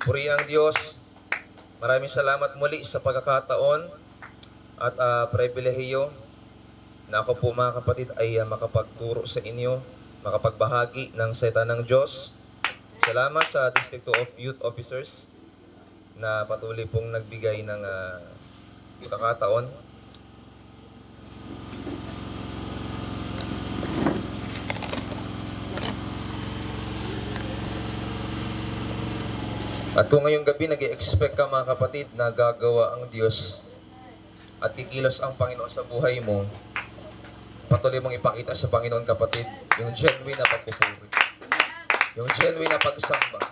Purihin ang Diyos. Maraming salamat muli sa pagkakataon at pribilehiyo na ako po mga kapatid ay makapagturo sa inyo, makapagbahagi ng salita ng Diyos. Salamat sa District of Youth Officers na patuloy pong nagbigay ng pagkakataon. At kung ngayong gabi nag-i-expect ka mga kapatid na gagawa ang Diyos at kikilos ang Panginoon sa buhay mo, patuloy mong ipakita sa Panginoon kapatid yung genuine na pagpupuri, yung genuine na pagsamba.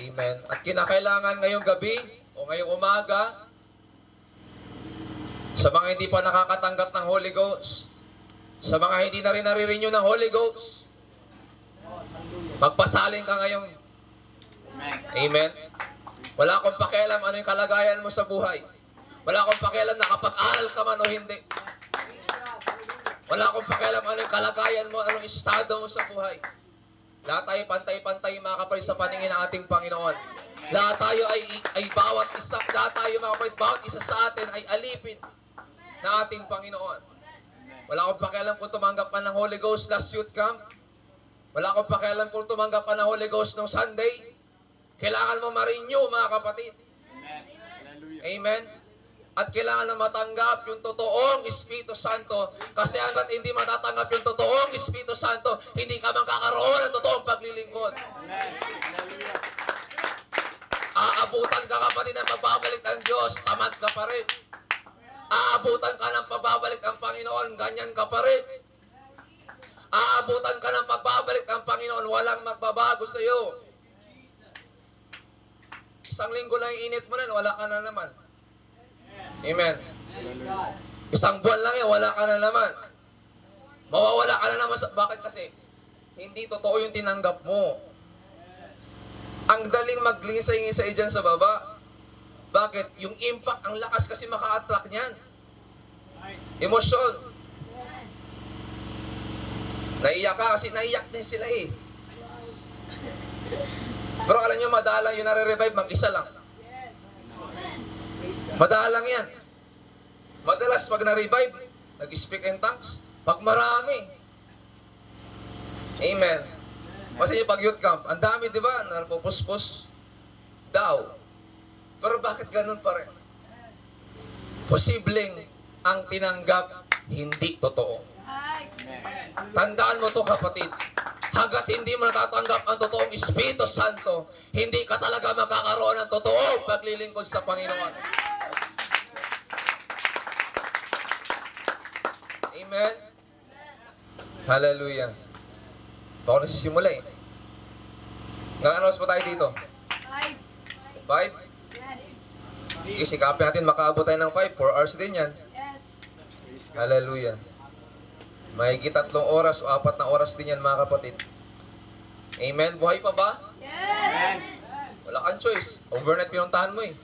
Amen. At kinakailangan ngayong gabi o ngayong umaga, sa mga hindi pa nakakatanggap ng Holy Ghost, sa mga hindi na rin nare-renew ng Holy Ghost, magpasalin ka ngayong. Amen. Wala akong pakialam ano yung kalagayan mo sa buhay. Wala akong pakialam nakapag-aral ka man o hindi. Wala akong pakialam ano yung kalagayan mo, anong estado mo sa buhay. Lahat tayo pantay-pantay mga kapatid sa paningin ng ating Panginoon. Lahat tayo ay bawat isa, lahat tayo mga kapatid, bawat isa sa atin ay alipin ng ating Panginoon. Wala akong pakialam kung tumanggap ka ng Holy Ghost last youth camp. Wala akong pakialam kung tumanggap ka ng Holy Ghost nung Sunday. Kailangan mo ma-renew mga kapatid. Amen. At kailangan na matanggap yung totoong Espiritu Santo. Kasi hanggat hindi matatanggap yung totoong Espiritu Santo, hindi ka magkakaroon ng totoong paglilingkod. Aabutan ka kapatid ng pagbabalik ng Diyos, tamad ka pa rin. Aabutan ka ng pagbabalik ng Panginoon, ganyan ka pa rin. Aabutan ka ng pagbabalik ng Panginoon, walang magbabago sa iyo. Isang linggo lang yung init mo na, wala ka na naman. Amen. Isang buwan lang yan, wala ka na naman. Mawawala ka na naman. Bakit kasi? Hindi totoo yung tinanggap mo. Ang daling maglingsay-ngisay dyan sa baba. Bakit? Yung impact, ang lakas kasi maka-attract niyan. Emosyon. Naiyak ka kasi naiyak din sila eh. Pero alam nyo, madalang yung nare-revive, mag-isa lang. Madalang yan. Madalas pag na-revive, nag-speak in tongues. Pag marami. Amen. Kasi yung pag youth camp, ang dami, di ba? Napupuspos daw. Pero bakit ganun pa rin? Posibleng ang tinanggap hindi totoo. Tandaan mo to kapatid. Hanggat hindi mo natatanggap ang totoong Espiritu Santo, hindi ka talaga makakaroon ng totoong paglilingkod sa Panginoon. Amen? Hallelujah. Ito ako nasisimula eh. Ngayon pa tayo dito? 5? Isikapin natin makaabot tayo ng 5. 4 hours din yan. Hallelujah. Mahigit 3 oras o 4 na oras din yan mga kapatid. Amen? Buhay pa ba? Yes! Wala kang choice. Overnight pinuntahan mo eh.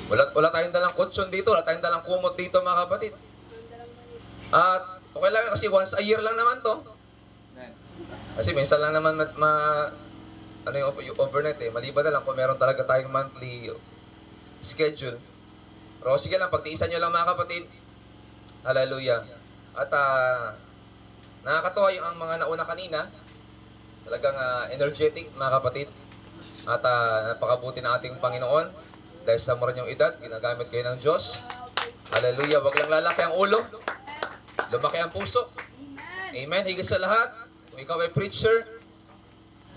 Wala tayong dalang kutsyon dito. Wala tayong dalang kumot dito mga kapatid. At okay lang kasi once a year lang naman to. Kasi minsan lang naman ano yung overnight eh. Maliban na lang kung meron talaga tayong monthly schedule. Pero sige lang, pagtiisan nyo lang mga kapatid. Hallelujah. At nakakatuwa yung ang mga nauna kanina. Talagang energetic mga kapatid. At napakabuti ng ating Panginoon. Dahil sa mura niyong edad, ginagamit kayo ng Diyos. Hallelujah. Wag lang lalaki ang ulo. Lumaki ang puso. Amen. Higit sa lahat, kung ikaw ay preacher,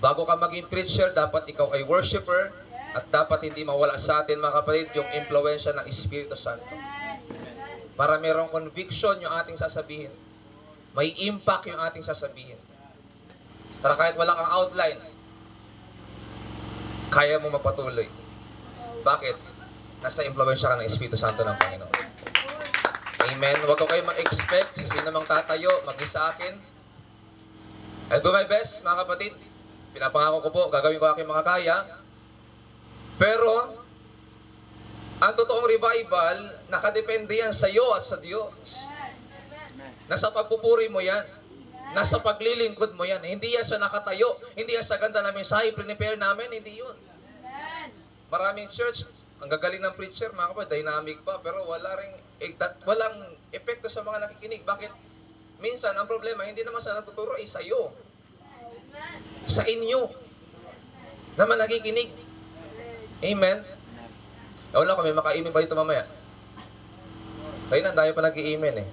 bago ka maging preacher, dapat ikaw ay worshiper. At dapat hindi mawala sa atin mga kapatid yung impluensya ng Espiritu Santo. Para mayroong conviction yung ating sasabihin. May impact yung ating sasabihin. Para kahit wala kang outline, kaya mo magpatuloy. Bakit? Nasa impluensya ka ng Espiritu Santo ng Panginoon. Amen. Huwag ko kayo mag-expect sa sino mang tatayo, mag-isa akin. I'll do my best, mga kapatid. Pinapangako ko po, gagawin ko aking mga kaya. Pero, ang totoong revival, nakadepende yan sa iyo at sa Diyos. Nasa pagpupuri mo yan. Nasa paglilingkod mo yan. Hindi yan sa nakatayo. Hindi yan sa ganda na mensahe, prepare namin, hindi yun. Maraming church, ang gagaling ng preacher, mga kapatid, dynamic pa, pero walang epekto sa mga nakikinig. Bakit? Minsan, ang problema, hindi naman sa natuturo, sa'yo. Sa inyo. Naman nakikinig. Amen? Wala kami, maka-amen pa ito mamaya. Kaya na, dahil pa nag-i-amen eh.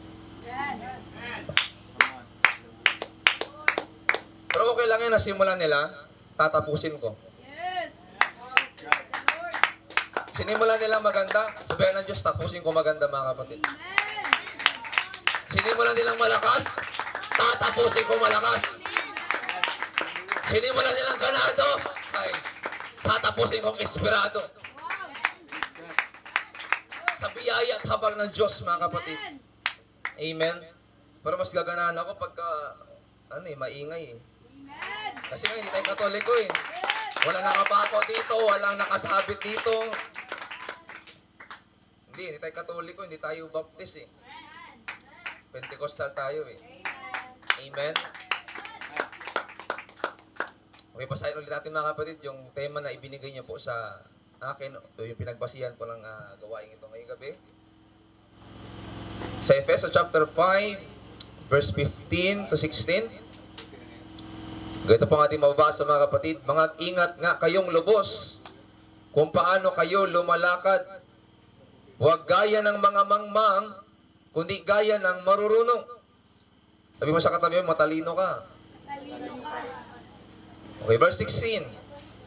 Pero okay lang yan, nasimulan nila, tatapusin ko. Sinimulan nila maganda, sabihan ng Diyos, tapusin ko maganda, mga kapatid. Sinimulan nilang malakas, tatapusin ko malakas. Sinimulan nilang ganado, ay, tatapusin kong inspirado. Sa biyaya at habang ng Diyos, mga kapatid. Amen? Pero mas gaganahan ako pagka, maingay eh. Kasi nga, hindi tayo Katoliko eh. Walang nakapako dito, walang nakasabit dito. Hindi tayo Katoliko, hindi tayo Baptist eh. Pentecostal tayo eh. Amen? Okay, pasahin ulit natin mga kapatid, yung tema na ibinigay niyo po sa akin, o yung pinagbasihan ko ng gawain ito ngayong gabi. Sa Efeso chapter 5, verse 15 to 16. Ganito po ang ating mababasa mga kapatid. Mga ingat nga kayong lubos kung paano kayo lumalakad. Huwag gaya ng mga mangmang, kundi gaya ng marurunong. Sabi mo sa katabi mo, matalino ka. Okay, verse 16.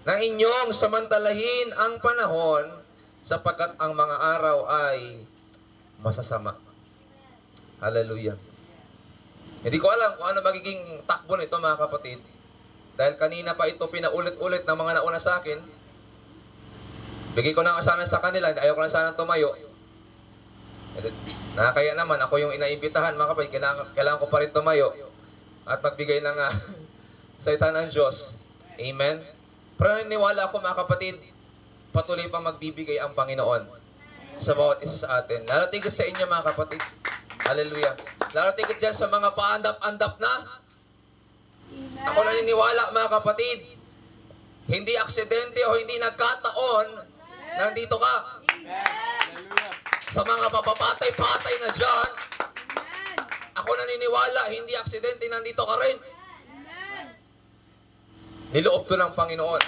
Nang inyong samantalahin ang panahon sapagkat ang mga araw ay masasama. Hallelujah. Hindi ko alam kung ano magiging takbo nito mga kapatid. Dahil kanina pa ito pinaulit-ulit ng mga nauna sa akin. Bigay ko na asanan sa kanila, ayaw ko na sanang tumayo. Nakakaya naman, ako yung inaimbitahan mga kapatid, kailangan ko pa rin tumayo at magbigay ng salita ng Diyos. Amen? Pero naniniwala ako mga kapatid, patuloy pang magbibigay ang Panginoon sa bawat isa sa atin. Lalo tigit sa inyo mga kapatid. Hallelujah. Lalo tigit dyan sa mga paandap-andap na. Ako naniniwala mga kapatid, hindi aksidente o hindi nagkataon, nandito ka. Sa mga papapatay-patay na dyan, ako naniniwala, hindi aksidente, nandito ka rin. Niloob to ng Panginoon.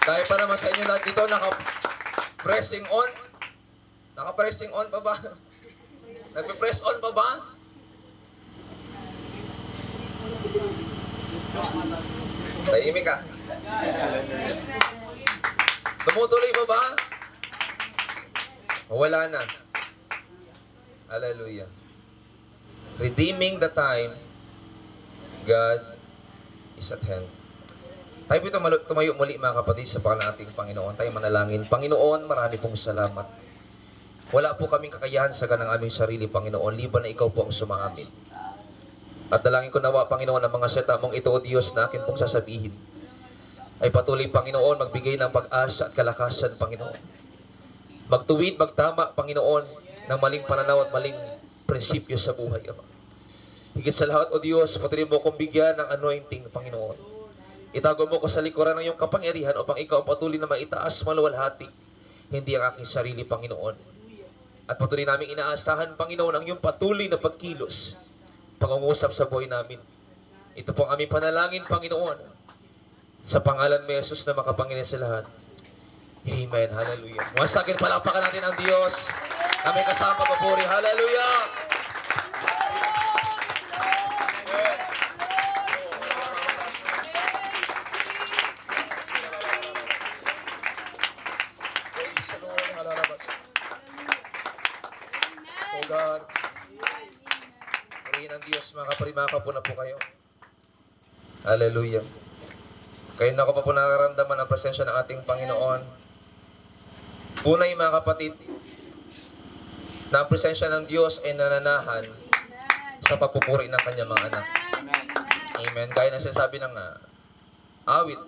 Dahil pa naman sa inyo nandito, naka-pressing on. Naka-pressing on pa ba? Nagpe-press on pa ba? Tahimik ka. Tumutuloy pa ba? Wala na. Hallelujah. Redeeming the time, God is at hand. Tayo po tumayo muli mga kapatid sa pangalan ng ating Panginoon. Tayo manalangin. Panginoon, marami pong salamat. Wala po kaming kakayahan sa ganang aming sarili, Panginoon, liban na ikaw po ang sumaamin. At dalangin ko nawa, Panginoon, ang mga salita mong ito, O Diyos, na akin pong sasabihin, ay patuloy, Panginoon, magbigay ng pag-asa at kalakasan, Panginoon. Magtuwid, magtama, Panginoon, ng maling pananaw at maling prinsipyo sa buhay, Ama. Higit sa lahat, O Diyos, patuloy mo kong bigyan ng anointing, Panginoon. Itago mo ko sa likuran ng iyong kapangyarihan upang ikaw ang patuloy na maitaas, maluwalhati, hindi ang aking sarili, Panginoon. At patuloy namin inaasahan, Panginoon, ang iyong patuloy na pagkilos, pangungusap sa buhay namin. Ito po ang aming panalangin, Panginoon, sa pangalan ni Jesus na makapangyarihan sa lahat. Amen. Hallelujah. Once again, palapakan natin ang Diyos na may kasama papuri. Hallelujah. Oh God. Purihin ang Diyos, mga kaparimaha po na po kayo. Hallelujah. Kaya na ko pa po nararamdaman ang presensya ng ating Panginoon. Tunay mga kapatid, na ang presensya ng Diyos ay nananahan sa pagpupuri ng kanyang mga anak. Amen. Gaya na sinasabi ng awit.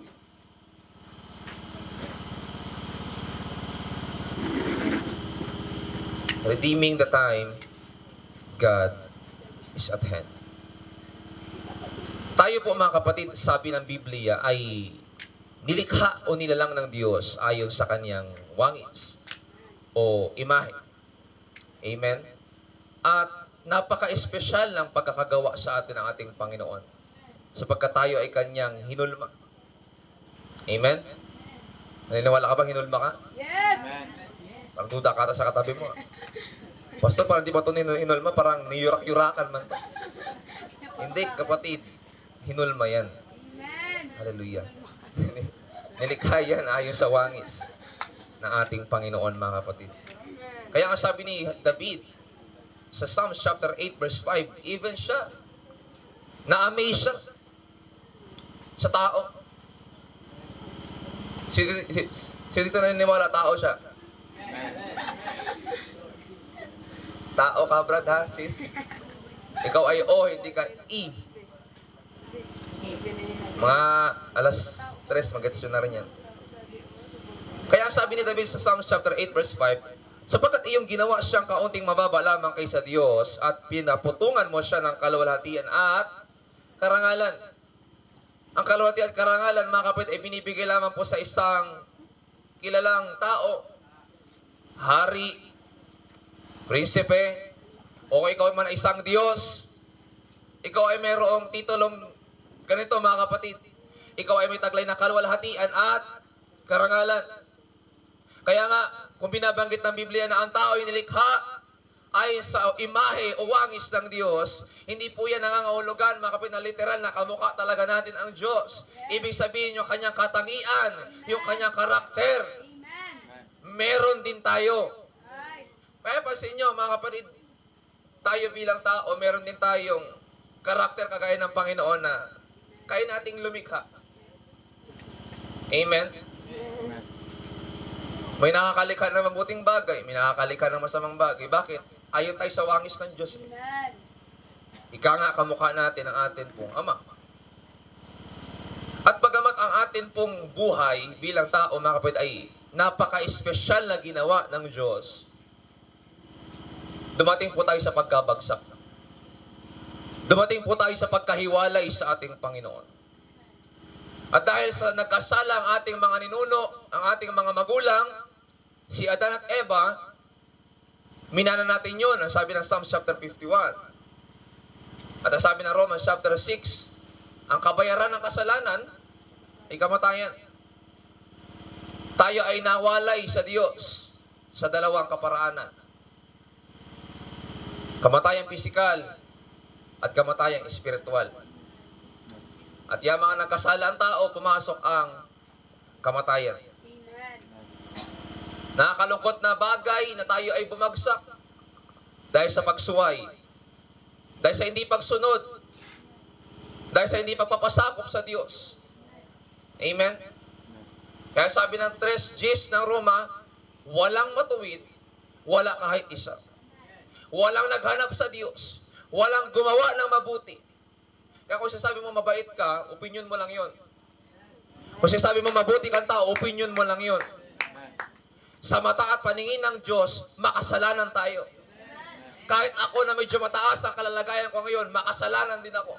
Redeeming the time, God is at hand. Tayo po mga kapatid, sabi ng Biblia ay nilikha o nilalang ng Diyos ayon sa kanyang wangis o imahe. Amen? At napaka-espesyal ng pagkakagawa sa atin ng ating Panginoon sapagkat tayo ay kanyang hinulma. Amen? Naniniwala ka bang hinulma ka? Yes! Parang duda ka ata sa katabi mo. Pastor, parang di ba ito hinulma? Parang niyurak-yurakan man to. Hindi, kapatid. Hinulma yan. Amen! Hallelujah. Nilikha yan ayon sa wangis ng ating Panginoon, mga kapatid. Kaya nga sabi ni David sa Psalms chapter 8 verse 5, even siya, na-amaze siya sa tao. Sino dito naniniwala tao siya? Tao ka, brad, ha, sis? Ikaw ay O, hindi ka I. Mga alas 3, mag-gets na rin yan. Kaya sabi ni David sa Psalms chapter 8 verse 5, sapagkat iyong ginawa siyang kaunting mababa lamang kaysa Diyos at pinaputungan mo siya ng kaluwalhatian at karangalan. Ang kaluwalhatian at karangalan, mga kapatid, ay binibigay lamang po sa isang kilalang tao, hari, prinsipe, o ikaw man isang Diyos, ikaw ay mayroong titulong ganito, mga kapatid. Ikaw ay may taglay na kaluwalhatian at karangalan. Kaya nga, kung binabanggit ng Biblia na ang tao ay nilikha ay sa imahe o wangis ng Diyos, hindi po yan nangangahulugan, mga kapatid, na literal na kamukha talaga natin ang Diyos. Ibig sabihin, yung kanyang katangian, yung kanyang karakter, meron din tayo. Kaya pansin nyo, mga kapatid, tayo bilang tao, meron din tayong karakter kagaya ng Panginoon na kaya nating lumikha. Amen? May nakakalikha ng mabuting bagay, may nakakalikha ng masamang bagay. Bakit? Ayon tayo sa wangis ng Diyos. Ika nga kamukha natin ang atin pong Ama. At bagamat ang atin pong buhay bilang tao, mga kapatid, ay napaka-espesyal na ginawa ng Diyos, dumating po tayo sa pagkabagsak. Dumating po tayo sa pagkahiwalay sa ating Panginoon. At dahil sa nagkasala ang ating mga ninuno, ang ating mga magulang, si Adan at Eva, minana natin yun, ang sabi ng Psalms chapter 51. At ang sabi ng Romans chapter 6, ang kabayaran ng kasalanan ay kamatayan. Tayo ay nawalay sa Diyos sa dalawang kaparaanan. Kamatayang pisikal at kamatayang espiritual. At yung mga nagkasala ang tao, pumasok ang kamatayan. Nakakalungkot na bagay na tayo ay bumagsak dahil sa pagsuway, dahil sa hindi pagsunod, dahil sa hindi pagpapasakop sa Diyos. Amen? Kaya sabi ng 3 ng Roma, walang matuwid, wala kahit isa. Walang naghanap sa Diyos, walang gumawa ng mabuti. Kaya kung sasabi mo mabait ka, opinion mo lang yon. Kung sasabi mo mabuti kang tao, opinion mo lang yon. Sa mata at paningin ng Diyos, makasalanan tayo. Kahit ako na medyo mataas ang kalalagayan ko ngayon, makasalanan din ako.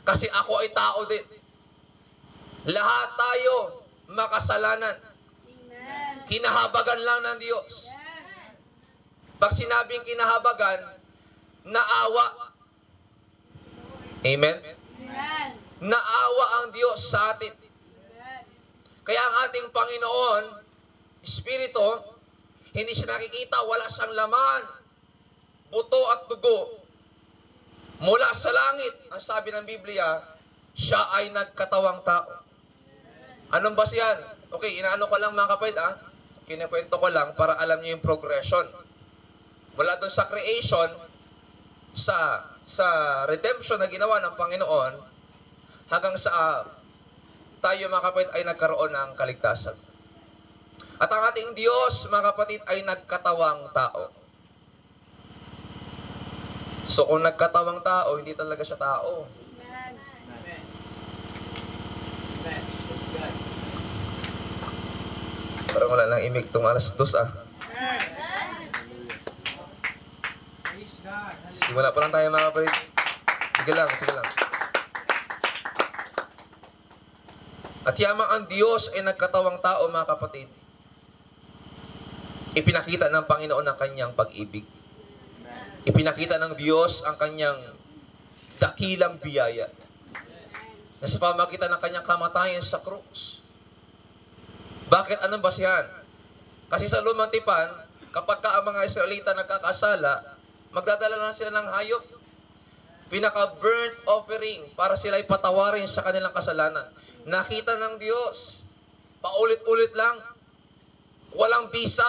Kasi ako ay tao din. Lahat tayo makasalanan. Kinahabagan lang ng Diyos. Pag sinabing kinahabagan, naawa. Amen? Naawa ang Diyos sa atin. Kaya ang ating Panginoon, Espiritu, hindi siya nakikita, wala siyang laman, buto at dugo. Mula sa langit, ang sabi ng Biblia, siya ay nagkatawang tao. Anong ba siyan? Okay, inaano ko lang mga kapatid, kinikwento ko lang para alam niyo yung progression. Mula doon sa creation, sa redemption na ginawa ng Panginoon, hanggang sa tayo mga kapatid ay nagkaroon ng kaligtasan. At ang ating Diyos, mga kapatid, ay nagkatawang tao. So kung nagkatawang tao, hindi talaga siya tao. Parang wala lang imik tong alas 2 Simula pa lang tayo mga kapatid. Sige lang, sige lang. At yamang ang Diyos ay nagkatawang tao, mga kapatid, ipinakita ng Panginoon ang kanyang pag-ibig. Ipinakita ng Diyos ang kanyang dakilang biyaya na sa pamagitan ng kanyang kamatayan sa krus. Bakit? Anong basihan? Kasi sa lumang tipan, kapag ka ang mga Israelita nagkakasala, magdadala lang sila ng hayop. Pinaka-burnt offering para sila ipatawarin sa kanilang kasalanan. Nakita ng Diyos, paulit-ulit lang, walang bisa.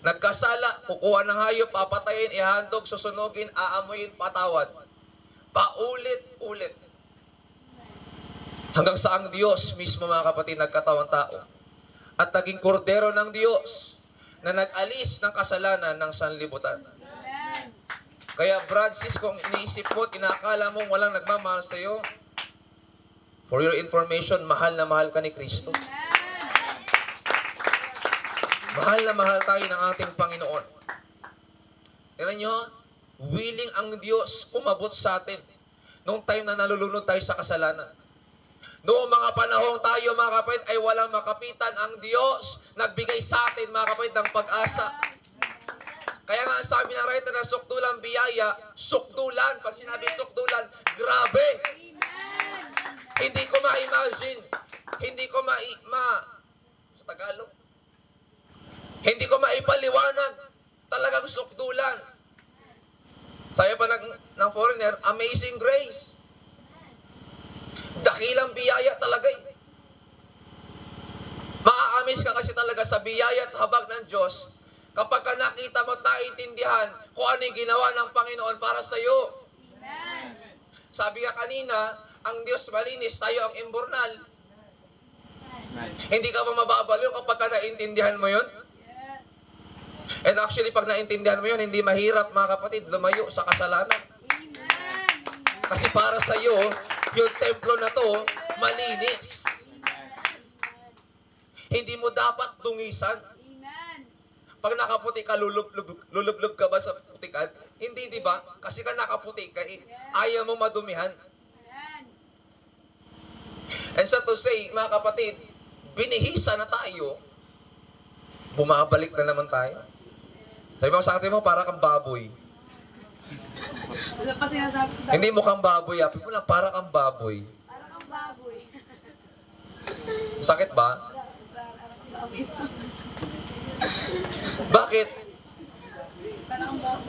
Nagkasala, kukuha ng hayop, papatayin, ihandog, susunugin, aamuyin, patawad. Paulit-ulit. Hanggang sa ang Diyos mismo, mga kapatid, nagkatawang tao. At naging kordero ng Diyos na nag-alis ng kasalanan ng sanlibutan. Kaya Francis, kung iniisip mo, tinakala mo walang nagmamahal sa iyo, for your information, mahal na mahal ka ni Kristo. Mahal na mahal tayo ng ating Panginoon. Tignan nyo, willing ang Diyos umabot sa atin noong time na nalulunod tayo sa kasalanan. Noong mga panahong tayo, mga kapatid, ay walang makapitan, ang Diyos nagbigay sa atin, mga kapatid, ng pag-asa. Kaya nga sabi ng writer na sukdulan biyaya, sukdulan. Pag sinabi sukdulan, grabe. Hindi ko ma-imagine. Hindi ko sa Tagalog. Hindi ko maipaliwanag. Talagang sukdulan. Sabi pa ng foreigner, amazing grace. Dakilang biyaya talaga eh. Maa-amaze ka kasi talaga sa biyaya at habag ng Diyos kapag ka nakita mo at naiintindihan kung ano yung ginawa ng Panginoon para sa iyo. Amen. Sabi nga kanina, ang Diyos malinis, tayo ang imbornal. Amen. Hindi ka ba mababaliw kapag ka naiintindihan mo yun? Yes. And actually, pag naiintindihan mo yun, hindi mahirap, mga kapatid, lumayo sa kasalanan. Amen. Kasi para sa iyo, yung templo na to, malinis. Hindi mo dapat dungisan. Pag nakaputi ka, lulublub ka ba sa putikan? Hindi, di ba? Kasi ka nakaputi ka, ayaw mo madumihan. And so to say, mga kapatid, binihisa na tayo, bumabalik na naman tayo. Sabi mo sa atin mo, para kang baboy. Wala pa sinasabi ko. Hindi mo kang baboy, happy mo lang, para kang baboy. Para kang baboy. Sakit ba? Baboy. Bakit?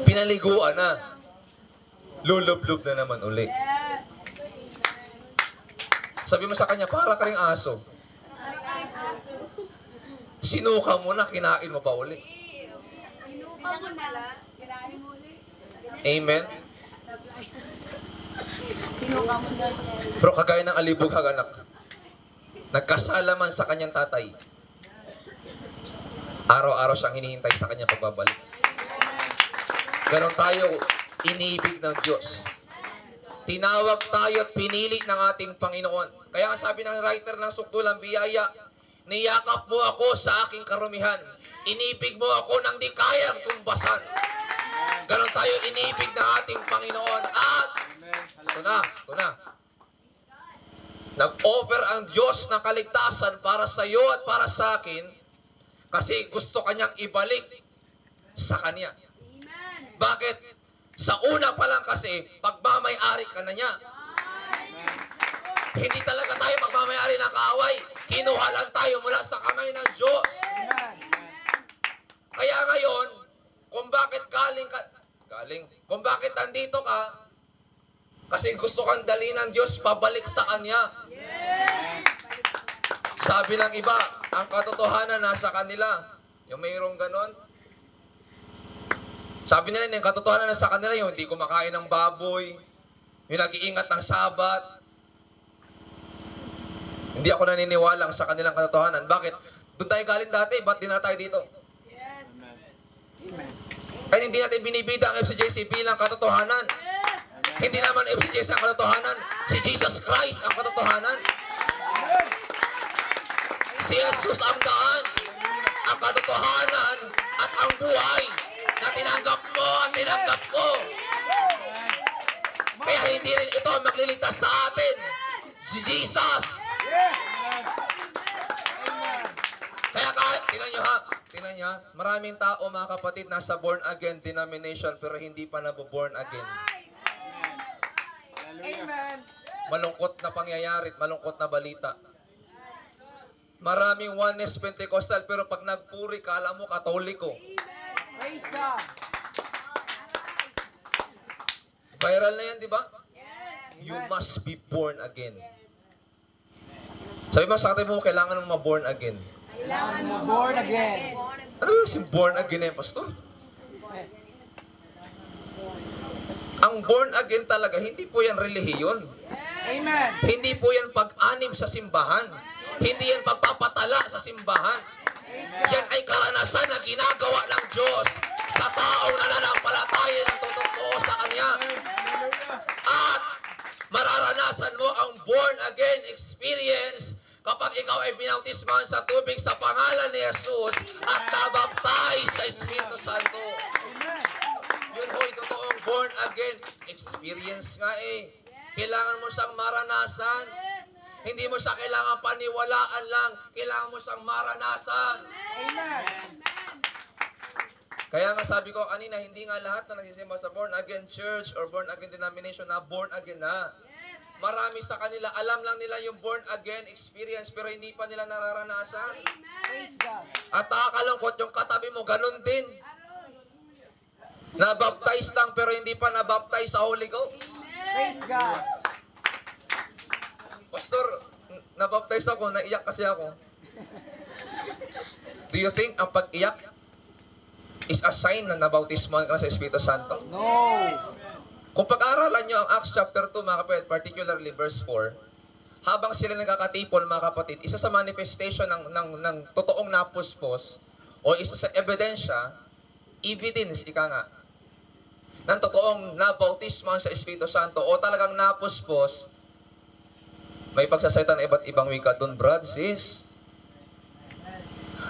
Pinaliguan na. Lulublub na naman uli. Yes. Sabi mo sa kanya, para ka ring aso. Sinuka mo na, kinain mo pa uli. Sinuka mo na, kinain mo ulit. Amen? Sinuka mo na. Pero kagaya ng alibughang anak, nagkasala man sa kanyang tatay, araw-araw siyang hinihintay sa kanyang pagbabalik. Ganon tayo, inibig ng Diyos. Tinawag tayo at pinili ng ating Panginoon. Kaya sabi ng writer ng Sukdulang Biyaya, niyakap mo ako sa aking karumihan. Inibig mo ako nang di kayang tumbasan. Ganon tayo, inibig ng ating Panginoon. At, ito na. Nag-offer ang Diyos ng kaligtasan para sa iyo at para sa akin, kasi gusto kanyang ibalik sa kanya. Amen. Bakit? Sa una pa lang kasi, pagmamay-ari ka na niya. Amen. Hindi talaga tayo pagmamay-ari ng kaaway. Kinuha lang tayo mula sa kamay ng Diyos. Amen. Kaya ngayon, kung bakit kung bakit andito ka, kasi gusto kang dali ng Diyos pabalik sa Kanya. Yes. Sabi ng iba, ang katotohanan nasa kanila. Yung mayroong ganon. Sabi nila, yung katotohanan nasa kanila, yung hindi kumakain ng baboy, yung nag-iingat ng Sabat. Hindi ako naniniwala sa kanilang katotohanan. Bakit? Doon tayo galing dati, ba't di na tayo dito? Yes. Amen. Kaya hindi natin binibida ang FCJC bilang katotohanan. Yes. Hindi naman FCJC ang katotohanan. Si Jesus Christ ang katotohanan. Si Jesus ang daan, ang katotohanan, at ang buhay na tinanggap mo at tinanggap ko. Kaya hindi rin ito magliligtas sa atin. Si Jesus. tingnan nyo ha. Tingnan nyo ha. Maraming tao mga kapatid nasa born again denomination pero hindi pa naboborn again. Amen. Malungkot na pangyayari, malungkot na balita. Maraming oneness Pentecostal pero pag nagpuri, kala mo katoliko. Praise God. Viral na yan, di ba? You must be born again. Sabi mo sa atin mo, kailangan mo ma-born again. Kailangan mo Born again. Ano ba yung born again na yung pastor? Ang born again talaga, hindi po yan relihiyon. Amen. Hindi po yan pag-anim sa simbahan. Hindi yan pagpapatala sa simbahan. Yan ay karanasan na ginagawa ng Diyos sa taong nananampalataya ng totoo sa Kanya. At mararanasan mo ang born again experience kapag ikaw ay binautismahan sa tubig sa pangalan ni Jesus at nabaptize sa Espiritu Santo. Yun ho'y totoong born again experience nga eh. Kailangan mo siyang maranasan. Hindi mo siya kailangan paniwalaan lang. Kailangan mo siyang maranasan. Amen. Kaya nga sabi ko kanina, hindi nga lahat na nagsisimba sa born again church or born again denomination na born again na. Marami sa kanila, alam lang nila yung born again experience pero hindi pa nila nararanasan. Praise God. At nakakalungkot yung katabi mo, ganun din. Nabaptize lang pero hindi pa nabaptize sa Holy Ghost. Praise God. Pastor, nabaptize ako, naiyak kasi ako. Do you think ang pag-iyak is a sign na nabautisman ka na sa Espiritu Santo? No. Kung pag-aaralan nyo ang Acts chapter 2, mga kapatid, particularly verse 4, habang sila nagkakatipon, mga kapatid, isa sa manifestation ng totoong napuspos, o isa sa ebidensya, evidence, ika nga, ng totoong nabautisman sa Espiritu Santo, o talagang napuspos, may pagsasalita ng iba't ibang wika doon, brad, sis.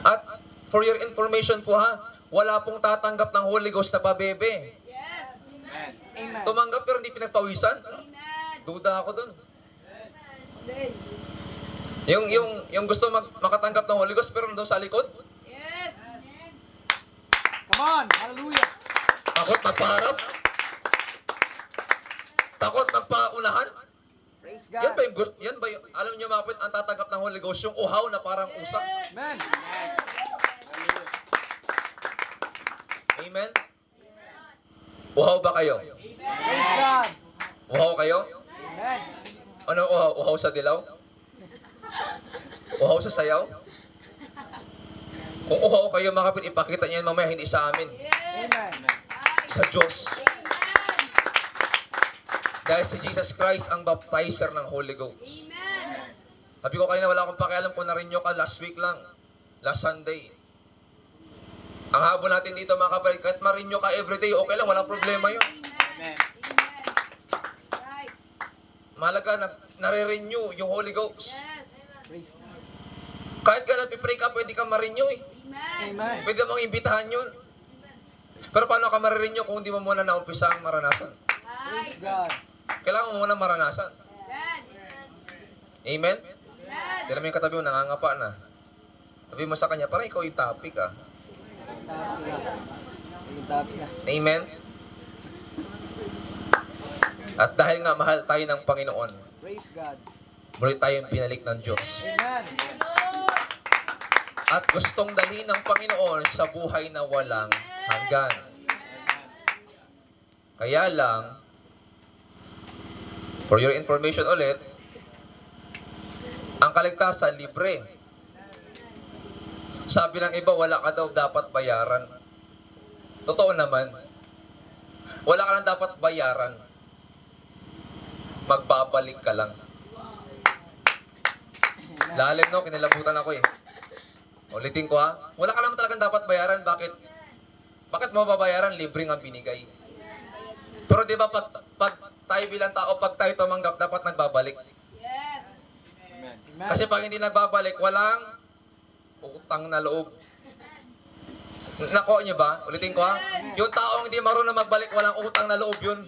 At for your information po ha, wala pong tatanggap ng Holy Ghost na pabebe. Amen. Tumanggap pero hindi pinagpawisan. Duda ako doon. Yung gusto makatanggap ng Holy Ghost pero nandun sa likod. Come on. Hallelujah. Takot magpaharap. Takot magpaunahan. Praise Yan God. ba yung, alam niyo mga kapatid, ang tatanggap ng Holy Ghost, yung uhaw na parang usap. Amen. Amen? Uhaw ba kayo? Praise God. Uhaw kayo? Amen. Ano uhaw? Uhaw sa dilaw? Uhaw sa sayaw? Kung uhaw kayo, mga kapatid, ipakita niyo yan mamaya, hindi sa amin. Amen. Sa Diyos. Dahil si Jesus Christ ang baptizer ng Holy Ghost. Sabi ko kanina, wala akong pakialam kung na-renew ka last week lang. Last Sunday. Ang habol natin dito mga kapatid, kahit ma-renew ka everyday, okay lang, walang problema yun. Amen. Mahalaga na nare-renew yung Holy Ghost. Praise God. Kahit ka nagpipray ka, pwede ka ma-renew eh. Amen. Pwede mong imbitahan yun. Pero paano ka ma-renew kung hindi mo muna naumpisa ang maranasan? Praise God. Kailangan mo muna maranasan. Amen? Tira mo yung katabi mo, nangangapa na. Sabi mo sa kanya, parang ikaw yung topic ah. Amen? At dahil nga mahal tayo ng Panginoon, Praise God. muli tayong pinalik ng Diyos. Amen. At gustong dalhin ng Panginoon sa buhay na walang hanggan. Kaya lang, for your information ulit, ang kaligtasan libre. Sabi ng iba, wala ka daw dapat bayaran. Totoo naman. Wala ka lang dapat bayaran. Magbabalik ka lang. Lalim no, kinilabutan ako eh. Ulitin ko ha. Wala ka naman talagang dapat bayaran. Bakit mo babayaran? Libre nga binigay. Pero di ba pag tayo bilang tao, pag tayo tumanggap, dapat nagbabalik. Amen. Kasi pag hindi nagbabalik, walang utang na loob. Nako niyo ba? Ulitin ko ha. Yung taong hindi marunong magbalik, walang utang na loob yun.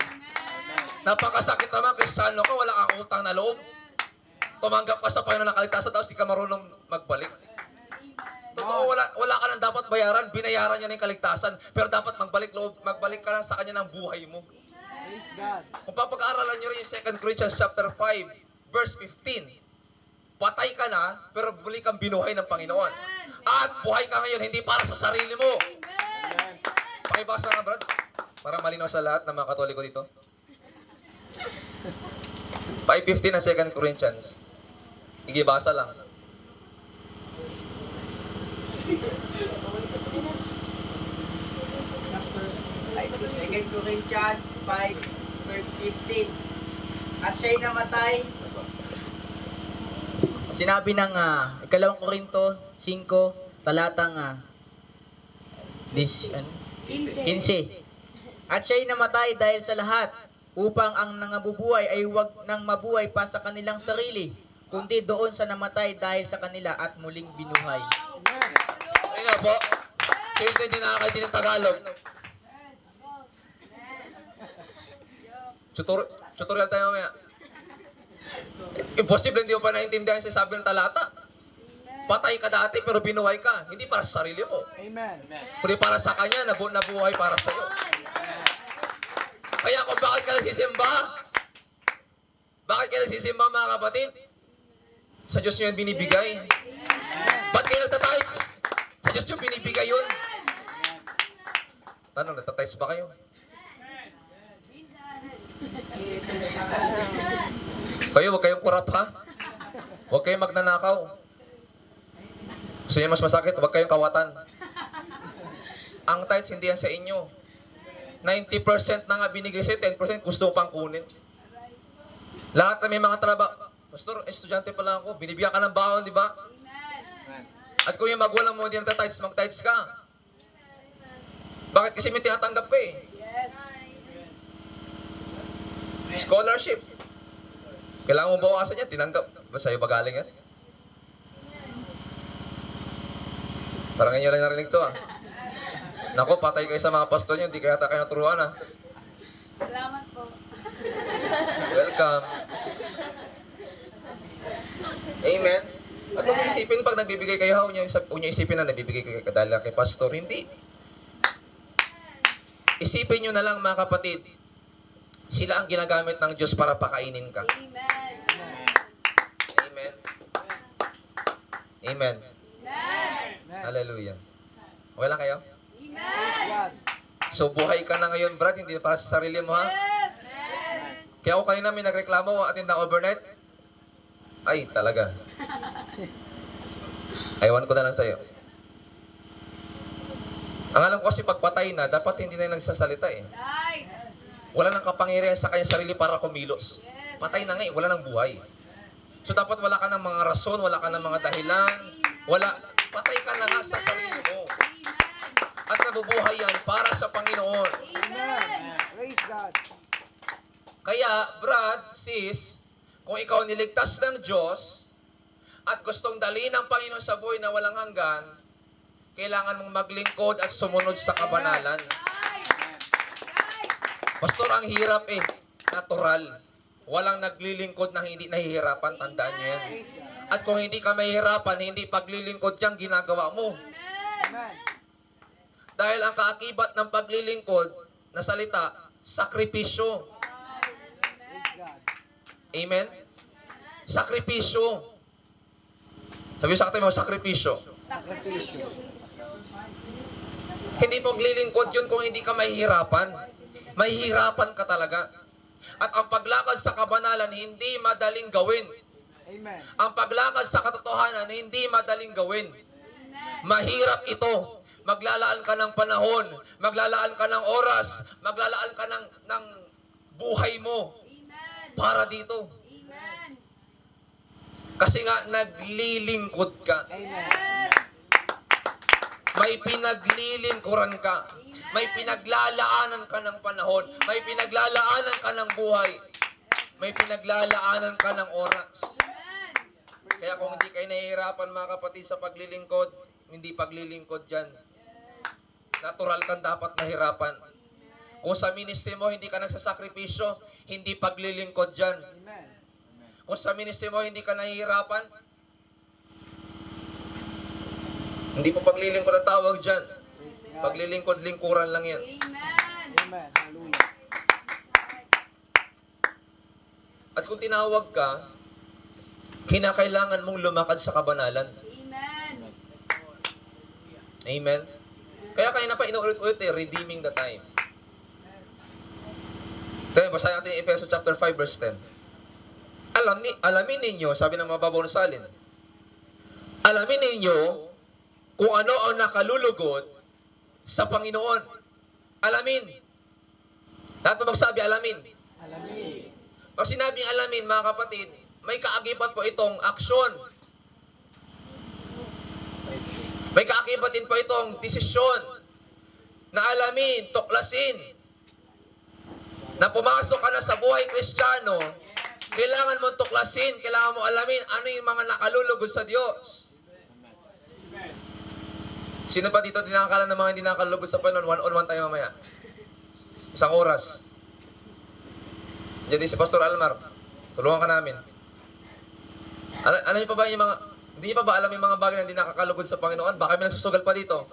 Napakasakit naman, Kristiyano ka, wala kang utang na loob. Tumanggap ka sa Panginoon ng kaligtasan, tapos di ka marunong magbalik. Totoo, wala ka nang dapat bayaran, binayaran niya ng kaligtasan, pero dapat magbalik ka lang sa kanya ng buhay mo. Praise God. Kung papag-aaralan niyo rin yung 2 Corinthians chapter 5, verse 15, patay ka na, pero muli kang binuhay ng Panginoon. At buhay ka ngayon, hindi para sa sarili mo. Pakibasa nga, Brad, para malinaw sa lahat ng mga Katoliko dito. 5:15 ng 2 Corinthians. Igibasa lang. Second Corinthians 5, verse 15. At siya'y namatay. Sinabi ng ikalawang Korinto 5, talatang 15. At siya'y namatay dahil sa lahat, upang ang nangabubuhay ay huwag nang mabuhay pa sa kanilang sarili, kundi doon sa namatay dahil sa kanila at muling binuhay. Ayun na po. Sino ito hindi nakakaintindi ng Tagalog? Tutorial tayo mamaya. Imposible hindi mo pa naintindihan yung sabi ng talata. Patay ka dati pero binuhay ka. Hindi para sa sarili mo. Amen. Kundi para sa kanya, nabuhay para sa iyo. Kaya kung bakit ka nagsisimba? Bakit ka nagsisimba, mga kapatid? Sa Diyos nyo yung binibigay. Ba't kayo nagtatights? Sa Diyos yung binibigay yun. Tanong, nagtatights ba kayo? Kayo, huwag kayong kurap, ha? Huwag kayong magnanakaw. Gusto niyo mas masakit, huwag kayong kawatan. Ang tithes hindi yan sa inyo. 90% na nga binigay sa'yo, 10% gusto mo pang kunin. Lahat na may mga trabaho. Pastor, estudyante pa lang ako, binibigyan ka ng baon, di ba? At kung yung magulang mo hindi nagtatights, mag-tithes ka. Bakit? Kasi may tinatanggap ka eh. Scholarship. Kailangan mo bawasan yan, tinanggap. Ba sa'yo ba galing yan? Parang ngayon lang narinig to ah. Nako, patay kayo sa mga pastor nyo, hindi kaya kayo naturuan ah. Salamat po. Welcome. Amen. At kung isipin pag nagbibigay kayo, huwag niyo isipin na nagbibigay kayo dahil kay pastor. Hindi. Isipin nyo na lang mga kapatid, sila ang ginagamit ng Diyos para pakainin ka. Amen. Amen. Amen. Amen. Hallelujah. Okay lang kayo? Praise God. So buhay ka na ngayon, Brad, hindi para sa sarili mo ha. Yes. Kaya ako kanina may nagreklamo, atin na overnight. Ay, talaga. Aywan ko na lang sa'yo. Ang alam ko kasi pagpatay na, dapat hindi na yung nagsasalita eh. Right. Wala nang kapangyarihan sa kanyang sarili para kumilos. Patay na nga eh, wala nang buhay. So dapat wala ka ng mga rason, wala ka ng mga dahilan, patay ka na nga sa sarili mo. At nabubuhay yan para sa Panginoon. Amen. Praise God. Kaya, Brad, sis, kung ikaw niligtas ng Diyos at gustong dalhin ng Panginoon sa buhay na walang hanggan, kailangan mong maglingkod at sumunod sa kabanalan. Pastor, ang hirap eh. Natural. Walang naglilingkod na hindi nahihirapan. Tandaan nyo yan. At kung hindi ka mahihirapan, hindi paglilingkod yan ginagawa mo. Amen. Dahil ang kaakibat ng paglilingkod na salita, sakripisyo. Praise God. Amen? Sakripisyo. Sabi sa atin mo, sakripisyo. Sakripisyo. Hindi paglilingkod yun kung hindi ka mahihirapan. Mahihirapan ka talaga. At ang paglakad sa kabanalan, hindi madaling gawin. Amen. Ang paglakad sa katotohanan, hindi madaling gawin. Mahirap ito. Maglalaan ka ng panahon, maglalaan ka ng oras, maglalaan ka ng buhay mo para dito. Kasi nga, naglilingkod ka. Amen. May pinaglilingkuran ka. May pinaglalaanan ka ng panahon. May pinaglalaanan ka ng buhay. May pinaglalaanan ka ng oras. Kaya kung hindi kayo nahihirapan mga kapatid sa paglilingkod, hindi paglilingkod dyan. Natural kang dapat mahirapan. Kung sa ministry mo hindi ka nagsasakripisyo, hindi paglilingkod dyan. Amen. Kung sa ministry mo hindi ka nahihirapan, Hindi po paglilingkod ang tawag dyan. Praise God. Paglilingkod-lingkuran lang yan. Amen. Amen. Hallelujah. At kung tinawag ka, kinakailangan mong lumakad sa kabanalan. Amen. Amen? Kaya kanina pa inuulit-ulit redeeming the time. Kaya basahin natin yung Efeso chapter 5 verse 10. Alamin ninyo, sabi ng mababaw na salin, alamin ninyo kung ano ang nakalulugod sa Panginoon. Alamin. Lahat mo magsabi, alamin. Alamin. Pag sinabing alamin, mga kapatid, may kaagipat po itong aksyon. May kaagipat din po itong desisyon na alamin, tuklasin, na pumasok ka na sa buhay Kristiyano, kailangan mo tuklasin, kailangan mo alamin ano yung mga nakalulugod sa Diyos. Sino pa dito dinakakala ng mga hindi nakalulugod sa Panginoon? One-on-one tayo mamaya. Isang oras. Diyan si Pastor Almar. Tulungan ka namin. Ano niyo pa ba yung mga, hindi niyo pa ba alam yung mga bagay na hindi nakakalugod sa Panginoon? Baka may nagsusugal pa dito.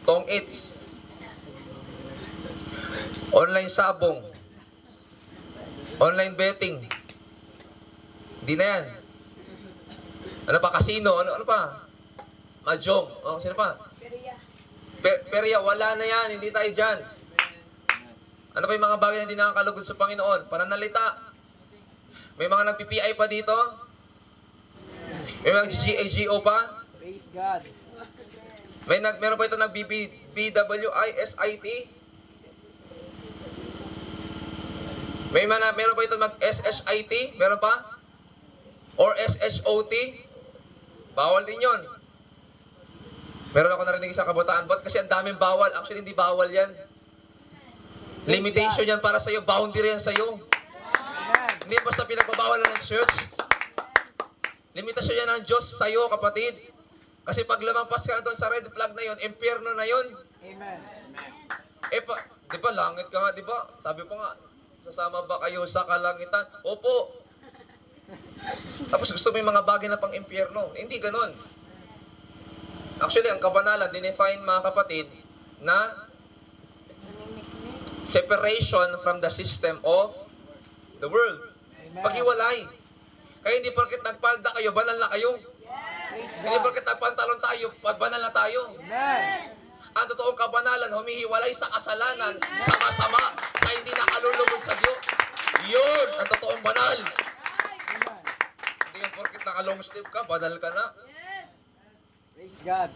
Tong eats. Online sabong. Online betting. Hindi na yan. Ano pa? Casino. Ano pa? Mahjong. Oh, sino pa? Periya. Perya, wala na yan. Hindi tayo dyan. Ano pa yung mga bagay na hindi nakakalugod sa Panginoon? Pananalita. May mga nag-PPI pa dito? May mga GAGO pa? Praise God. Meron pa ito nag-BWISIT? Meron pa ito mag-SSIT? Meron pa? Or SSOT? Bawal din yun. Meron ako narinig sa kabataan. Ba't kasi ang daming bawal? Actually, hindi bawal yan. Limitation yan para sa'yo. Boundary yan sa'yo. Amen. Hindi basta pinagbabawal ng church. Limitasyon yan ng Diyos sa'yo, kapatid. Kasi pag lumampas ka doon sa red flag na yun, impyerno na yun. Amen. Di ba, langit ka nga, di ba? Sabi po nga, sasama ba kayo sa kalangitan? Opo. Tapos gusto mo yung mga bagay na pang impyerno. Hindi ganun. Actually, ang kabanalan, dinefine mga kapatid, na separation from the system of the world. Amen. Paghiwalay. Kaya hindi porket nagpalda kayo, banal na kayo. Praise Hindi God. porket nagpantalon tayo, banal na tayo. Amen. Ang totoong kabanalan, humihiwalay sa kasalanan, sama-sama, sa hindi nakalulugod sa Diyos. Yun, ang totoong banal. Amen. Hindi yung porket naka-long sleeve ka, banal ka na. Yes. Praise God.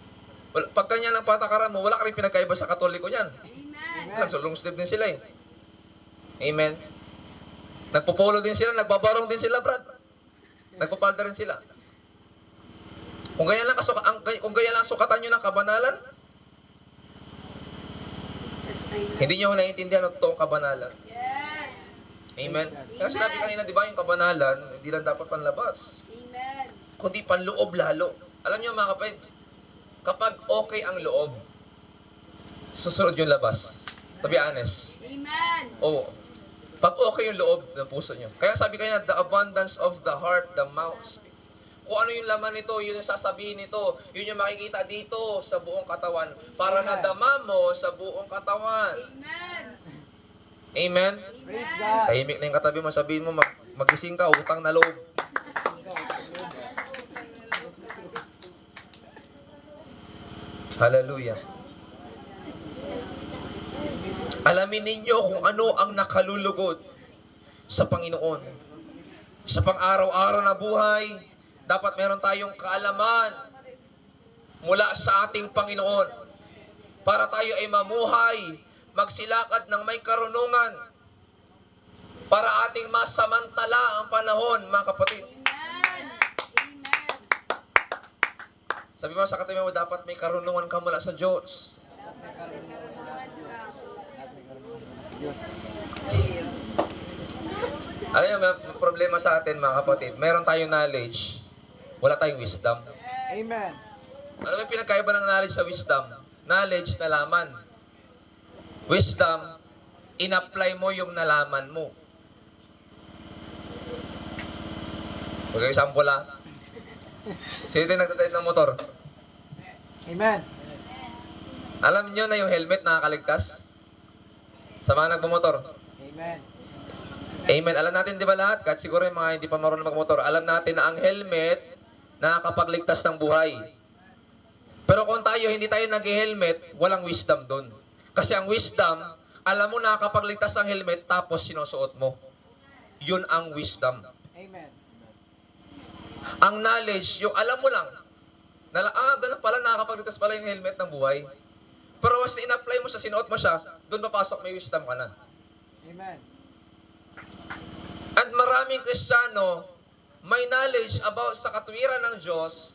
Pag ganyan ang patakaran mo, wala ka rin pinagkaiba sa Katoliko niyan. Amen. Lang, so long sleeve din sila eh. Amen. Nagpupolo din sila, nagbabarong din sila, brad. Nagpapalda rin sila. Kung ganyan lang sukatan nyo ng kabanalan, hindi nyo naiintindihan ang totoong kabanalan. Yes. Amen. Kaya sinabi kanina, di ba, yung kabanalan, hindi lang dapat panlabas, Amen. kundi panloob lalo. Alam niyo mga kapatid, kapag okay ang loob, susunod yung labas. To be honest. Amen. Oo. Pag okay yung loob ng puso niyo. Kaya sabi kanina, the abundance of the heart, the mouth speaks. Kung ano yung laman nito, yun yung sasabihin nito, yun yung makikita dito sa buong katawan para nadama mo sa buong katawan. Amen. Amen? Praise God. Tahimik na yung katabi mo, sabihin mo, magising ka, utang na loob. Hallelujah. Alamin ninyo kung ano ang nakalulugod sa Panginoon. Sa pang-araw-araw na buhay, dapat meron tayong kaalaman mula sa ating Panginoon para tayo ay mamuhay, magsilakad ng may karunungan para ating masamantala ang panahon, mga kapatid. Amen. Amen. Sabi mo sa katabi mo, dapat may karunungan ka mula sa Diyos. Alam niyo, may problema sa atin, mga kapatid. Meron tayong knowledge, wala tayong wisdom. Amen. Ano may pinagkaiba ng knowledge sa wisdom? Knowledge, nalaman. Wisdom, in-apply mo yung nalaman mo. Okay, example lang. Sino yung nagdadrive ng motor? Amen. Alam nyo na yung helmet nakakaligtas? Sa mga nagmumotor. Amen. Amen. Alam natin di ba lahat? Kahit siguro yung mga hindi pa marunong magmotor, alam natin na ang helmet nakakapagligtas ng buhay. Pero kung tayo hindi tayo nag-helmet, walang wisdom doon. Kasi ang wisdom, alam mo nakakapagligtas ng helmet tapos sinusuot mo. Yun ang wisdom. Amen. Ang knowledge, yung alam mo lang, ganun pala, nakakapagligtas pala yung helmet ng buhay. Pero once na in-apply mo siya, sinuot mo siya, doon papasok may wisdom ka na. Amen. At maraming Kristiyano, may knowledge about sa katwiran ng Diyos,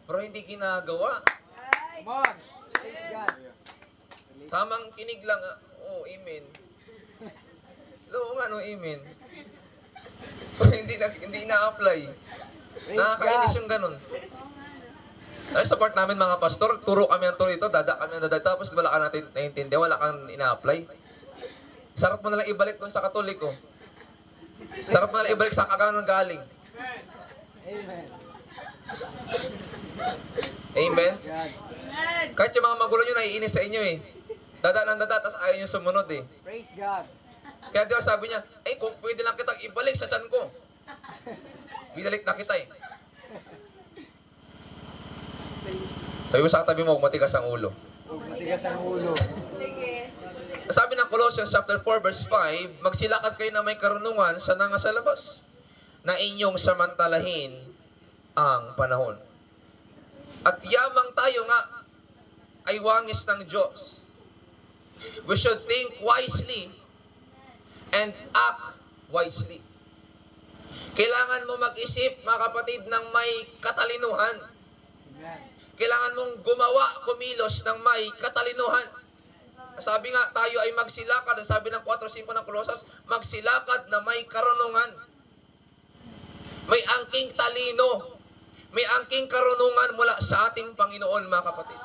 pero hindi ginagawa. Come on. Praise God. Tamang kinig lang, oh, amen. Oo nga, no, amen. Pero hindi na-apply. Praise Nakakainis God. yung ganun. Ay, support namin mga pastor, turo kami ang turo ito, dada kami ang dada, tapos wala ka natin naiintindihan, wala kang ina-apply. Sarap mo nalang ibalik doon sa Katoliko. Sarap mo nalang ibalik sa kaganon galing. Amen. Amen? God. Kahit yung mga magulo nyo, naiinis sa inyo eh. Dada ng dada, tapos ayaw nyo sumunod eh. Praise God. Kaya Diyos sabi niya, ay kung pwede lang kitang ibalik sa tiyan ko. Binalik na kita eh. Sabi mo sa katabi mo, matigas ang ulo. Huwag matigas ang ulo. Sige. Sabi ng Colossians chapter 4 verse 5, magsilakad kayo na may karunungan sa nasa labas, na inyong samantalahin ang panahon. At yamang tayo nga ay wangis ng Diyos. We should think wisely and act wisely. Kailangan mo mag-isip, mga kapatid, ng may katalinuhan. Amen. Kailangan mong gumawa, kumilos ng may katalinuhan. Sabi nga, tayo ay magsilakad. Sabi ng 4:5 ng Colossus, magsilakad na may karunungan. May angking talino. May angking karunungan mula sa ating Panginoon, mga kapatid.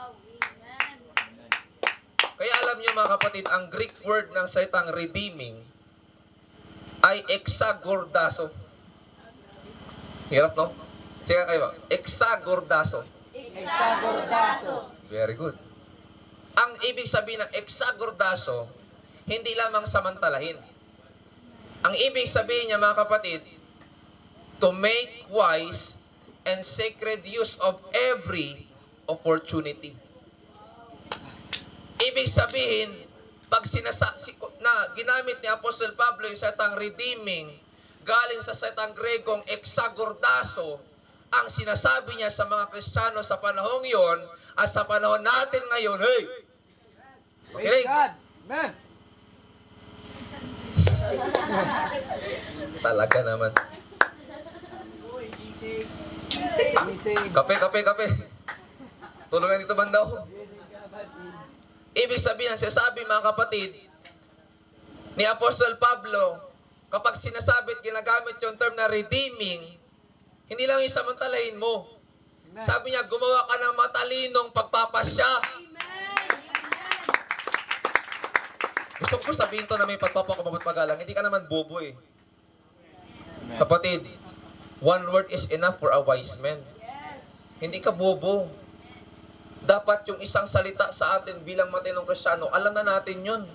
Kaya alam niyo, mga kapatid, ang Greek word ng salitang redeeming ay exagordaso. Hirap, no? Sige kayo, exagordaso. Exagordaso. Very good. Ang ibig sabihin ng exagordaso, hindi lamang samantalahin. Ang ibig sabihin niya, mga kapatid, to make wise and sacred use of every opportunity. Ibig sabihin, pag na ginamit ni Apostle Pablo yung salitang redeeming, galing sa salitang Grekong exagordaso, ang sinasabi niya sa mga Kristiyano sa panahong yon at sa panahon natin ngayon, hey! Praise Makinig! God. Amen. Talaga naman. Gising. Kape, kape, kape. Tulungan dito bandaw. Ibig sabihin, ang sinasabi mga kapatid, ni Apostol Pablo, kapag sinasabi at ginagamit yung term na redeeming, hindi lang yung samantalahin mo. Amen. Sabi niya, gumawa ka ng matalinong pagpapasya. Gusto ko sabihin to na may pagpapakamabot pagalang, hindi ka naman bobo eh. Kapatid, one word is enough for a wise man. Hindi ka bobo. Dapat yung isang salita sa atin bilang matinong Kristiyano, alam na natin yun.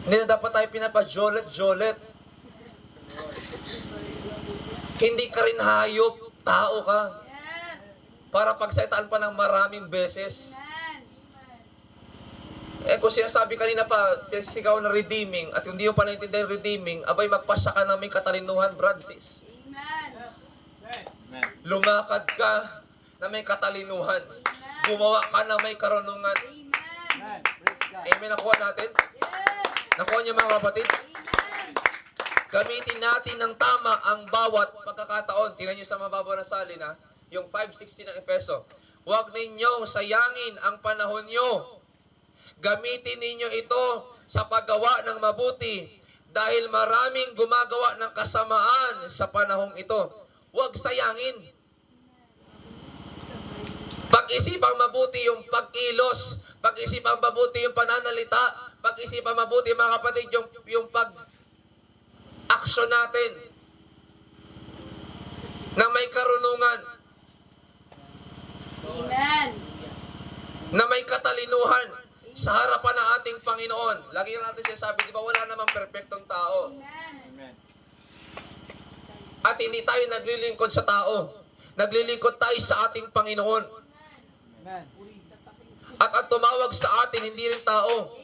Hindi na dapat tayo pinapajolet-jolet. Hindi ka rin hayop, tao ka. Para pagsalitaan pa ng maraming beses. Kung sinasabi kanina pa, sigaw na redeeming, at hindi mo pa naintindihan redeeming, abay magpasya ka na may katalinuhan, brad sis. Lumakad ka na may katalinuhan. Gumawa ka na may karunungan. Amen. Praise God. Amen, nakuha natin? Nakuha niyo mga kapatid? Gamitin natin ng tama ang bawat pagkakataon. Tingnan niyo sa mababaw na salin, yung 5:16 ng Efeso. Huwag ninyong sayangin ang panahon niyo. Gamitin ninyo ito sa paggawa ng mabuti dahil maraming gumagawa ng kasamaan sa panahong ito. Huwag sayangin. Pag-isipang mabuti yung pagkilos, pag-isipang mabuti yung pananalita, pag-isipang mabuti mga kapatid yung pag-action natin na may karunungan. Amen. katalinuhan sa harapan ng ating Panginoon. Lagi natin sinasabi, di ba, wala namang perfectong tao. Amen. At hindi tayo naglilingkod sa tao. Naglilingkod tayo sa ating Panginoon. Amen. At ang tumawag sa atin, hindi rin tao.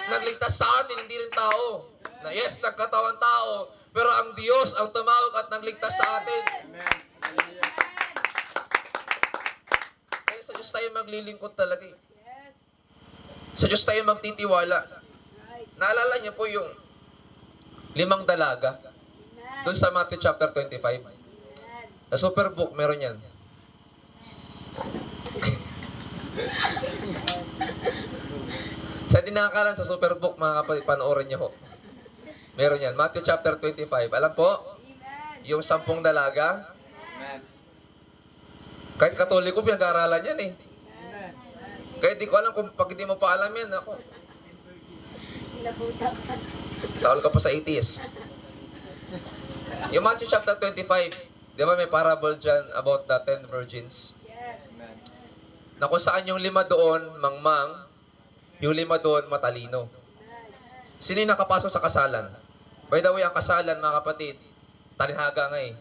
Nagligtas sa atin, hindi rin tao. Na yes, nagkatawan tao, pero ang Diyos ang tumawag at nagligtas sa atin. Amen. Hallelujah. Kaya sa Diyos tayo maglilingkod talaga eh. Sa Diyos tayo magtitiwala. Naalala niyo po yung 5 dalaga? Doon sa Matthew chapter 25. Sa Superbook, meron yan. Sa di nakakalan sa Superbook, mga kapatid, panoorin niyo ho. Meron yan. Matthew chapter 25. Alam po, yung 10 dalaga, Amen. kahit Katoliko, pinag-aaralan yan eh. Amen. Kahit di ko alam kung pag hindi mo pa alam yan, ako. Saul ka pa sa atheist. Yung Matthew chapter 25, di ba may parable dyan about the 10 virgins? Amen. Na kung saan yung 5 doon, mangmang, yung 5 doon, matalino. Sino yung nakapasok sa kasalan? By the way, ang kasalan, mga kapatid, talihhaga nga eh.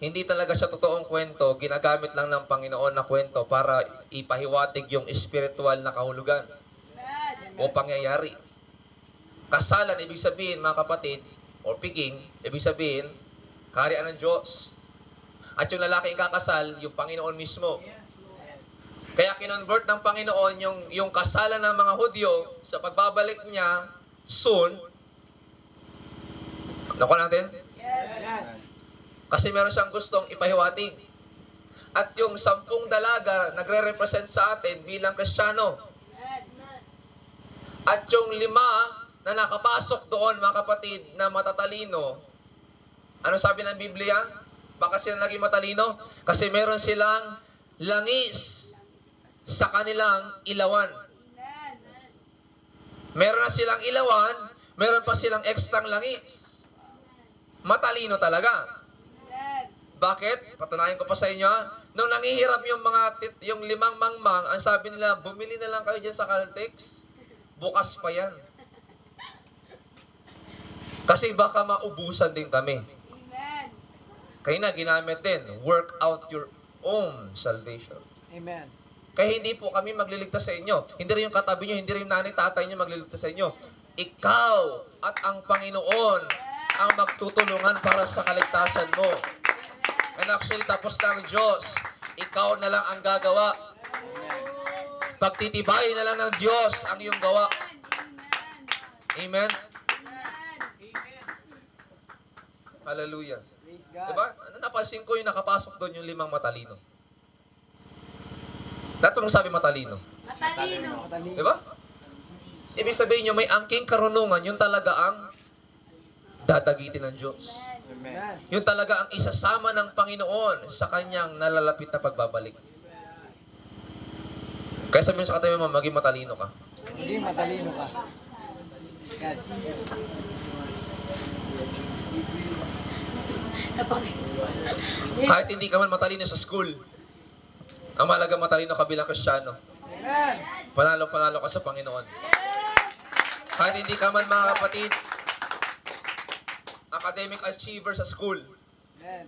Hindi talaga siya totoong kwento, ginagamit lang ng Panginoon na kwento para ipahiwatig yung spiritual na kahulugan o pangyayari. Kasalan, ibig sabihin, mga kapatid, or piging, ibig sabihin, kaharian ng Diyos. At yung lalaki ikakasal, yung Panginoon mismo. Kaya kinonvert ng Panginoon yung kasalan ng mga Hudyo sa pagbabalik niya soon. Nakuha natin? Amen. Kasi meron siyang gustong ipahiwatig. At yung 10 dalaga nagre-represent sa atin bilang Kristiyano. At yung 5 na nakapasok doon, mga kapatid, na matatalino, ano sabi ng Biblia? Baka sila naging matalino? Kasi meron silang langis sa kanilang ilawan. Meron na silang ilawan, meron pa silang ekstrang langis. Matalino talaga. Bakit? Patunayan ko pa sa inyo. Nung nangihirap yung 5 mangmang, ang sabi nila, bumili na lang kayo dyan sa Caltex. Bukas pa yan. Kasi baka maubusan din kami. Kaya na ginamit din, work out your own salvation. Amen. Kaya hindi po kami magliligtas sa inyo. Hindi rin yung katabi nyo, hindi rin yung nanay, tatay nyo magliligtas sa inyo. Ikaw at ang Panginoon ang magtutulungan para sa kaligtasan mo. And actually, tapos na ang Diyos. Ikaw na lang ang gagawa. Pagtitibayin na lang ng Diyos ang iyong gawa. Amen? Hallelujah. Praise God. Diba? Napansin ko yung nakapasok doon yung 5 matalino. Lahat mong sabi matalino. Matalino. Matalino. Diba? Ibig sabihin nyo, may angking karunungan, yun talaga ang dadagitin ng Diyos. Amen. Yun talaga ang isasama ng Panginoon sa kanyang nalalapit na pagbabalik. Kaya sabihin sa katabi mo, maging matalino ka. Maging matalino ka. God. Kahit hindi ka man matalino sa school, ang mahalaga matalino ka bilang Kristiyano. Amen. Panalo-panalo ka sa Panginoon. Kahit hindi ka man, mga kapatid, academic achiever sa school, Amen.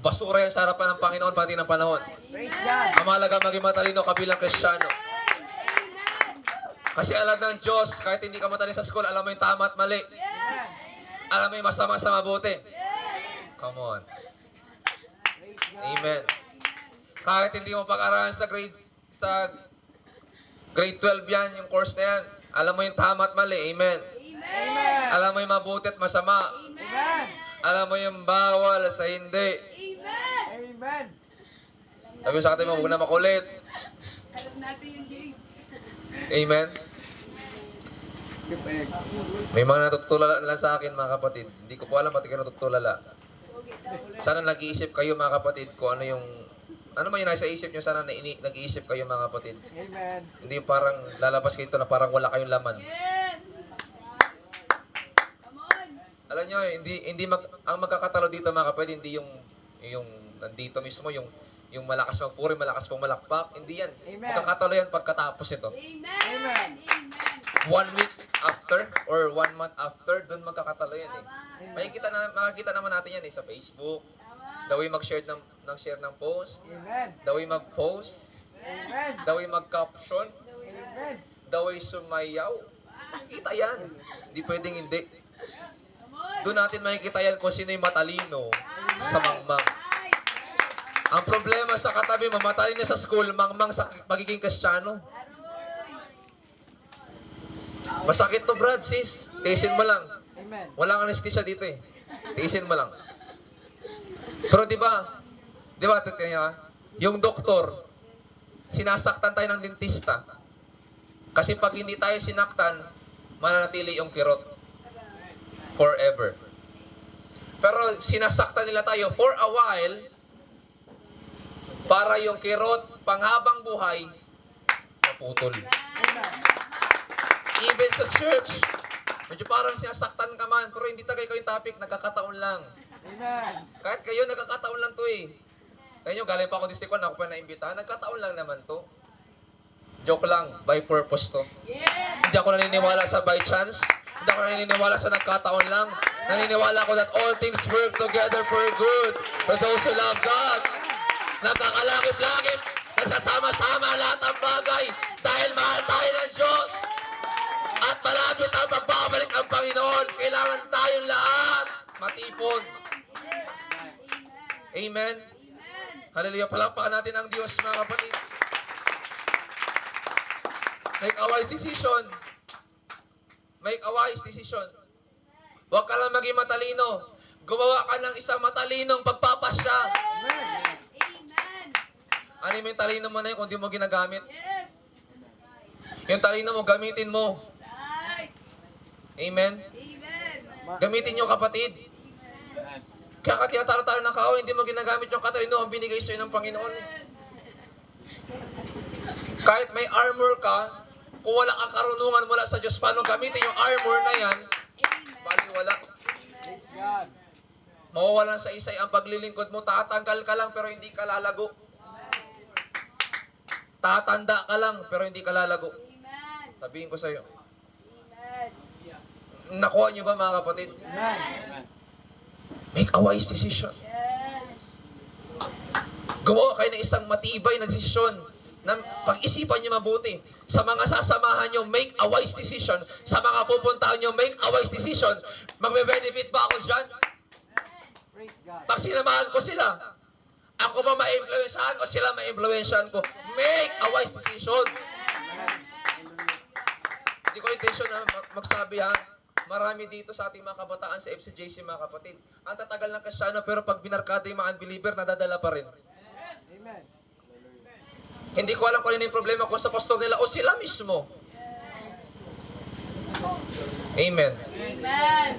basura yan sa harapan ng Panginoon pati ng panahon. Praise God. Ang mahalaga maging matalino ka bilang Kristiyano. Kasi alam ng Diyos, kahit hindi ka matalino sa school, alam mo yung tama at mali. Alam mo yung masama sa mabuti. Come on. Praise God. Amen. Kahit hindi mo pag-aralan sa grade 12 yan, yung course na yan, alam mo yung tama at mali. Amen. Amen. Alam mo yung mabuti at masama. Amen. Alam mo yung bawal sa hindi. Amen. Sabi sa atin mo, huwag na makulit. Alam natin yung game. Amen. May mga natutulala na lang sa akin, mga kapatid. Hindi ko po alam pati kayo natutulala. Sana nag-iisip kayo, mga kapatid, kung ano yung... Ano man yung nasa isip nyo, sana nag-iisip kayo, mga kapatid. Amen. Hindi yung parang lalabas kayo ito na parang wala kayong laman. Yes! Come on! Alam nyo, ang magkakatalo dito, mga kapatid, hindi yung nandito mismo, yung yung malakas magpuri, malakas pumalakpak. Hindi yan. Amen. Magkakatalo yan pagkatapos ito. Amen. Amen. Amen. 1 week after or 1 month after, doon magkakatalo yan eh. Tama. Makikita naman natin yan eh sa Facebook. Tama. The way mag-share ng post. Amen. The way mag-post. Amen. The way mag-caption. Amen. The way sumayaw. Makikita yan. Hindi pwedeng hindi. Come on. Doon natin makikita yan kung sino yung matalino sa mangmang. Ay. Ang problema sa katabi, mamatalino sa school, mangmang sa pagiging Kristiyano. Aroy. Masakit to, Brad, sis. Tiisin mo lang. Amen. Walang anesthesia dito eh. Tiisin mo lang. Pero di ba, yung doktor, sinasaktan tayo ng dentista. Kasi pag hindi tayo sinaktan, mananatili yung kirot. Forever. Pero sinasaktan nila tayo for a while, para yung kirot, panghabang buhay, maputol. Even sa church, medyo parang sinasaktan ka man, pero hindi tagay ko yung topic, nagkakataon lang. Amen. Kahit kayo, nagkakataon lang to eh. Kaya nyo, galing pa ako District 1, ako pa naimbitahan, nagkataon lang naman to. Joke lang, by purpose to. Yes. Hindi ako naniniwala sa by chance. Hindi ako naniniwala sa nagkataon lang. Naniniwala ako that all things work together for good for those who love God. Nagkakalakip-lakip, nagsasama-sama lahat ng bagay dahil mahal tayo ng Diyos. At malapit ang magbabalik ng Panginoon. Kailangan tayong lahat matipon. Amen. Hallelujah. Palakpakan natin ang Diyos, mga kapatid. Make a wise decision. Make a wise decision. Huwag ka lang maging matalino. Gumawa ka ng isang matalinong pagpapasya. Amen. Amen. Ano yung talino mo na yun kung di mo ginagamit? Yes. Yung talino mo, gamitin mo. Right. Amen? Amen. Gamitin nyo, kapatid. Kaya ka tinataro-taro ng kaaway, hindi mo ginagamit yung katalino ang binigay sa'yo ng Panginoon. Kahit may armor ka, kung wala kang karunungan mula sa Diyos, paano gamitin yung armor na yan, bali wala. Praise God. Mawawalan sa isay ang paglilingkod mo, tatanggal ka lang pero hindi ka lalago. Tatanda ka lang pero hindi ka lalago. Amen. Sabihin ko sa'yo. Amen. Nakuha niyo ba, mga kapatid? Amen. Make a wise decision. Yes. Gumawa kayo ng isang matibay na desisyon na pag-isipan nyo mabuti. Sa mga sasamahan nyo, make a wise decision. Sa mga pupuntahan nyo, make a wise decision. Magbe-benefit ba ako dyan? Praise God. Pag sinamahan ko sila, ako ba ma-influensyahan o sila ma-influensyahan ko? Make a wise decision. Hindi ko intention na magsabi ha. Marami dito sa ating mga kabataan sa FCJC, mga kapatid. Ang tatagal ng Kristiyano pero pag binarkada yung mga unbeliever, nadadala pa rin. Amen. Hindi ko alam kung ano yung problema kung sa pastor nila o sila mismo. Amen. Amen.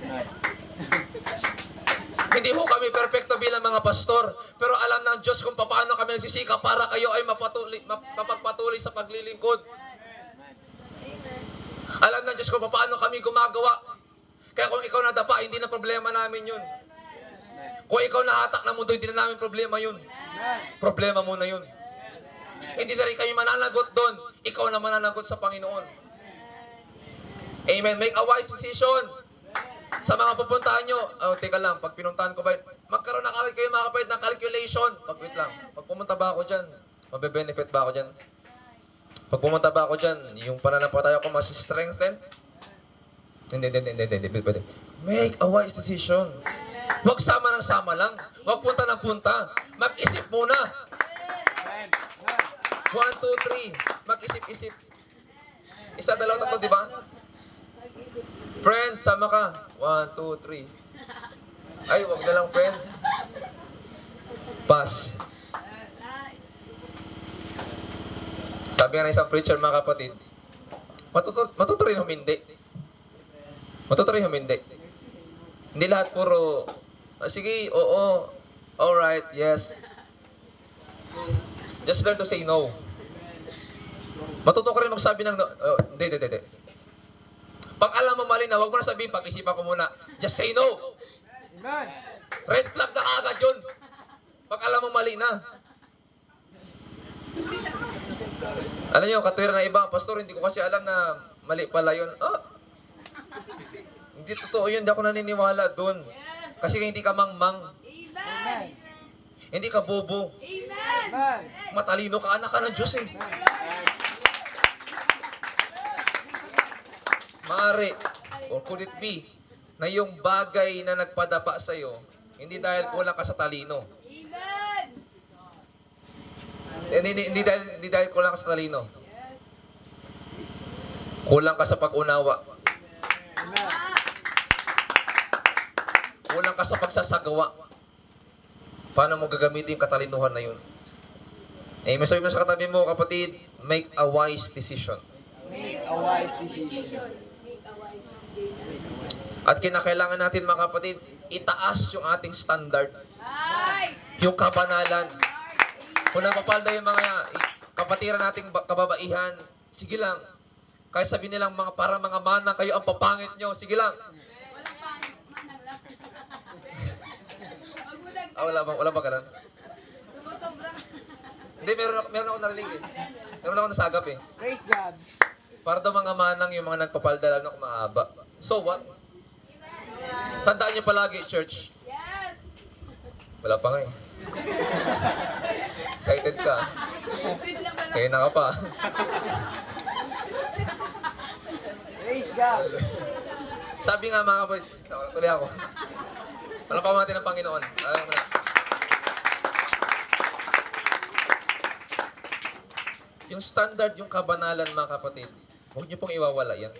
Hindi ho kami perfecto bilang mga pastor, pero alam ng Diyos kung paano kami nagsisikap para kayo ay mapagpatuloy sa paglilingkod. Alam ng Diyos kung paano kami gumagawa. Kaya kung ikaw nadapa, hindi na problema namin yun. Kung ikaw nahatak ng mundo, hindi na namin problema yun. Problema mo na yun. Hindi na rin kami mananagot doon. Ikaw na mananagot sa Panginoon. Amen. Make a wise decision. Sa mga pupuntahan nyo, teka lang, pag pinuntahan ko ba, magkaroon na kayo mga kapatid ng calculation. Wait lang, pag pumunta ba ako dyan, mabe-benefit ba ako dyan? Pag pumunta ba ako dyan, yung pananampalataya ko mas-strengthen? Hindi. Pwede. Make a wise decision. Huwag sama ng sama lang. Huwag punta ng punta. Mag-isip muna. 1, 2, 3. Mag-isip-isip. Isa, dalawa, tatlo, di ba? Friend, sama ka. 1, 2, 3. Ay, huwag na lang, friend. Pass. Sabi nga ng isang preacher, mga kapatid, matuto rin humindi. Matuto rin humindi. Hindi lahat puro, sige, oo, alright, yes. Just learn to say no. Matuto ka rin magsabi ng no. Hindi. Pag alam mo mali na, huwag mo na sabihin, pag-isipan ko muna. Just say no. Amen. Red flag na kaagad yun. Pag alam mo mali na. Alam niyo, katwiran na iba, pastor, hindi ko kasi alam na mali pala yun. Ah, hindi totoo yun, hindi ako naniniwala doon. Kasi hindi ka mangmang, Amen. hindi ka bobo. Amen. Amen. Matalino ka, anak ka ng Diyos eh. Maaari, or could it be, na yung bagay na nagpadapa sa'yo, hindi dahil kulang ka sa talino. Amen. Hindi dahil kulang ka sa talino. Kulang ka sa pag-unawa. Kulang ka sa pagsasagawa. Paano mo gagamitin yung katalinuhan na yun? Eh, may sabi mo sa katabi mo, kapatid, make a wise decision. Make a wise decision. At kinakailangan natin, mga kapatid, itaas yung ating standard. Ay. Yung kabanalan. Kung napapalda yung mga kapatiran nating kababaihan, sige lang. Kahit sabihin nilang para mga manang kayo ang papangit nyo, sige lang. Walang pangit. Manang lang. Wag mo lang. Wala ba ganun? Sumusobra. Hindi, meron ako narinig eh. Meron ako nasagap eh. Praise God. Para daw mga manang yung mga nagpapalda lalo na kung mahaba. So what? Tandaan niyo palagi, church. Yes. Wala pa nga eh. Excited ka. Wait lang pala. Kaya na ka pa. Praise God. Sabi nga mga boys, tuloy ako. Walang pa natin ng Panginoon. Alam mo na. Yung standard, yung kabanalan mga kapatid, huwag niyo pong iwawala yan.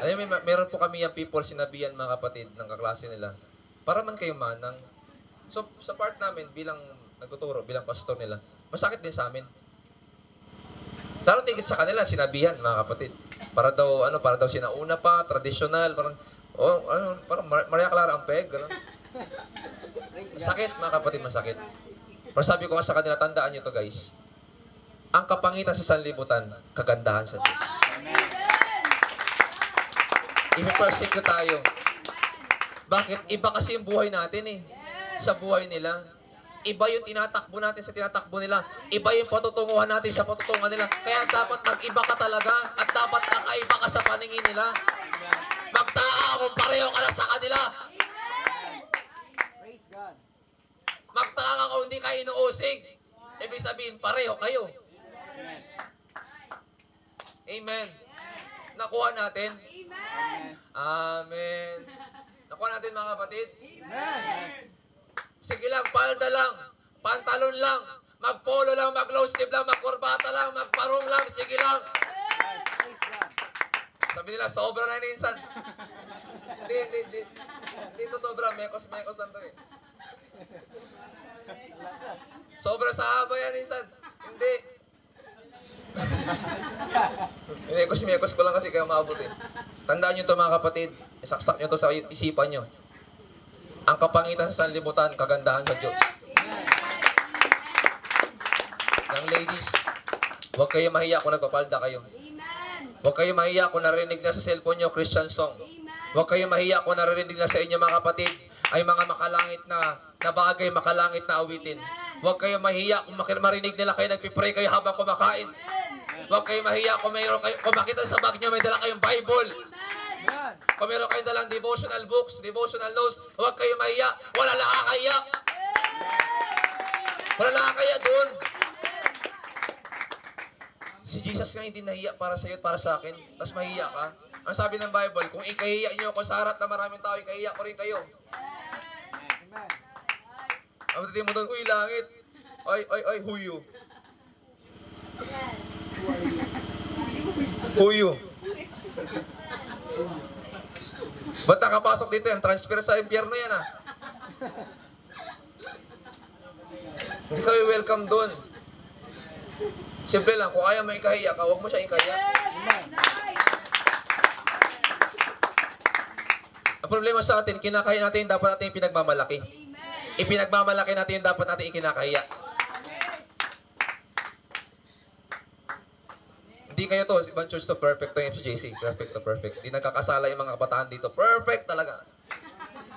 Alam mo, meron po kami yung people sinabihan mga kapatid ng kaklase nila, para man kayo manang. So, sa part namin, bilang nagtuturo, bilang pastor nila, masakit din sa amin. Lalo tigit sa kanila, sinabihan mga kapatid. Para daw sinauna pa, tradisyonal, parang Maria Clara ang peg, gano'n. Masakit mga kapatid, masakit. Pero sabi ko nga sa kanila, tandaan nyo to guys. Ang kapangitan sa sanlibutan, kagandahan sa Diyos. Ipipersecute tayo. Bakit? Iba kasi yung buhay natin eh. Sa buhay nila. Iba yung tinatakbo natin sa tinatakbo nila. Iba yung patutunguhan natin sa patutunguhan nila. Kaya dapat mag-iba ka talaga at dapat kakaiba ka sa paningin nila. Magtaka kung pareho ka lang sa kanila. Praise God. Magtaka ka kung hindi ka inuusig. Ibig sabihin, pareho kayo. Amen. Nakuha natin. Amen. Amen. Nakuha natin mga kapatid. Amen. Sige lang, palda lang, pantalon lang, mag-polo lang, mag-low sleeve lang, mag-korbata lang, mag-parong lang, sige lang. Praise God. Sabi nila, sobra na yun, insan. Hindi. Dito sobra, mekos-mekos lang to eh. Sobra sa haba yan, insan. Hindi. Mekos-mekos ko lang kasi kaya maabot eh. Tandaan nyo to mga kapatid, isaksak nyo to sa isipan nyo. Ang kapangitan sa sanlibutan, kagandahan sa Diyos. Young ladies, huwag kayo mahiya kung nagpapalda kayo. Amen. Huwag kayo mahiya kung narinig na sa cellphone nyo Christian song. Amen. Huwag kayo mahiya kung narinig na sa inyo mga kapatid ay mga makalangit na bagay, makalangit na awitin. Huwag kayo mahiya kung marinig nila kayo nagpipray kayo habang kumakain. Huwag kayo mahiya kung makita sa bag nyo may dala kayong Bible. Amen. Kung meron kayong dalang devotional books, devotional notes, huwag kayo mahiya. Wala nakakaya. Wala nakakaya doon. Si Jesus nga hindi nahiya para sa iyo at para sa akin. Tapos mahiya ka. Ang sabi ng Bible, kung ikahiya nyo ako sa harap na maraming tao, ikahiya ko rin kayo. Amen. Ang matitin mo doon, uy, langit. Ay, huyo. Huyo. Ba't nakapasok dito yan? Transfer sa impyerno yan ah. Hindi kayo welcome doon. Simple lang, kung ayaw may ikahiya ka, huwag mo siya ikahiya. Ang problema sa atin, kinakahiya natin, dapat natin pinagmamalaki. Ipinagmamalaki natin yung dapat natin ikinakahiya. Hindi kayo to, ibang church to perfect to yung MCJC. Perfect to perfect. Hindi nagkakasala yung mga kabataan dito. Perfect talaga.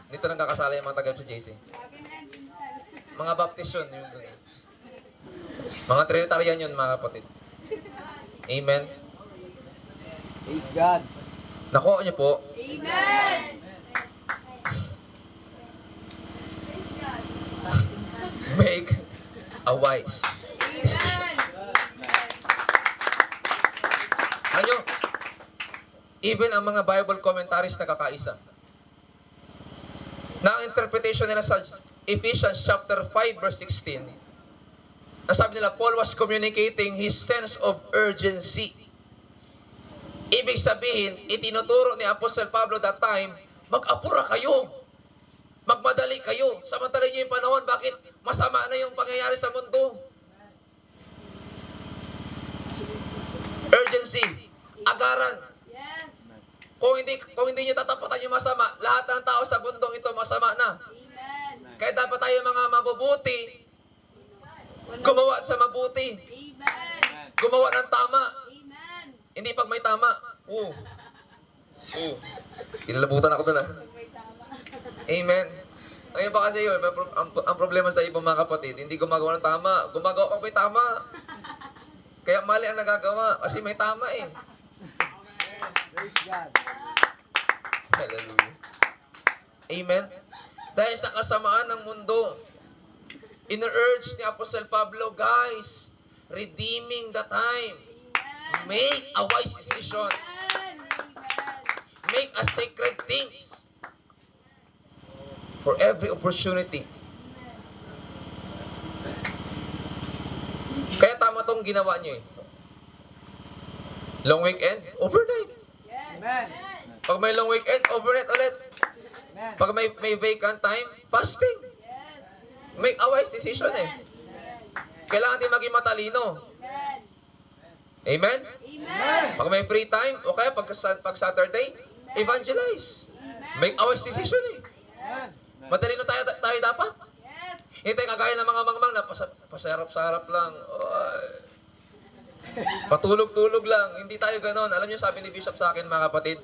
Dito nagkakasala yung mga taga-MCJC. Mga baptist yun. Mga Trinitarian yun, mga kapatid. Amen. Praise God. Nakuha niyo po, Amen. make a wise. Amen. Ano? Even ang mga Bible commentaries nagkakaisa. Na ang interpretation nila sa Ephesians chapter 5 verse 16, nasabi nila, Paul was communicating his sense of urgency. Ibig sabihin, itinuturo ni Apostle Pablo that time, mag-apura kayo. Magmadali kayo. Samantalin niyo yung panahon, bakit masama na yung pangyayari sa mundo? Urgency. Agaran. Yes. Kung hindi niyo tatapatan yung masama, lahat ng tao sa bundong ito masama na. Amen. Kaya dapat tayo mga mabubuti, gumawa sa mabuti, Amen. gumawa ng tama. Amen. Hindi pag may tama. Ilalabutan ako dun May tama. Amen. Ngayon pa kasi yun, ang problema sa ibang mga kapatid, hindi gumagawa ng tama. Gumagawa pag may tama. Kaya mali ang nagagawa kasi may tama eh. Praise God. Hallelujah. Amen. Dahil sa kasamaan ng mundo, ina-urge ni Apostle Pablo, guys, redeeming the time. Amen. Make a wise decision. Amen. Make a sacred things for every opportunity. Kaya tama tong ginawa niyo eh. Long weekend, overnight. Yes. Amen. Pag may long weekend, overnight ulit. Amen. Pag may vacant time, fasting. Yes. Make a wise decision eh. Kailangan din maging matalino. Amen. Amen? Amen. Pag may free time, o kaya pag Saturday, evangelize. Make a wise decision eh. Amen. Matalino tayo dapat. Yes. Hindi tayo kagaya ng mga mangmang na pasarap-sarap lang. Oy. Patulog-tulog lang. Hindi tayo ganon. Alam niyo, sabi ni Bishop sa akin, mga kapatid,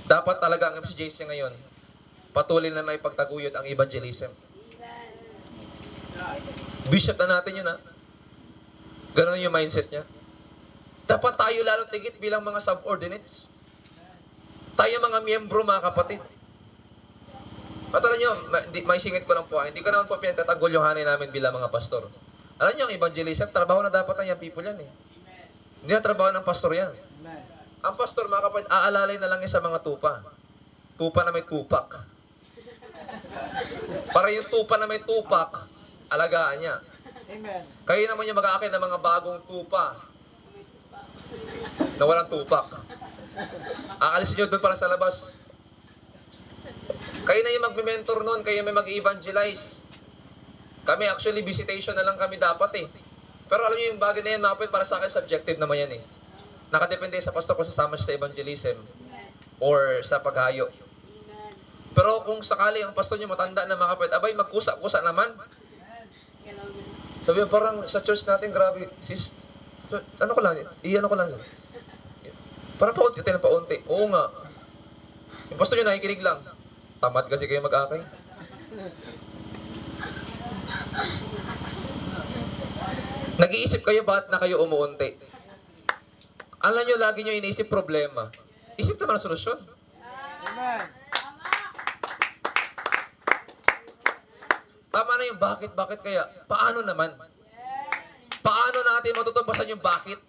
dapat talaga ang MCJC ngayon, patuloy na may pagtaguyod ang evangelism. Bishop na natin yun, ha? Ganon yung mindset niya. Dapat tayo lalo tigit bilang mga subordinates. Tayo mga miyembro, mga kapatid. At alam nyo, may singit ko lang po, hindi ko naman po pinagtatagulyohanin namin bilang mga pastor. Alam nyo, ang evangelism, trabaho na dapat ng people yan eh. Hindi na trabaho ng pastor yan. Amen. Ang pastor, mga kapatid, aalalay na lang yan sa mga tupa. Tupa na may tupak. Para yung tupa na may tupak, alagaan niya. Amen. Kayo naman yung mag-aakin ng mga bagong tupa na walang tupak. Aalisin nyo doon para sa labas. Kayo na yung mag-mentor noon, kayo may mag-evangelize. Kami actually, visitation na lang kami dapat eh. Pero alam niyo yung bagay na yan, mga kapatid, para sa akin, subjective naman yan eh. Nakadepende sa pastor kung sasama siya sa evangelism or sa paghayo. Pero kung sakali ang pastor niyo matanda na mga kapatid, abay, magkusa-kusa naman. Sabi parang sa church natin, grabe, sis, ano ko lang, iyan ko lang. Parang paunti tayo ng paunti. Oo nga. Yung pastor niyo nakikinig lang. Tamad kasi kayo mag-akay. Nag-iisip kayo, bakit na kayo umuunti? Alam nyo, lagi nyo iniisip problema. Isip naman ang solusyon. Amen. Tama na yung bakit kaya. Paano naman? Paano natin matutumbasan yung bakit?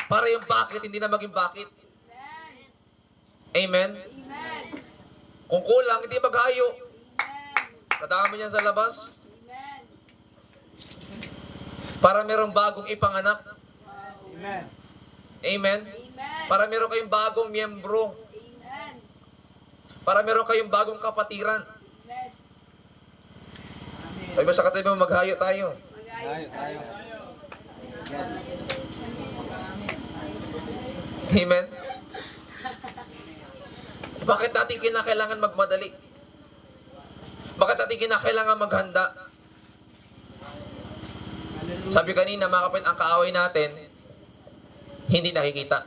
Para yung bakit hindi na maging bakit. Amen? Kung kulang, hindi maghayo. Nadami niyan sa labas. Para merong bagong ipanganak. Amen. Amen? Para meron kayong bagong miyembro. Para meron kayong bagong kapatiran. Ay ba sa katabi mo, maghayo tayo. Tayo. Amen? Bakit natin kinakailangan magmadali? Bakit natin kinakailangan maghanda? Sabi kanina, mga kapatid, ang kaaway natin, hindi nakikita.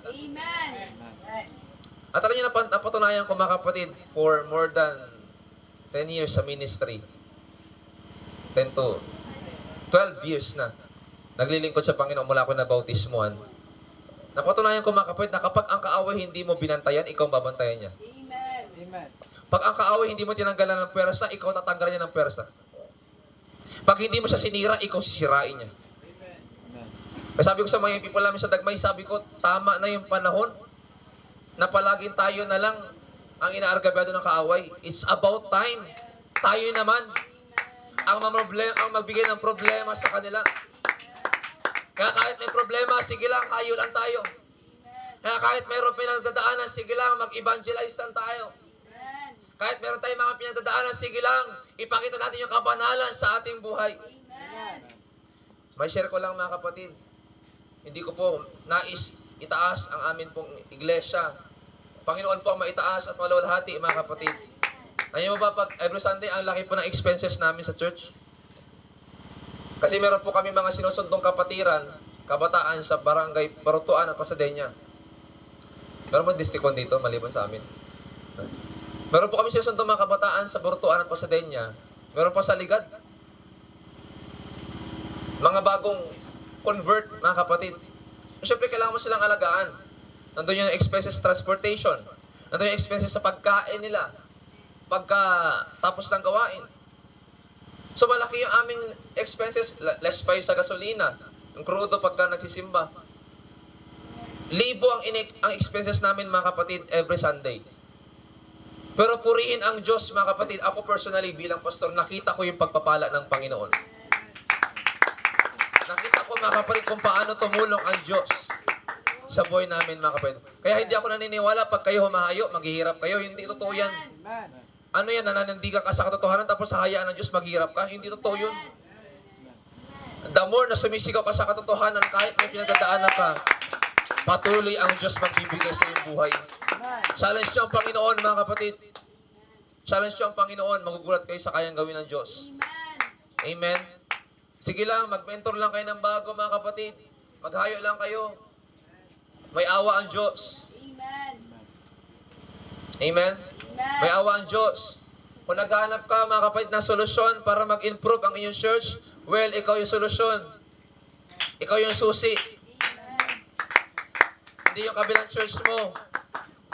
At alam niyo, napatunayan ko, mga kapatid, for more than 10 years sa ministry. 10 to 12 years na. naglilingkod sa Panginoon mula ako na bautismuhan, napatunayan ko mga kapatid na kapag ang kaaway hindi mo binantayan, ikaw ang babantayan niya. Amen. Amen. Pag ang kaaway hindi mo tinanggalan ng pwersa, ikaw tatanggalan niya ng pwersa. Pag hindi mo siya sinira, ikaw sisirain niya. Amen. Kaya sabi ko sa mga people namin sa Dagmay, sabi ko, tama na yung panahon na palaging tayo na lang ang inaargabyado ng kaaway. It's about time. Tayo naman ang magbigay ng problema sa kanila. Kaya kahit may problema, sige lang, hayulan tayo. Kaya kahit mayroon pinagdadaanan, sige lang, mag-evangelize lang tayo. Amen. Kahit meron tayong mga pinagdadaanan, sige lang, ipakita natin yung kabanalan sa ating buhay. Amen. May share ko lang mga kapatid. Hindi ko po nais itaas ang amin pong iglesia. Panginoon po ang maitaas at maluwalhati mga kapatid. Ngayon mo ba pag every Sunday, ang laki po ng expenses namin sa church? Kasi meron po kami mga sinusundong kapatiran, kabataan sa barangay Barutuan at Pasadena. Meron po distrikon dito, maliban sa amin. Meron po kami sinusundong mga kabataan sa Barutuan at Pasadena. Meron po sa Ligad. Mga bagong convert, mga kapatid. Siyempre, kailangan mo silang alagaan. Nandun yung expenses sa transportation. Nandun yung expenses sa pagkain nila. Pagka tapos ng gawain. So, malaki yung aming expenses. Less pa yung sa gasolina. Yung crudo pagka nagsisimba. Libo ang expenses namin, mga kapatid, every Sunday. Pero purihin ang Diyos, mga kapatid. Ako personally, bilang pastor, nakita ko yung pagpapala ng Panginoon. Nakita ko, mga kapatid, kung paano tumulong ang Diyos sa buhay namin, mga kapatid. Kaya hindi ako naniniwala pag kayo humahayo, maghihirap kayo. Hindi totoo yan. Amen. Ano yan, nananandigan ka sa katotohanan tapos sa hayaan ng Diyos maghihirap ka? Hindi totoo yun. The more na sumisigaw ka sa katotohanan, kahit may pinagdadaanan ka, patuloy ang Diyos magbibigay sa iyong buhay. Challenge nyo ang Panginoon, mga kapatid. Challenge nyo ang Panginoon, magugulat kayo sa kayang gawin ng Diyos. Amen. Amen? Sige lang, mag-mentor lang kayo ng bago, mga kapatid. Maghayo lang kayo. May awa ang Diyos. Amen. Amen? May Amen. awa ang Diyos. Kung naghahanap ka, mga kapatid, ng solusyon para mag-improve ang inyong church, well, ikaw yung solusyon. Ikaw yung susi. Hindi yung kabilang church mo.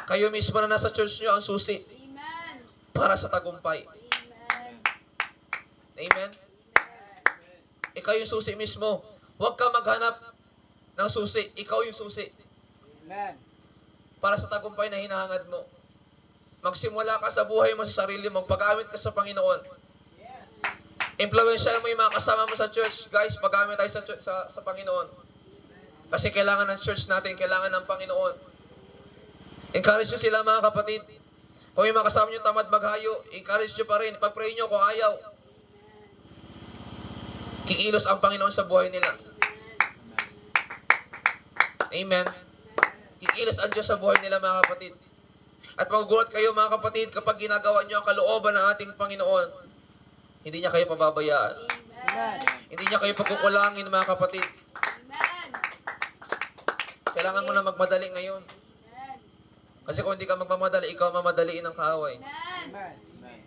Kayo mismo na nasa church nyo ang susi Amen. para sa tagumpay. Amen. Amen? Ikaw yung susi mismo. Huwag ka maghanap ng susi. Ikaw yung susi Amen. para sa tagumpay na hinahangad mo. Magsimula ka sa buhay mo sa sarili mo. Pag-gamit ka sa Panginoon. Influensya mo yung mga kasama mo sa church. Guys, pag-gamit tayo sa Panginoon. Kasi kailangan ng church natin, kailangan ng Panginoon. Encourage nyo sila, mga kapatid. Kung yung mga kasama nyo tamad maghayo, encourage nyo pa rin. Pag-pray nyo kung ayaw. Kikilos ang Panginoon sa buhay nila. Amen. Kikilos ang Diyos sa buhay nila, mga kapatid. At magugulat kayo, mga kapatid, kapag ginagawa nyo ang kalooban ng ating Panginoon, hindi niya kayo pababayaan. Amen. Hindi niya kayo pagkukulangin, mga kapatid. Amen. Kailangan mo na magmadali ngayon. Amen. Kasi kung hindi ka magmamadali, ikaw mamadaliin ng kaaway. Amen. Amen. Amen.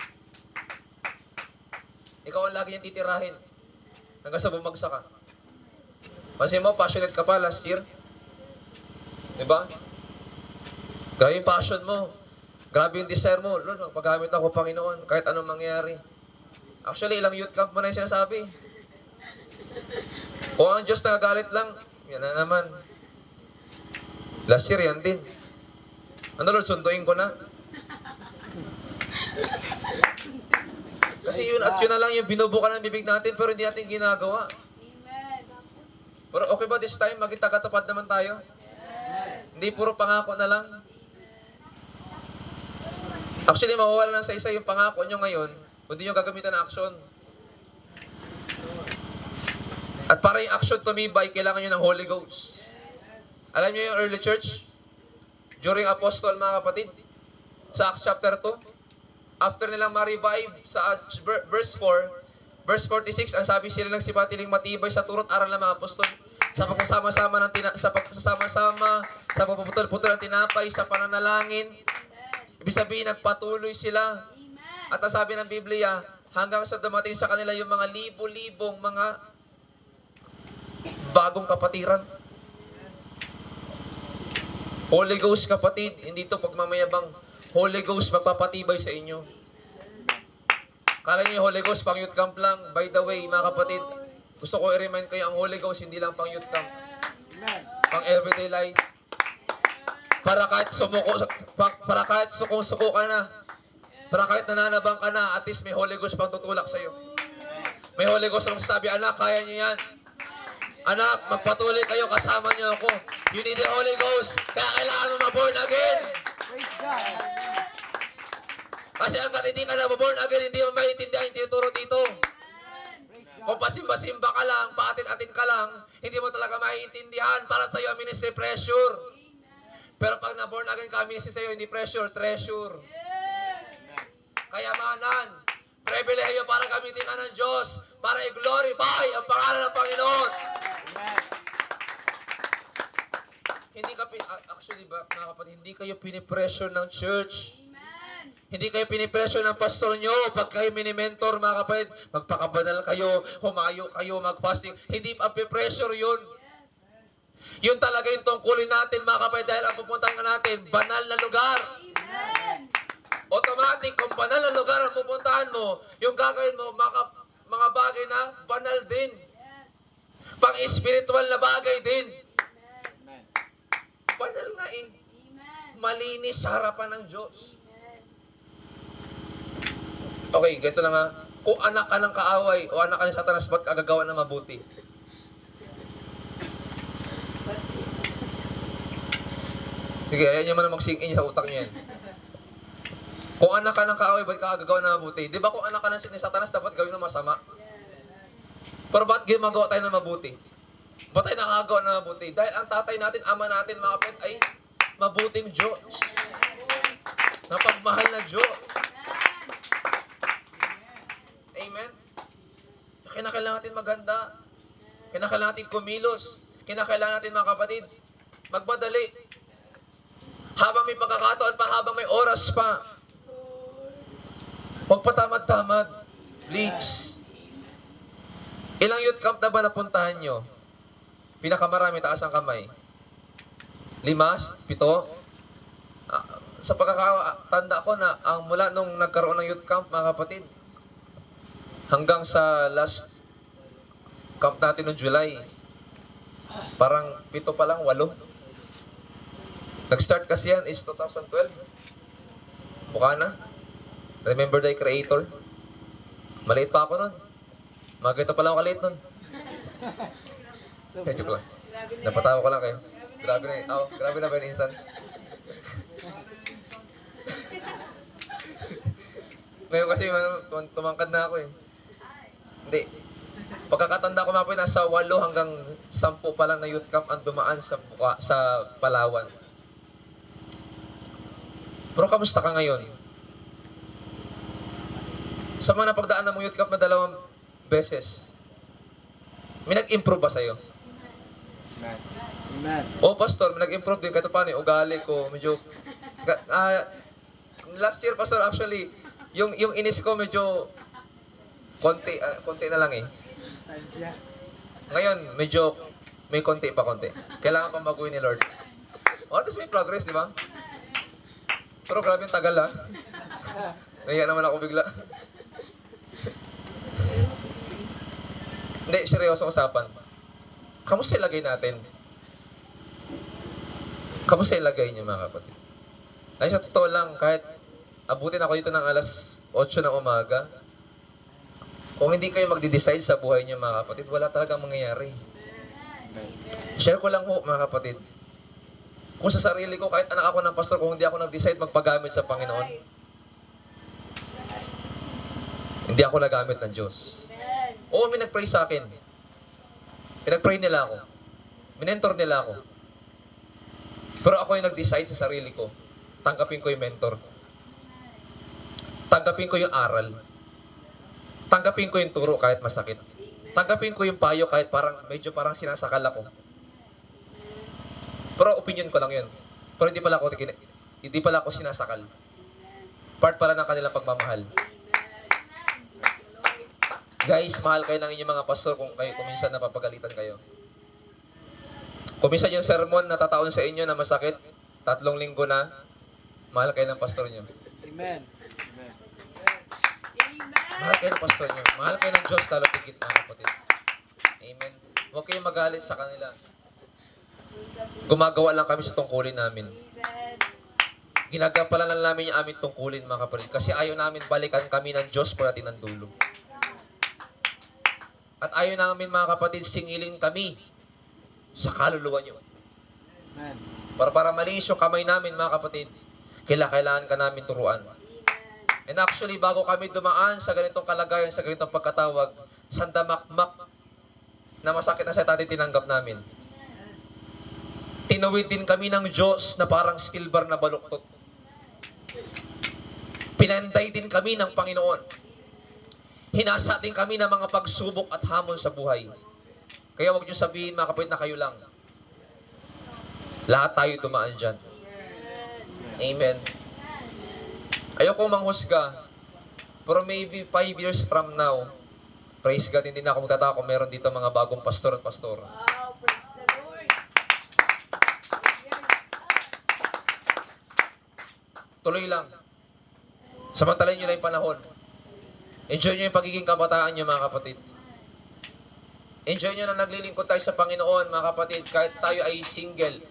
Ikaw ang lagi niyang titirahin. Hanggang sa bumagsak ka. Kasi mo, passionate ka pa last year. Diba? Grabe yung passion mo. Grabe yung desire mo. Lord, magpagamit ako, Panginoon, kahit anong mangyari. Actually, ilang youth camp mo na yung sinasabi. Kung ang Diyos nagagalit lang, yan na naman. Last year, yan din. Ano, Lord, sunduin ko na. Kasi yun at yun na lang yung binubukan ng bibig natin pero hindi natin ginagawa. Amen. Pero okay ba this time, maging tagatupad naman tayo? Hindi puro pangako na lang. Actually, mawawala lang sa isa yung pangako nyo ngayon, kundi nyo gagamitan ng action. At para yung action tumibay, kailangan nyo ng Holy Ghost. Alam nyo yung early church? During Apostle, mga kapatid, sa Acts chapter 2, after nilang ma-revive sa verse 4, verse 46, ang sabi sila lang sipatiling matibay sa turot aral ng mga apostol, sa pagsasama-sama sa pagsasama-sama, sa pagpuputol-putol ng tinapay, sa pananalangin. Ibig sabihin, nagpatuloy sila. Amen. At ang sabi ng Biblia, hanggang sa dumating sa kanila yung mga libo-libong mga bagong kapatiran. Holy Ghost, kapatid, hindi to pagmamayabang. Holy Ghost magpapatibay sa inyo. Kala niyo Holy Ghost pang youth camp lang. By the way, mga kapatid, gusto ko i-remind kayo, ang Holy Ghost hindi lang pang youth camp. Amen. Pang everyday life. Para kahit para kahit suko ka na, para kahit nananabang ka na, at least may Holy Ghost pang tutulak sa'yo. May Holy Ghost ang sabi, anak, kaya niyo yan. Anak, magpatuloy kayo, kasama niyo ako. You need the Holy Ghost. Kaya kailangan mo ma-born again. Praise God. Kasi hanggat hindi ka na ma-born again, hindi mo maintindihan yung tinuturo dito. Praise God. Kung pasimba-simba ka lang, paatin-atin ka lang, hindi mo talaga maiintindihan. Para sa'yo, ministry pressure. Pero pag na-born again ka, ministry sa'yo, hindi pressure, treasure. Kayamanan. Pribilehiyo para gamitin ka ng Diyos. Para i-glorify ang pangalan ng Panginoon. Amen. Hindi ka, actually ba, mga kapatid, hindi kayo pinipressure ng church. Hindi kayo pinipressure ng pastor nyo. Pag kayo mini-mentor, mga kapatid, magpakabanal kayo, humayo kayo, mag-fasting. Hindi pa pressure yun. Yun talaga yung tungkulin natin, mga kapatid, dahil ang pupuntahan natin, banal na lugar. Automatic, kung banal na lugar ang pupuntahan mo, yung gagawin mo, mga bagay na banal din. Pang-spiritual na bagay din. Amen. Banal nga eh. Malinis sa harapan ng Diyos. Okay, ganito lang ha. Kung anak ka ng kaaway o anak ka ng Satanas, ba't ka gagawa ng mabuti? Sige, ayan nyo man mag-sink in sa utak nyo yan. Kung anak ka ng kaaway, ba't ka gagawa ng mabuti? Di ba kung anak ka ng Satanas, dapat gawin ng masama? Pero ba't gumagawa tayo ng mabuti? Ba't tayo nakagawa ng mabuti? Dahil ang tatay natin, ama natin, mga kapatid, ay mabuting Diyos. Napagmahal na Diyos. Amen? Kinakailangan natin maganda. Kinakailangan natin kumilos. Kinakailangan natin, mga kapatid, magmadali. Habang may pagkakataon pa, habang may oras pa. Huwag patamad-tamad. Please. Ilang youth camp na ba napuntahan nyo? Pinakamarami, taas ang kamay. 5? 7? Sa pagkakatanda ko na, ang mula nung nagkaroon ng youth camp, mga kapatid, hanggang sa last camp natin noong July, parang 7 pa lang, 8. Nag-start kasi yan is 2012. Mukha na. Remember the Creator? Maliit pa ako nun. Mga ganito pa lang ako kaliit nun. Joke lang. Napatawa ko lang kayo. Grabe na yun. Grabe na ba yun, insan? Ngayon kasi tumangkad na ako eh. Hindi. Pagkakatanda ko mga po, nasa 8 hanggang 10 pa lang na youth camp ang dumaan sa Palawan. Pero kamusta ka ngayon? Sa mga napagdaanan mong youth camp na 2 beses, may nag-improve ba sa'yo? Amen. Amen. Oo, pastor, may nag-improve din. Kahit paano, yung ugali ko, medyo... last year, pastor, actually, yung inis ko medyo konti na lang eh. Tansya. Ngayon, medyo may konti. Kailangan pa baguhin ni Lord. Oh, tapos may progress, di ba? Pero grabe yung tagal ha. Nahiya naman ako bigla. Hindi, seryoso usapan. Kamusta ilagay natin? Kamusta ilagay niyo mga kapatid? Ay, sa totoo lang, kahit abutin ako dito ng alas 8 ng umaga, kung hindi kayo magde-decide sa buhay niyo mga kapatid, wala talagang mangyayari. Share ko lang po mga kapatid. Kung sa sarili ko, kahit anak ako ng pastor, kung hindi ako nag-decide magpagamit sa Panginoon, hindi ako nagamit ng Diyos. Oo, may nag-pray sa akin. Pinag-pray nila ako. Minentor nila ako. Pero ako yung nag-decide sa sarili ko. Tanggapin ko yung mentor. Tanggapin ko yung aral. Tanggapin ko yung turo kahit masakit. Tanggapin ko yung payo kahit medyo parang sinasakal ako. Pero opinion ko lang yun. Pero hindi pala ako sinasakal. Part pala ng kanilang pagmamahal. Guys, mahal kayo ng inyong mga pastor kung minsan napapagalitan kayo. Kung minsan yung sermon natataon sa inyo na masakit, 3 linggo na, mahal kayo ng pastor nyo. Amen. Amen. Mahal kayo ng pastor nyo. Mahal kayo ng Diyos, lalo tigit mga kapatid. Amen. Huwag kayong magalit sa kanila. Gumagawa lang kami sa tungkulin namin. Ginagampalan lang namin yung aming tungkulin mga kapatid. Kasi ayaw namin balikan kami ng Diyos pagdating ng dulo. At ayaw namin mga kapatid singilin kami sa kaluluwa nyo. Amen. Para malinis yung kamay namin mga kapatid, kailangan ka namin turuan. And actually, bago kami dumaan sa ganitong kalagayan, sa ganitong pagkatawag, sandamakmak na masakit na sa tati tinanggap namin. Tinuwid din kami ng Diyos na parang steel bar na baluktot. Pinanday din kami ng Panginoon. Hinasa din kami ng mga pagsubok at hamon sa buhay. Kaya huwag niyo sabihin mga kapatid na kayo lang. Lahat tayo dumaan dyan. Amen. Ayokong manghusga, pero maybe 5 years from now, praise God, hindi na ako magtataka kung meron dito mga bagong pastor at pastor. Wow, praise the Lord. Tuloy lang. Samantalin nyo lang yung panahon. Enjoy nyo yung pagiging kabataan nyo mga kapatid. Enjoy nyo na naglilingkod tayo sa Panginoon mga kapatid, kahit tayo ay single.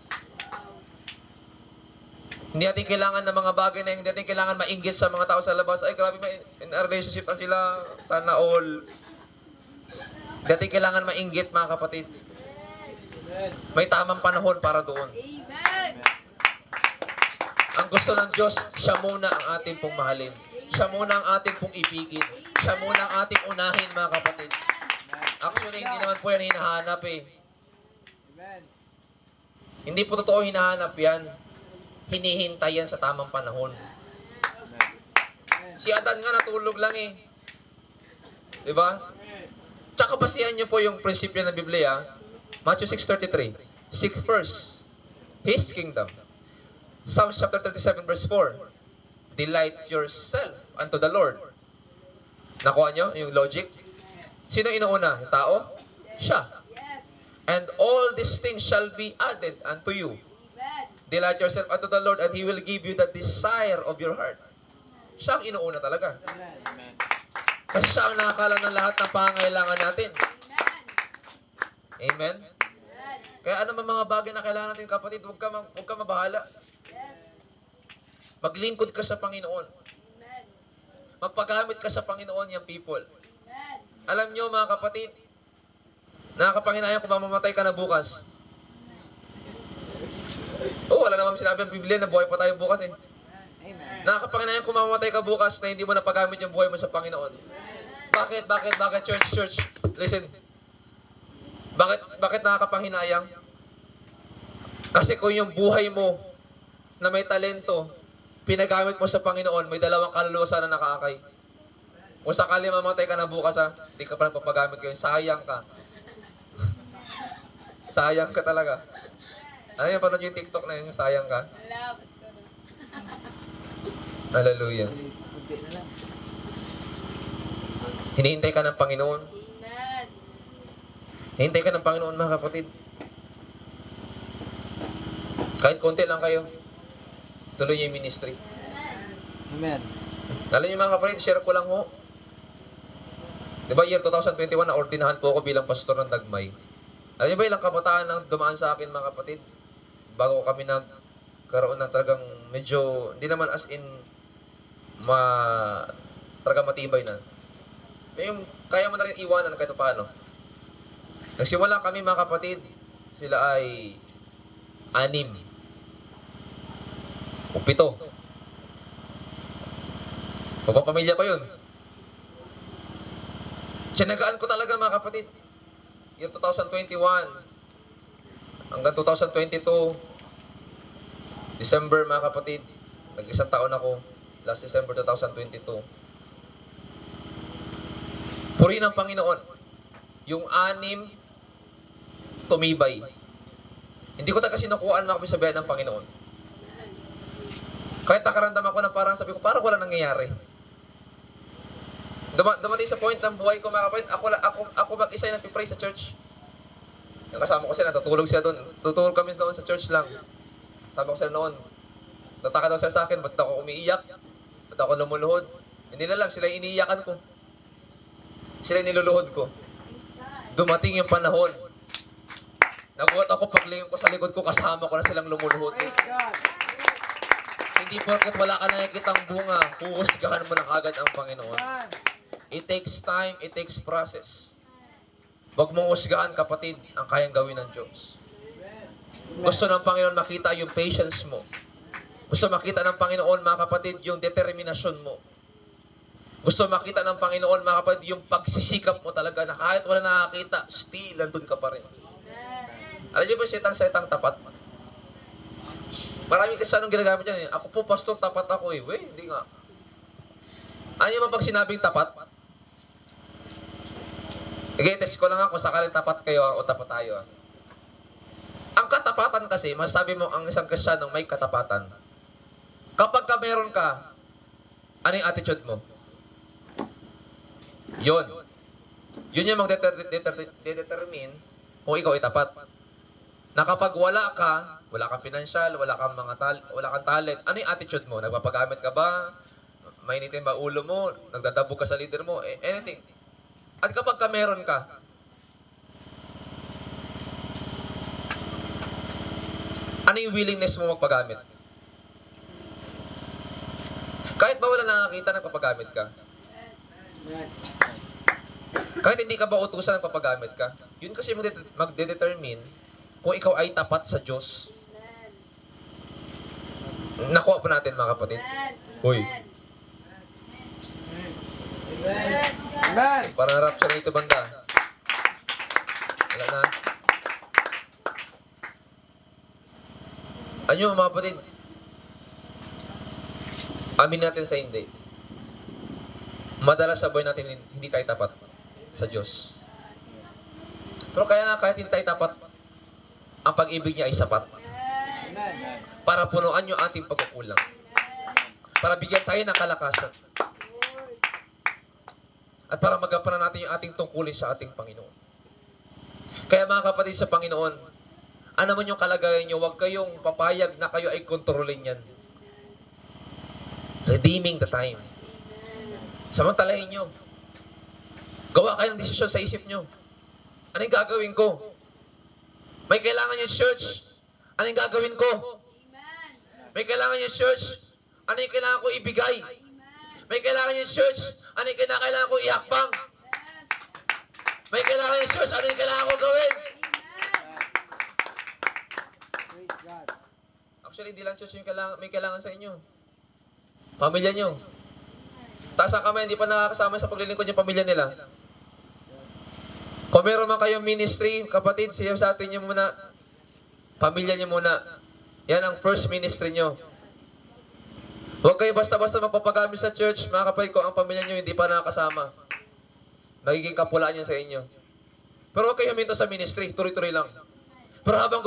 Hindi natin kailangan ng mga bagay na hindi natin kailangan mainggit sa mga tao sa labas. Ay, grabe, may in a relationship na sila. Sana all. Hindi natin kailangan mainggit, mga kapatid. May tamang panahon para doon. Amen. Ang gusto ng Diyos, siya muna ang ating pong mahalin. Siya muna ang ating pong ibigin. Siya muna ang ating unahin, mga kapatid. Actually, hindi naman po yan hinahanap eh. Amen. Hindi po totoo hinahanap yan. Hinihintay yan sa tamang panahon. Si Adan nga natulog lang eh. Diba? Tsaka basihan niyo po yung prinsipyo ng Biblia. Matthew 6:33. Seek first His kingdom. Psalms chapter 37 verse 4. Delight yourself unto the Lord. Nakuha niyo yung logic? Sino inuuna? Yung tao? Siya. Yes. And all these things shall be added unto you. Amen. Delight yourself unto the Lord and He will give you the desire of your heart. Siya ang inuuna talaga. Amen. Kasi siya ang nakakala ng lahat ng pangangailangan natin. Amen. Amen? Amen. Kaya ano man mga bagay na kailangan natin kapatid, huwag ka mabahala. Yes. Maglingkod ka sa Panginoon. Amen. Magpagamit ka sa Panginoon yung people. Amen. Alam nyo mga kapatid, nakakapanginayang kung mamamatay ka na bukas. Wala namang sinabi ang Biblia na buhay pa tayo bukas eh. Amen. Nakakapanginayang kung mamamatay ka bukas na hindi mo napagamit yung buhay mo sa Panginoon. Bakit, church? Listen. Bakit nakakapanghinayang? Kasi kung yung buhay mo na may talento, pinagamit mo sa Panginoon, may 2 kaluluwa sana nakaakay. Kung sakali mamatay ka na bukas hindi ka pa nagpapagamit kayo, sayang ka. Sayang ka talaga. Ano yung panood yung TikTok na yun, sayang ka? Wala. Hallelujah. Kunti na lang. Hinihintay ka ng Panginoon. Amen. Hinihintay ka ng Panginoon mga kapatid. Kahit konti lang kayo, tuloy niyo yung ministry. Amen. Alam niyo mga kapatid, share ko lang ho. Diba year 2021 na ordinahan po ako bilang pastor ng Dagmay. Alam niyo ba ilang kabataan ang dumaan sa akin mga kapatid? Bago kami nagkaroon ng talagang medyo, hindi naman as in, talagang matibay na. Yung kaya mo na rin iwanan kahit paano. Nagsimula kami mga kapatid, sila ay 6 o 7. Pamilya pa yun. Sinagaan ko talaga mga kapatid. Year 2021 hanggang 2022 December mga kapatid, nag-1 taon ako, last December 2022. Purihin ang Panginoon. Yung 6 tumibay. Hindi ko talaga sinukuhaan mga kapisabihan ng Panginoon. Kahit nakaramdam ako na parang sabi ko, parang wala nangyayari. Dumating sa point ng buhay ko mga kapatid, ako mag-isa yung nagpipray sa church. Yung kasama ko sila, natutulog siya doon. Tutulog kami doon sa church lang. Sabi ko sila noon, tataka daw sila sa akin, ba't ako umiiyak? Ba't ako lumuluhod? Hindi na lang, sila yung iniiyakan ko. Sila yung niluluhod ko. Dumating yung panahon. Nagulat ako paglingon ko sa likod ko, kasama ko na silang lumuluhod. Praise God. Hindi porket wala ka nakikitang bunga, huhusgahan mo na kagad ang Panginoon. Amen. It takes time, it takes process. Huwag mong husgahan, kapatid, ang kayang gawin ng Diyos. Gusto ng Panginoon makita yung patience mo. Gusto makita ng Panginoon, mga kapatid, yung determinasyon mo. Gusto makita ng Panginoon, mga kapatid, yung pagsisikap mo talaga na kahit wala nakakita, still, nandun ka pa rin. Alam niyo ba setang tapat? Maraming Kristiyanong ginagamit yan eh. Ako po, pastor, tapat ako eh. Weh, hindi nga. Ano yung pag sinabing tapat? Test ko lang ako, sakaling tapat kayo o tapat tayo. Ang katapatan kasi, masasabi mo ang isang Kristiyanong may katapatan. Kapag ka meron ka, ano yung attitude mo? Yun. Yun yung mag-determine kung ikaw ay tapat. Na kapag wala kang pinansyal, wala kang talent, ano yung attitude mo? Nagpapagamit ka ba? Mainitin ba ulo mo? Nagdadabog ka sa leader mo? Anything. At kapag ka meron ka, ano yung willingness mo magpagamit? Kahit ba wala nakakita, nagpapagamit ka? Amen. Kahit hindi ka ba utusan, nagpapagamit ka? Yun kasi magdedetermine kung ikaw ay tapat sa Diyos. Nakuha po natin, mga kapatid. Hoy, Amen. Amen. parang rapture na ito, banda. Wala na. Ano mga kapatid? Amin natin sa hindi. Madalas sa buhay natin, hindi tayo tapat sa Diyos. Pero kaya nga, kahit hindi tayo tapat, ang pag-ibig niya ay sapat. Amen. Para punuan yung ating pagkukulang. Para bigyan tayo ng kalakasan. At para magampanan natin yung ating tungkulin sa ating Panginoon. Kaya mga kapatid sa Panginoon, ano man yung kalagayan nyo, huwag kayong papayag na kayo ay kontrolin yan. Redeeming the time. Samantalahin nyo. Gawa kayo ng desisyon sa isip nyo. Ano yung gagawin ko? May kailangan yung church. Ano yung gagawin ko? May kailangan yung church. Ano yung kailangan ko ibigay? May kailangan yung church. Ano yung kailangan ko ihakbang? May kailangan yung church. Ano yung kailangan ko gawin? Praise God. Actually, hindi lang church yung may kailangan sa inyo. Pamilya nyo. Taas ang kamay, hindi pa nakakasama sa paglilingkod yung pamilya nila. Kung meron man kayong ministry, kapatid, siya sa atin nyo muna. Pamilya nyo muna. Yan ang first ministry nyo. Huwag kayo basta-basta magpapagamit sa church, mga kapatid, kung ang pamilya nyo hindi pa nakakasama. Magiging kapulaan yan sa inyo. Pero huwag kayo huminto sa ministry, tuloy-tuloy lang. Pero habang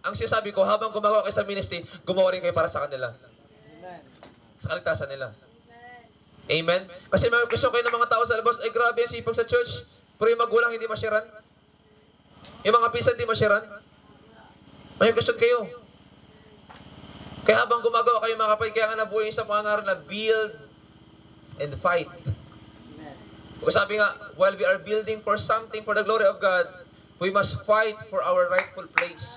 ang sinasabi ko, habang gumagawa kayo sa ministry, gumawa rin kayo para sa kanila. Amen. Sa kaligtasan nila. Amen? Kasi may question kayo ng mga tao sa labas, ay grabe ang sipag sa church, pero yung magulang hindi masyaran. Yung mga pinsan hindi masyaran. May question kayo. Kaya habang gumagawa kayo mga kapatid, kaya nga nabuhay sa pangaral na build and fight. Kung sabi nga, while we are building for something for the glory of God, we must fight for our rightful place.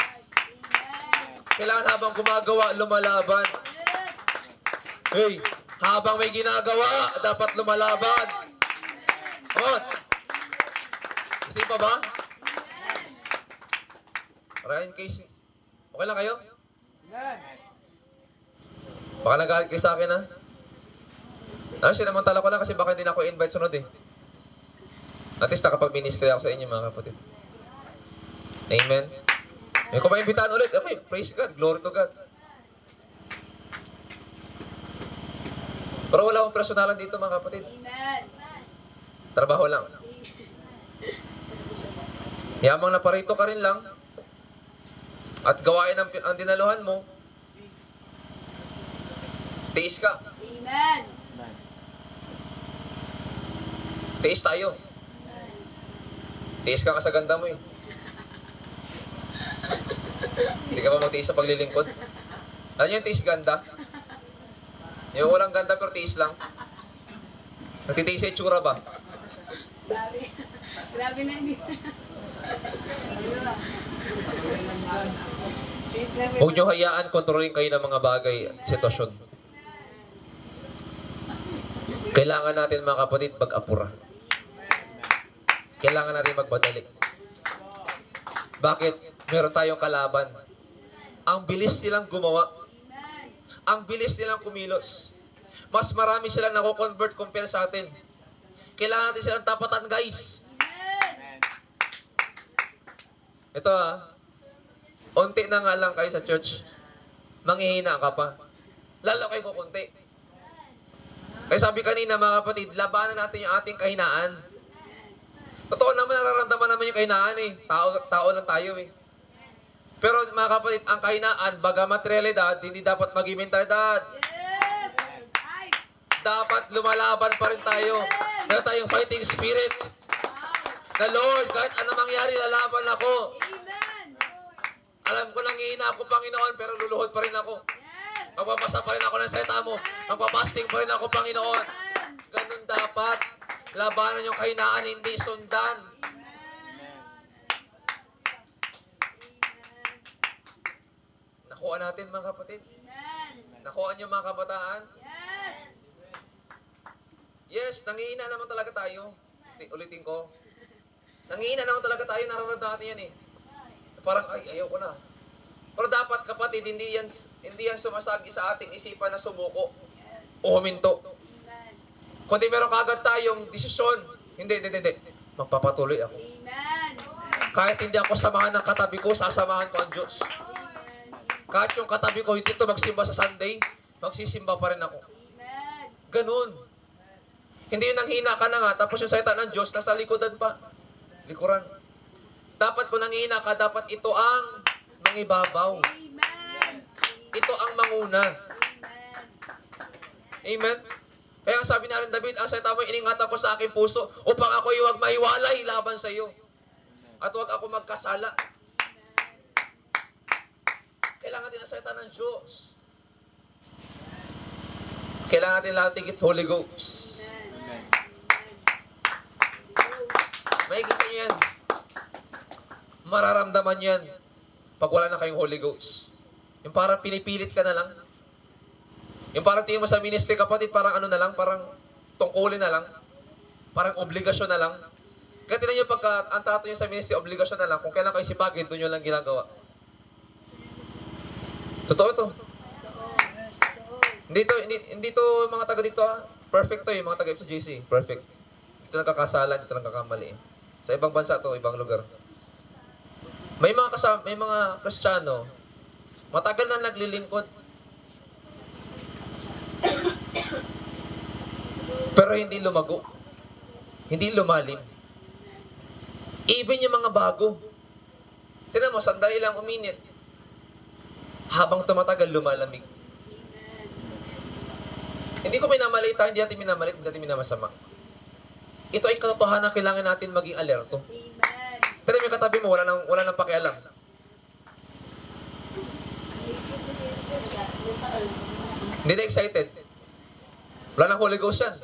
Kailangan habang gumagawa, lumalaban. Hey, habang may ginagawa, dapat lumalaban. Come on. Gusto pa ba? Para in case, okay lang kayo? Amen. Baka nagalit kayo sa akin, ha? Sinamantala ko lang kasi baka hindi na ako invite sunod, eh. At least nakapag-ministry ako sa inyo, mga kapatid. Amen? May kumaimbitahan ulit. Okay, praise God. Glory to God. Pero wala akong personalan dito, mga kapatid. Trabaho lang. Yamang naparito ka rin lang. At gawain ang dinaluhan mo. Tiis ka. Amen. Tiis tayo. Tiis ka sa ganda mo, eh. Hindi ka pa magtiis sa paglilingkod. Alam niyo yung tiis ganda? Yung walang ganda pero tiis lang. Nagtitiis sa itsura ba? Grabe. Grabe na hindi. Huwag niyo hayaan kontrolin kayo ng mga bagay at sitwasyon. Kailangan natin mga kapatid mag-apura. Kailangan natin magbadali. Bakit? Meron tayong kalaban. Ang bilis nilang gumawa. Ang bilis nilang kumilos. Mas marami silang nako-convert compare sa atin. Kailangan natin silang tapatan, guys. Ito unti na nga lang kayo sa church, manghihina ka pa. Lalo kayo kukunti. Kaya sabi kanina mga kapatid, labanan natin yung ating kahinaan. Totoo naman, nararamdaman naman yung kahinaan eh. Tao lang tayo eh. Pero mga kapatid, ang kahinaan, bagamat realidad, hindi dapat maging mentalidad. Yes! Ay! Dapat lumalaban pa rin tayo. Meron tayong fighting spirit. Na Lord, kahit ano mangyari, lalaban ako. Amen! Alam ko nangihina ako, Panginoon, pero luluhod pa rin ako. Yes! Magpapasa pa rin ako ng salita mo. Magpapasting pa rin ako, Panginoon. Ganun dapat. Labanan yung kahinaan, hindi sundan. Nakuha natin mga kapatid. Nakuha niyo mga kabataan. Yes! Yes, nangihina naman talaga tayo. Ulitin ko. Nangihina naman talaga tayo, nararamdaman natin yan eh. Parang, ay, ayaw ko na. Pero dapat kapatid, hindi yan sumasagi sa ating isipan na sumuko o huminto. Kundi meron kagad tayong desisyon. Hindi. Magpapatuloy ako. Amen! Kahit hindi ako samahan ng katabi ko, sasamahan ko ang Diyos. Kahit yung katabi ko, hindi ito magsimba sa Sunday, magsisimba pa rin ako. Amen! Ganun. Hindi yung nanghina ka na nga, tapos yung salita ng Diyos, nasa likodan pa. Likuran. Dapat kung nanghina ka, dapat ito ang mangibabaw. Amen! Ito ang manguna. Amen? Kaya ang sabi ni Aaron David, ang salita mo, iningatan ko sa aking puso upang ako huwag mahiwalay laban sa iyo. At huwag ako magkasala. Kailangan natin ang salita ng Diyos. Kailangan natin lahat tigit Holy Ghost. Makikita niyo yan. Mararamdaman yan pag wala na kayong Holy Ghost. Yung parang pinipilit ka na lang. Yung parang tingin mo sa ministry, kapatid, parang ano na lang, parang tungkulin na lang. Parang obligasyon na lang. Kaya tinan nyo pagka ang trato nyo sa ministry, obligasyon na lang. Kung kailan kayo sipagin, doon nyo lang ginagawa. Totoo to. Hindi to mga taga dito perfect to yung mga taga FCJC. Perfect. Dito lang kakasalan, dito lang kakamali. Sa ibang bansa to, ibang lugar. May mga Kristiyano, matagal na naglilingkod. Pero hindi lumago. Hindi lumalim. Even yung mga bago. Tingnan mo, sandali lang uminit. Habang tumatagal, lumalamig. Hindi ko minamalita, hindi natin minamalit, hindi natin minamasama. Ito ay katotohanan, kailangan natin maging alerto. Amen! Tingnan mo yung katabi mo, wala nang pakialam. Hindi na excited. Wala nang Holy Ghost yan.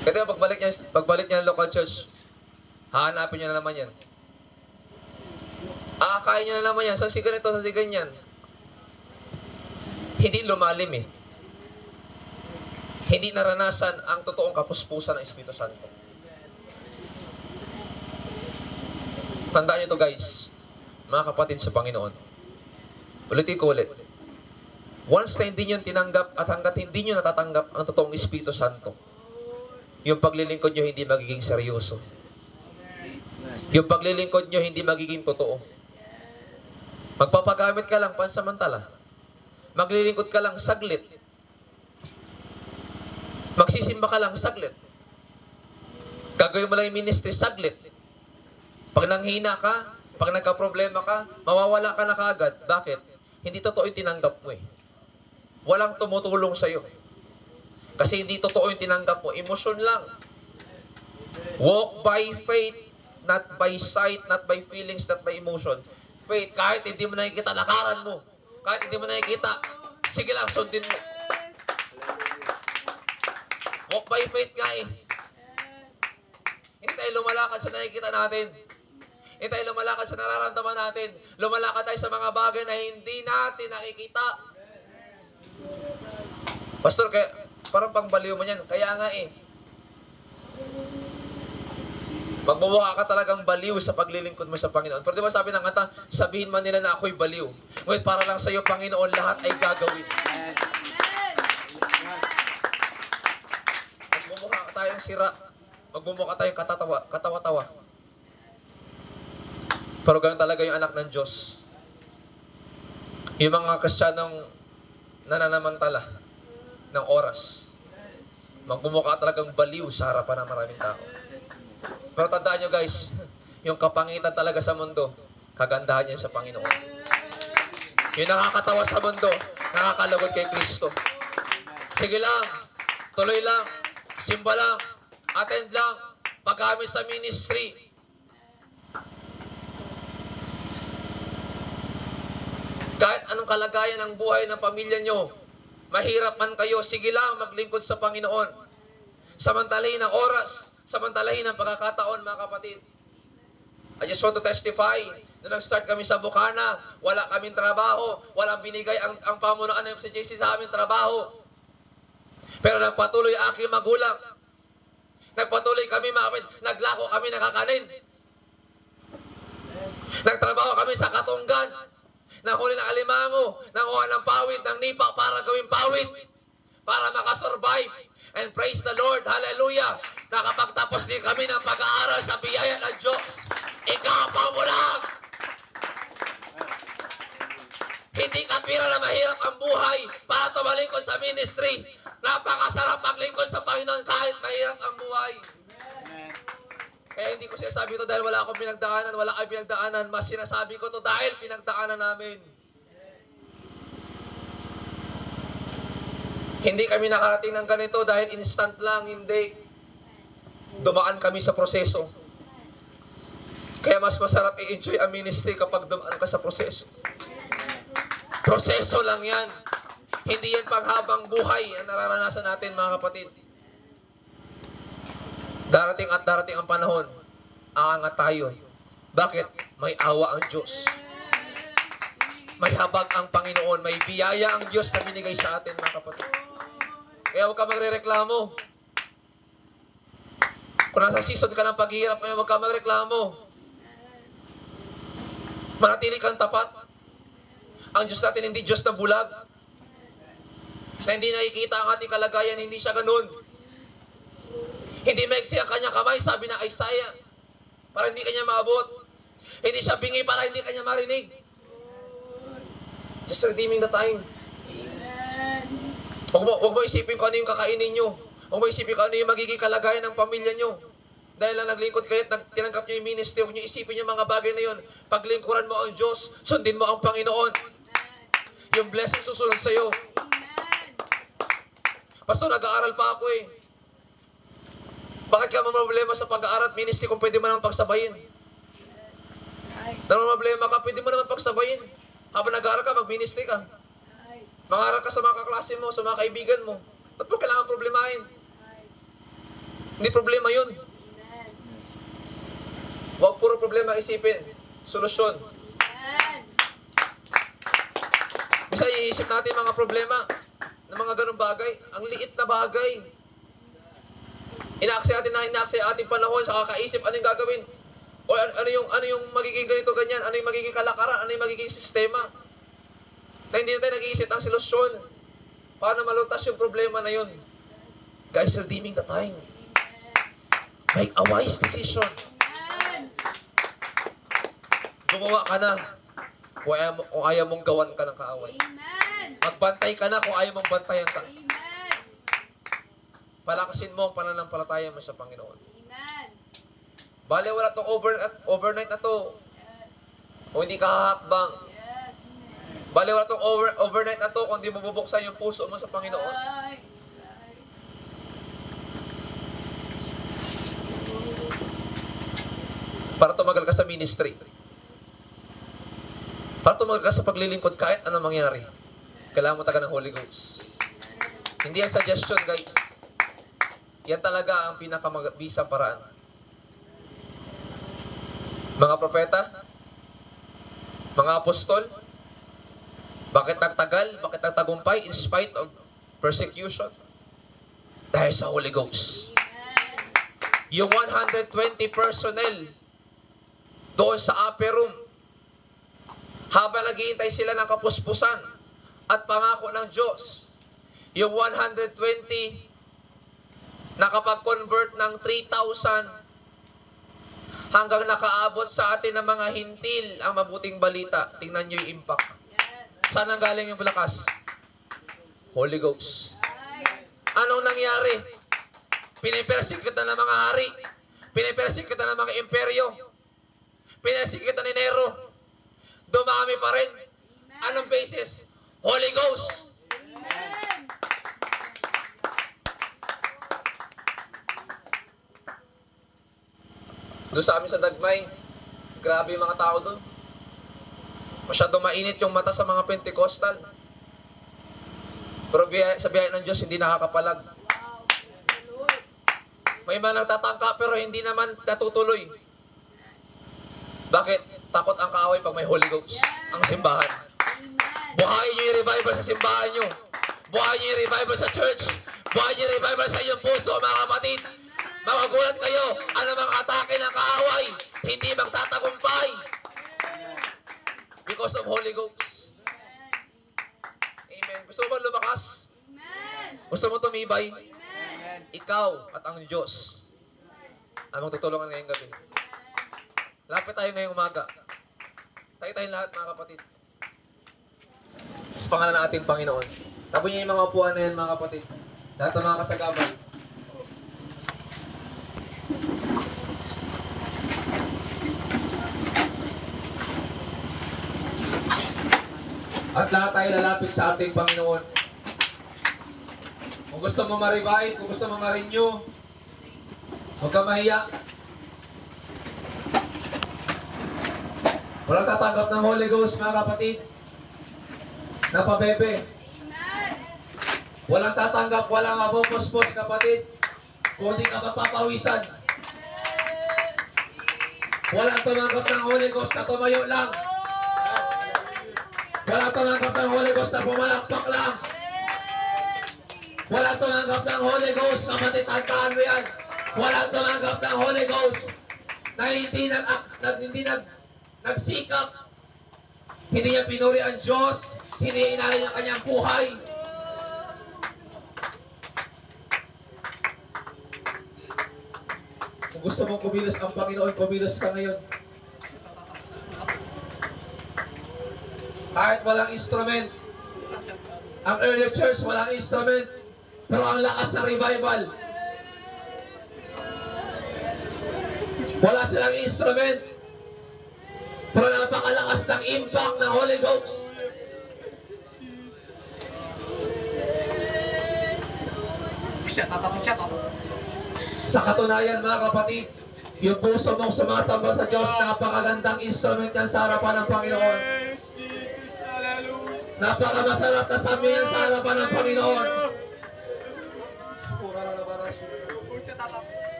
Kaya pagbalik niya ng local church, hahanapin niya na naman yan. Aakain niya na naman yan. Sa si ganito, sa si ganyan. Hindi lumalim eh. Hindi naranasan ang totoong kapuspusan ng Espiritu Santo. Tandaan niyo to guys, mga kapatid sa Panginoon. Ulitin ko ulit. Once na hindi nyo tinanggap at hanggat hindi nyo natatanggap ang totoong Espiritu Santo, yung paglilingkod nyo hindi magiging seryoso. Yung paglilingkod nyo hindi magiging totoo. Magpapagamit ka lang pansamantala. Maglilingkod ka lang saglit. Magsisimba ka lang saglit. Gagawin mo lang yung ministry saglit. Pag nanghina ka, pag nagka-problema ka, mawawala ka na kaagad. Bakit? Hindi totoo yung tinanggap mo eh. Walang tumutulong sa'yo. Kasi hindi totoo yung tinanggap mo. Emosyon lang. Walk by faith, not by sight, not by feelings, not by emotion. Faith, kahit hindi mo nakikita, lakaran mo. Kahit hindi mo nakikita, sige lang, sundin mo. Walk by faith nga eh. Hindi tayo lumalakad sa nakikita natin. Hindi tayo lumalakad sa nararamdaman natin. Lumalakad tayo sa mga bagay na hindi natin nakikita. Pastor, kaya, parang pangbaliw mo yan. Kaya nga eh. Magmumukha ka talagang baliw sa paglilingkod mo sa Panginoon. Pero di ba sabi ng kanta, sabihin man nila na ako'y baliw. Ngunit para lang sa iyo, Panginoon, lahat ay gagawin. Magmumukha ka tayong sira. Magmumukha tayong katawa-tawa. Pero ganun talaga yung anak ng Diyos. Yung mga Kristiyanong nananamantala ng oras. Magmumukha talagang baliw sa harapan ng maraming tao. Pero tandaan nyo guys, yung kapangitan talaga sa mundo, kagandahan niya sa Panginoon. Yung nakakatawa sa mundo, nakakalugod kay Kristo. Sige lang, tuloy lang, simba lang, attend lang, paggamit sa ministry. Kahit anong kalagayan ng buhay ng pamilya nyo, mahirap man kayo, sige lang, maglingkod sa Panginoon. Samantalahin ang oras, samantalahin ang pagkakataon, mga kapatid. I just want to testify, nung nag-start kami sa Bukana, wala kaming trabaho, walang binigay ang pamunuan ng FCJC sa aming trabaho. Pero nagpatuloy aking magulang. Nagpatuloy kami, mga kapatid, naglako kami nakakanin. Nagtrabaho kami sa Katunggan. Nahuli ng alimango, nanguha ng pawid, ng nipa para gawing pawid, para makasurvive. And praise the Lord, hallelujah. Nakapagtapos din kami ng pag-aaral sa biyaya ng Diyos. Ikapa mo lang. Hindi katwira na mahirap ang buhay para tumalingkod sa ministry. Napakasarap maglingkod sa Panginoon kahit mahirap ang buhay. Kaya hindi ko sinasabi ito dahil wala akong pinagdaanan, wala kang pinagdaanan. Mas sinasabi ko ito dahil pinagdaanan namin. Hindi kami nakarating ng ganito dahil instant lang, hindi. Dumaan kami sa proseso. Kaya mas masarap i-enjoy ang ministry kapag dumaan ka sa proseso. Proseso lang yan. Hindi yan panghabang buhay ang nararanasan natin, mga kapatid. Darating at darating ang panahon, aangat tayo. Bakit? May awa ang Diyos. May habag ang Panginoon. May biyaya ang Diyos na binigay sa atin, mga kapatid. Kaya huwag ka magre-reklamo. Kung nasa season ka ng paghihirap ngayon, huwag ka magreklamo. Manatili kang tapat. Ang Diyos natin hindi Diyos na bulag. Na hindi nakikita ang ating kalagayan, hindi siya ganun. Hindi maiksi ang kanyang kamay, sabi ng Isaiah, para hindi kanya maabot. Hindi siya bingi para hindi kanya marinig. Just redeeming the time. Huwag mo isipin kung ano yung kakainin nyo. Huwag mo isipin kung ano yung magiging kalagayan ng pamilya nyo. Dahil lang naglingkod kayo at tinanggap nyo yung ministry, huwag nyo isipin yung mga bagay na yun. Paglingkuran mo ang Diyos, sundin mo ang Panginoon. Yung blessing susunod sa'yo. Pastor, nag-aaral pa ako eh. Bakit ka problema sa pag-aaral at ministry kung pwede mo naman pagsabayin? Problema ka, pwede mo naman pagsabayin. Habang nag-aaral ka, mag-ministry ka. Mangaral ka sa mga kaklase mo, sa mga kaibigan mo. Ba't mo kailangan problemahin? Hindi problema yun. Huwag puro problema isipin. Solusyon. Bisa iisip natin mga problema ng mga ganong bagay. Ang liit na bagay. Inaaksay ating panahon sa kakaisip, ano yung gagawin? O ano yung magiging ganito, ganyan? Ano yung magiging kalakaran? Ano yung magiging sistema? Na hindi na tayo nag-iisip ng solusyon. Paano malutas yung problema na yun? Guys, redeeming the time. Make a wise decision. Gumawa ka na kung ayaw mong gawan ka ng kaaway. Magbantay ka na kung ayaw mong bantayan ka. Palakasin mo ang pananampalataya mo sa Panginoon. Bale, wala itong overnight na to. O hindi ka hahakbang. Bale, wala itong overnight na to kung hindi mo bubuksan yung puso mo sa Panginoon. Para tumagal ka sa ministry. Para tumagal ka sa paglilingkod kahit ano mangyari. Kailangan mo taga ng Holy Ghost. Hindi yan suggestion, guys. Yan talaga ang pinakamabisang paraan. Mga propeta, mga apostol, bakit nagtagal, bakit nagtagumpay in spite of persecution? Dahil sa Holy Ghost. Yung 120 personnel doon sa upper room, habang naghihintay sila ng kapuspusan at pangako ng Diyos, yung 120 nakapag-convert ng 3,000 hanggang nakaabot sa atin ng mga hintil ang mabuting balita. Tingnan nyo yung impact. Saan ang galing yung lakas? Holy Ghost. Anong nangyari? Pinipersecute na ng mga hari. Pinipersecute na ng mga imperyo. Pinipersecute na ni Nero. Dumami pa rin. Anong basis? Holy Ghost. Doon sa amin sa Dagmay, grabe yung mga tao doon. Masyado mainit yung mata sa mga Pentecostal. Pero sa biyaya ng Diyos, hindi nakakapalag. May mga nagtatangka pero hindi naman natutuloy. Bakit? Takot ang kaaway pag may Holy Ghost. Ang simbahan. Buhayin nyo yung revival sa simbahan nyo. Buhayin nyo yung revival sa church. Buhayin nyo yung revival sa inyong puso, mga kapatid. Makagulat kayo, ano mga atake ng kaaway, hindi magtatagumpay. Because of Holy Ghost. Amen. Gusto mo ba lumakas? Gusto mo tumibay? Ikaw at ang Diyos ang magtutulungan ngayong gabi. Lapit tayo ngayong umaga. Tayo lahat, mga kapatid. Sa pangalan ng ating Panginoon. Tabi niyo yung mga upuan na yan, mga kapatid. Lahat ng mga kasagaban. At lahat tayo lalapit sa ating Panginoon. Kung gusto mo ma-revive, kung gusto mo ma-renew, huwag ka mahiya. Walang tatanggap ng Holy Ghost, mga kapatid, na pabebe. Walang tatanggap, walang mapupuspos, kapatid, kung di ka magpapawisan. Walang tumanggap ng Holy Ghost na tumayo lang. Walang tumanggap ng Holy Ghost na pumalakpak lang. Walang tumanggap ng Holy Ghost, kapatid, tandaan mo yan. Walang tumanggap ng Holy Ghost na hindi nagsikap. Hindi niya pinuri ang Diyos. Hindi inalay ang kanyang buhay. Kung gusto mong kumilos ang Panginoon, kumilos ka ngayon. Kahit walang instrument. Ang early church walang instrument. Pero ang lakas ng revival. Wala silang instrument. Pero napakalakas ng impact ng Holy Ghost. Sa katunayan, mga kapatid, yung puso mong sumasamba sa Diyos, napakagandang instrument yan sa harapan ng Panginoon. Napakamasarap na sambihan sa harapan ng Panginoon.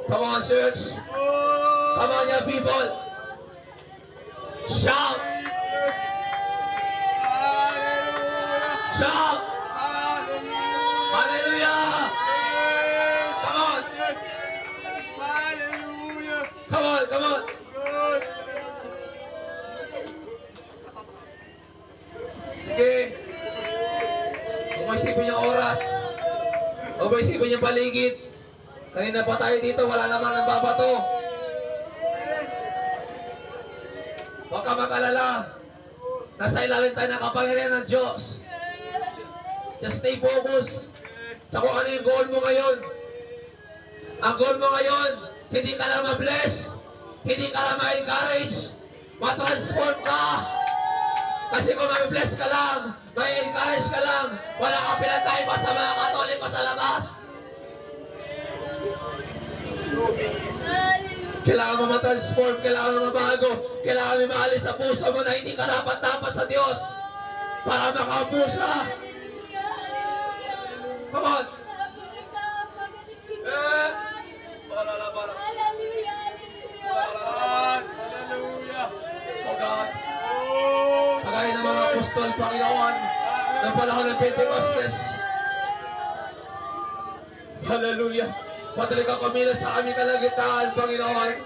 Come on, church. Come on, young people. Shout. Shout. Hallelujah. Come on. Come on, come on. Sige. Huwag mo isipin yung oras. Huwag mo isipin yung paligid. Kanina pa tayo dito, wala namang nagbabato. Huwag ka mag-alala. Nasa ilalim tayo ng kapangyarihan ng Diyos. Just stay focused sa kung ano yung goal mo ngayon. Ang goal mo ngayon, hindi ka lang ma-bless, hindi ka lang ma-encourage, ma-transform ka. Kasi kung ma-bless ka lang, ma-encourage ka lang, wala kang pinatay pa sa mga Katoliko sa labas. Kailangan mo ma-transform, kailangan mo mabago, kailangan mo maalis sa puso mo na hindi ka dapat sa Diyos para makaupo siya. Come on! Yes! Oh God! Kagaya ng mga apostol, Panginoon, ng panahon ng Pentecostes. Hallelujah! Patuloy ka kumilos sa aming kalagitnaan, Panginoon.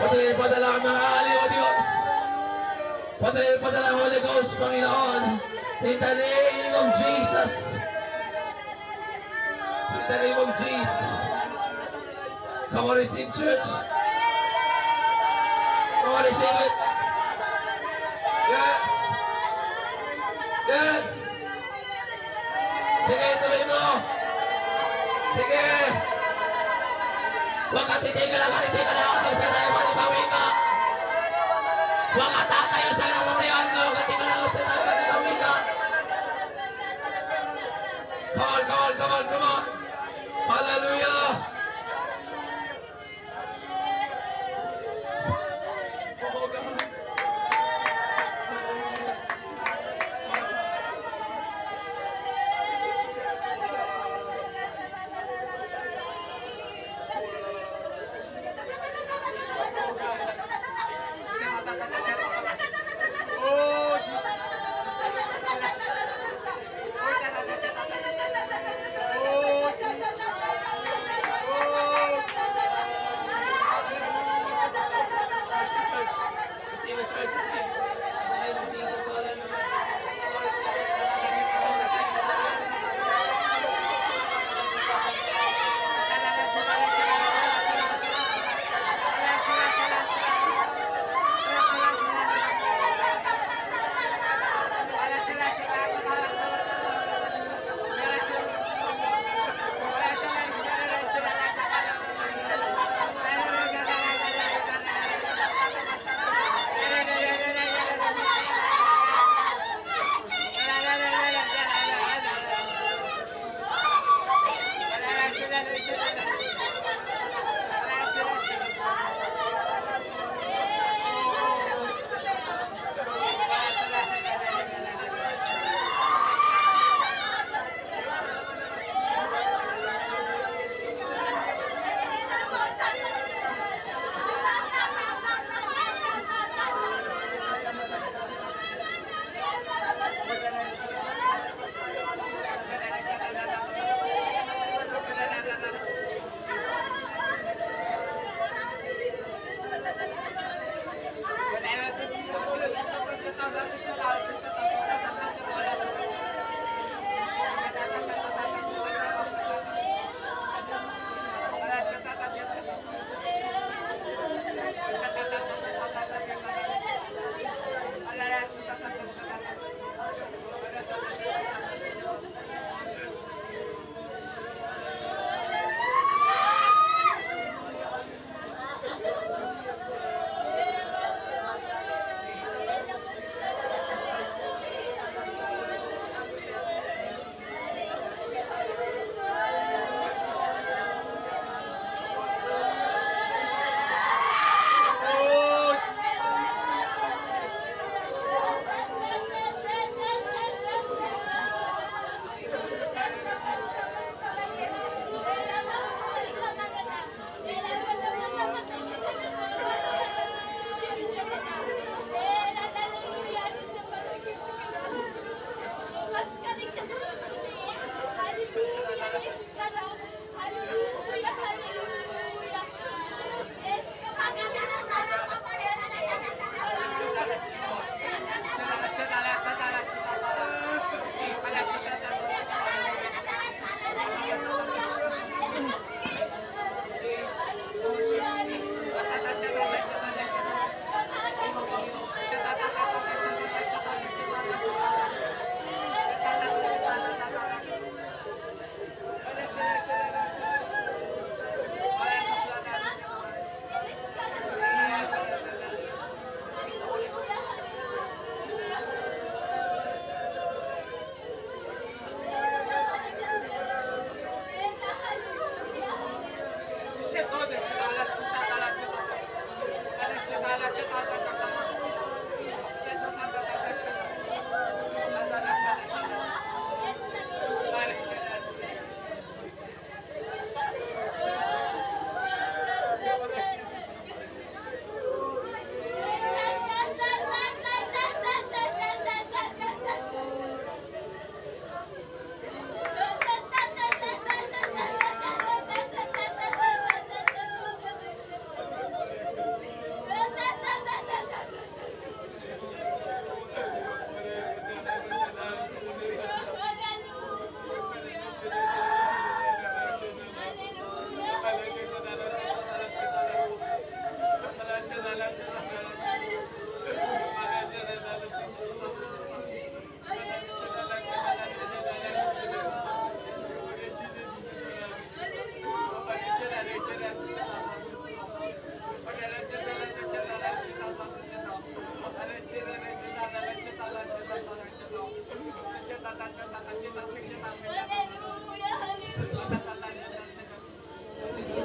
Patuloy padala ang mga aliw, O Diyos. Patuloy padala ang Holy Ghost, Panginoon. In the name of Jesus. In the name of Jesus. Come on, receive, church. Come on, receive it. Yes. Yes. Sige, tuloy mo. Sige! Huwag ka titigil lang, titigil lang. Pag sa tayo, malibawin ka. Huwag ka tatayo sa lamang na yun. Huwag ka titigil lang sa tayo, malibawin ka. Come on, come on, come on, come on. Hallelujah!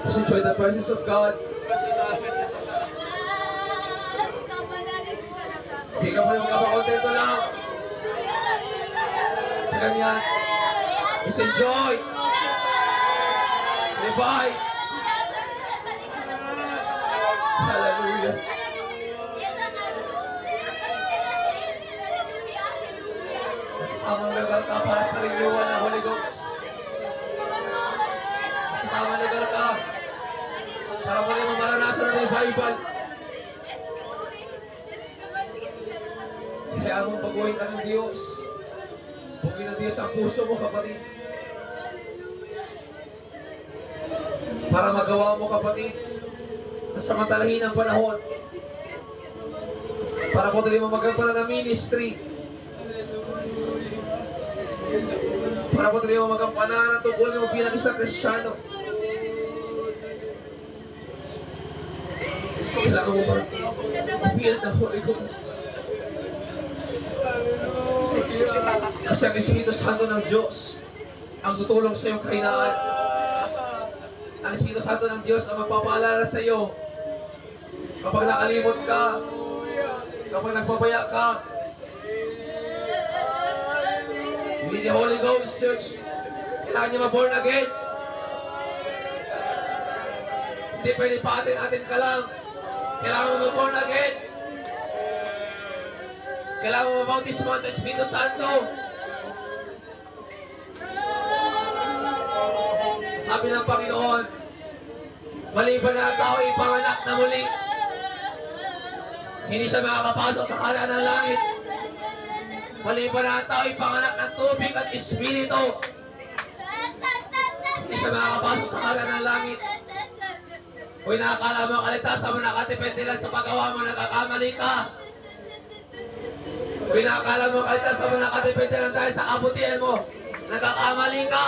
Just enjoy the presence of God. Sige ka pa yung kapakontento lang. Sa Kanya. Just enjoy. Revive. Hallelujah. Nasa tamang lugar ka para sa renewal ng Holy Ghost. Nasa tamang lugar ka para muli mo maranasan ang revival. Kaya mong baguhin ka ng Diyos. Bugin ng Diyos ang puso mo, kapatid. Para magawa mo, kapatid, na samantalahin ang panahon. Para po tuloy mo magagpala ng ministry. Para po tuloy mo magampana ng tungkol mo bilang isang Kristiyano. Kailangan mo ba bilang ng Holy Ghost? Kasi ang Espiritu Santo ng Diyos ang tutulong sa iyong kahinaan. Ang Espiritu Santo ng Diyos ang magpapaalala sa iyo kapag nakalimot ka, kapag nagpapaya ka. You need the Holy Ghost, church. Kailangan niyo ma-born again. Hindi pwede pa atin ka lang. Kailangan mo ma-born again. Kailangan mo mabautismo sa Espiritu Santo. Sabi ng Panginoon, maliban na ang tao ipanganak na muli, hindi siya makakapasok sa kalan ng langit. Maliban na ang tao ipanganak ng tubig at Espiritu, hindi siya makakapasok sa kalan ng langit. Kung nakakala mo kaligtasan mo, nakatipente lang sa paggawa mo, nakakamali ka. Kung nakakala mo kaligtasan mo, nakatipente lang dahil sa kabutihan mo, nakakamali ka.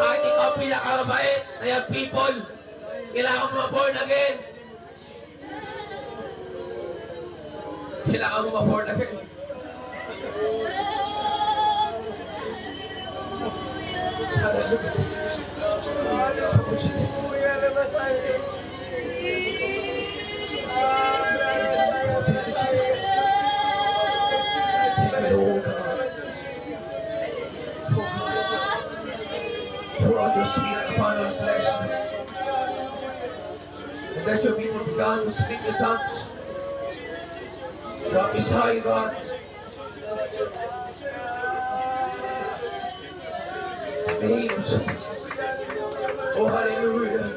Kahit ikaw pinakamabait na young people, kailangan mo ma-born again. Kailangan mo ma-born again. Oh, Jesus. Pour out your Spirit upon our flesh. And let your people begin to speak the tongues. Prophesy, God. In the name of Jesus. Oh, hallelujah.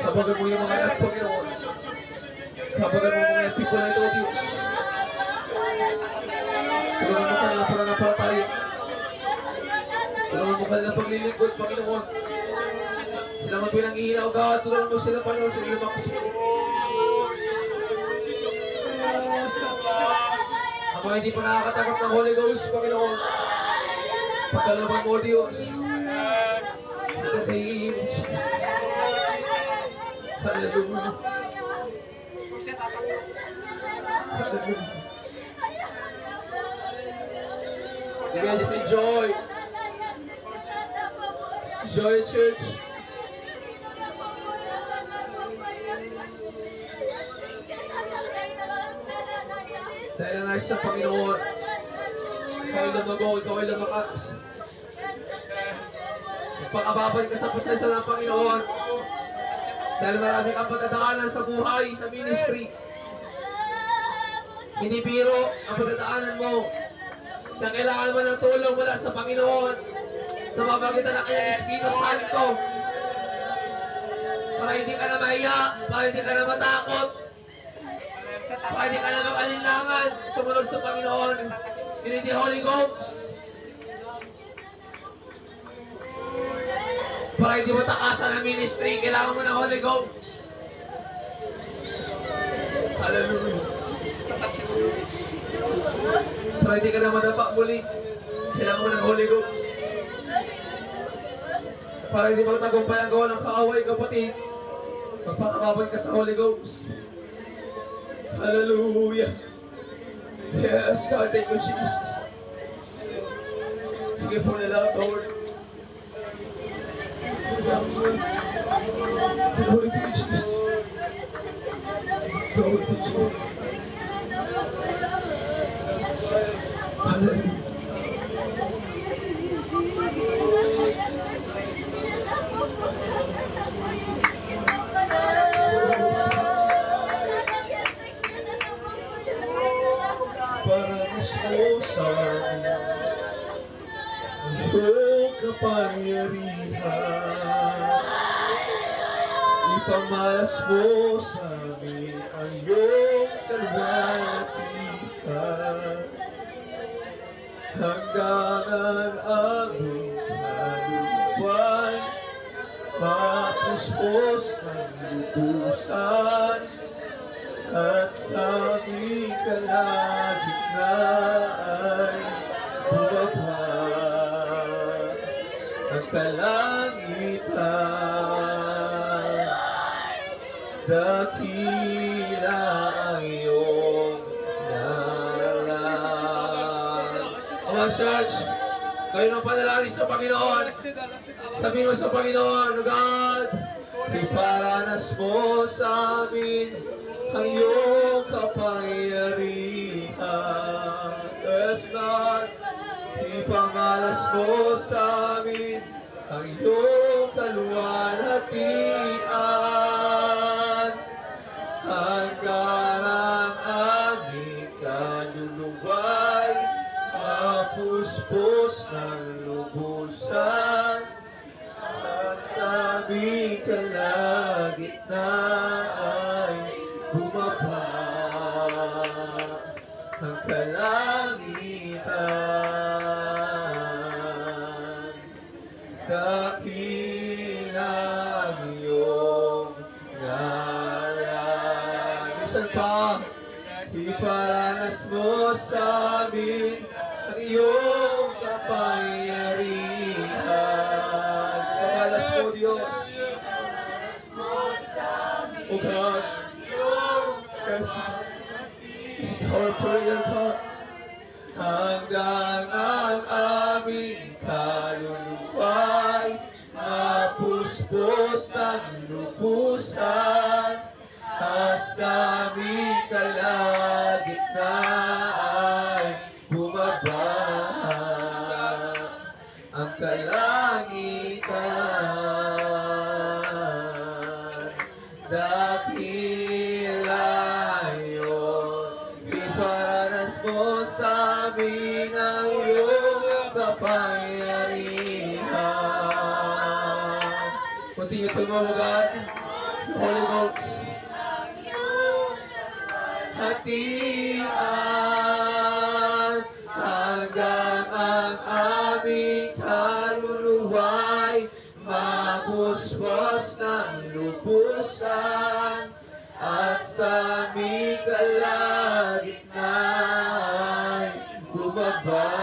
Kabagan mo yung mga anak, Panginoon. Kabagan mo mga people na ito, O Diyos. Tulungan mo kanila pananampalataya. Tulungan mo kanila paglilingkod, Panginoon. Sila man pinanghihina, O God. Tulungan mo sila, Panginoon, sa iyong makasulit. Ang mga hindi pa nakakatanggap ng Holy Ghost, Panginoon. Pagkalaman mo, Diyos. In the name of Jesus. Hallelujah. Hallelujah. Again, just enjoy. Enjoy it, church. Dahil na nais sa Panginoon. Ikaw ay lumago, ikaw ay lumakas. Pag-ababalik ka sa presensya ng Panginoon. Dahil marami kang pagdadaanan sa buhay, sa ministry. Hindi biro ang pagdadaanan mo. Kaya kailangan mo ng tulong mula sa Panginoon sa mamagitan ng kanyang Espiritu Santo. Para hindi ka na mahiya, para hindi ka na matakot, para hindi ka na mag-alinlangan sumunod sa Panginoon. You need the Holy Ghost. Para hindi mo takasan ang ministry, kailangan mo ng Holy Ghost. Hallelujah. Para hindi ka na madapa muli, kailangan mo ng Holy Ghost. Para hindi magtagumpay ang gawa ng kaaway, kapatid, magpakababad ka sa Holy Ghost. Hallelujah. Yes, God, thank you, Jesus. Thank you for the love, Lord. Glory to you, Jesus. Glory to you, Jesus. Hallelujah. Paranas mo sa amin ang iyong kapangyarihan. Ipamalas mo sa amin ang iyong kalwatikan. Hanggang ang aming kaluluwan, mapuspos ng lubusan, at sa aming kalagitnaan bumaba ang kalangitan. Dakila ang iyong ngalan. Mga church, kayo ng panalangin sa Panginoon. Sabihin mo sa Panginoon, God, iparanas mo sa amin ang iyong kapangyarihan. Yes, God, ipamalas mo sa amin ang iyong kaluwalhatian. Hanggang ang aming kaluluwa'y mapuspos ng lubusan, at sa aming kalagitnaan bumaba ang kalangitan. Dakila ang iyong ngalan. Minsan pa, iparanas mo sa amin ang iyong kapangyarihan. Kamalas mo, Diyos. Oh God, yes, this is our prayer, God. Hanggang ang aming kaluluwa'y mapuspos ng lubusan, at sa aming kalagitnaan bumaba ang kalangitan. Dakila yun, iparanas mo sa amin ang iyong kapangyarihan. Continue to know, God, Holy Ghost. Hatian hanggang ang aming kaluluwa'y mapuspos ng lubusan, at sa aming kalagitnaan bumaba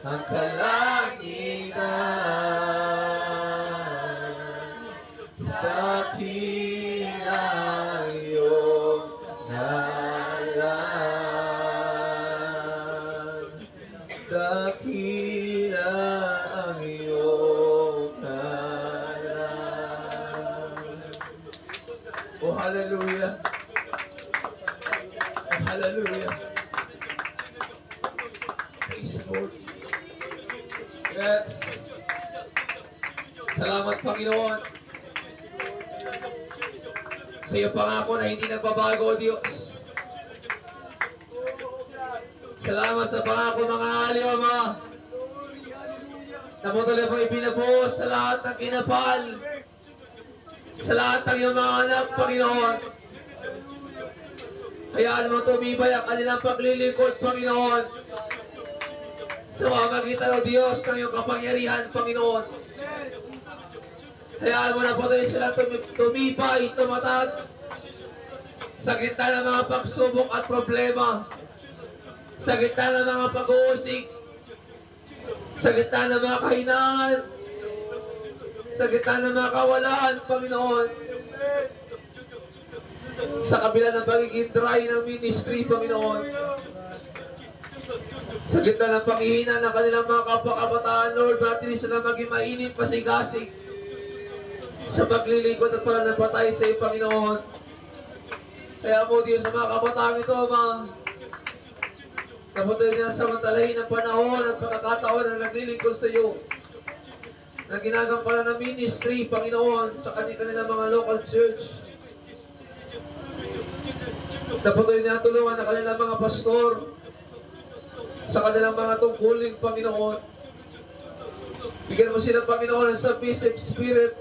ang kalangitan. Dakila iyong ngalan. Dakila ang iyong ngalan. Oh, hallelujah. Oh, hallelujah. Praise the Lord. Yes. Salamat, Panginoon, sa iyong pangako na hindi nagbabago, Diyos. Salamat sa pangako, mga aliw, Ama, na mo tuloy po ibinabuhos sa lahat ng kinapal, sa lahat ng iyong mga anak, Panginoon. Hayaan mo tumibay ang kanilang paglilingkod, Panginoon, sa pamamagitan, O Diyos, ng iyong kapangyarihan, Panginoon. Hayaan mo na po tayo sila tumibay, tumatag sa gitna ng mga pagsubok at problema. Sa gitna ng mga pag-uusig, sa gitna ng mga kahinaan, sa gitna ng mga kawalaan, Panginoon, sa kabila ng pagiging dry ng ministry, Panginoon, sa gitna ng paghihina ng kanilang mga kapakabataan, Lord, manatili sila maging mainit, pasigasig sa paglilingkod at pananampatay sa iyo, Panginoon. Kaya po, Diyos, sa mga kabataan ito, Ama, napatuloy na samantalahin ang panahon at pagkakataon na naglilingkod sa iyo, na ginagampanan ng ministry, Panginoon, sa kanilang mga local church. Napatuloy na tulungan ng kanilang mga pastor sa kanilang mga tungkulin, Panginoon. Bigyan mo sila, Panginoon, ng submissive spirit,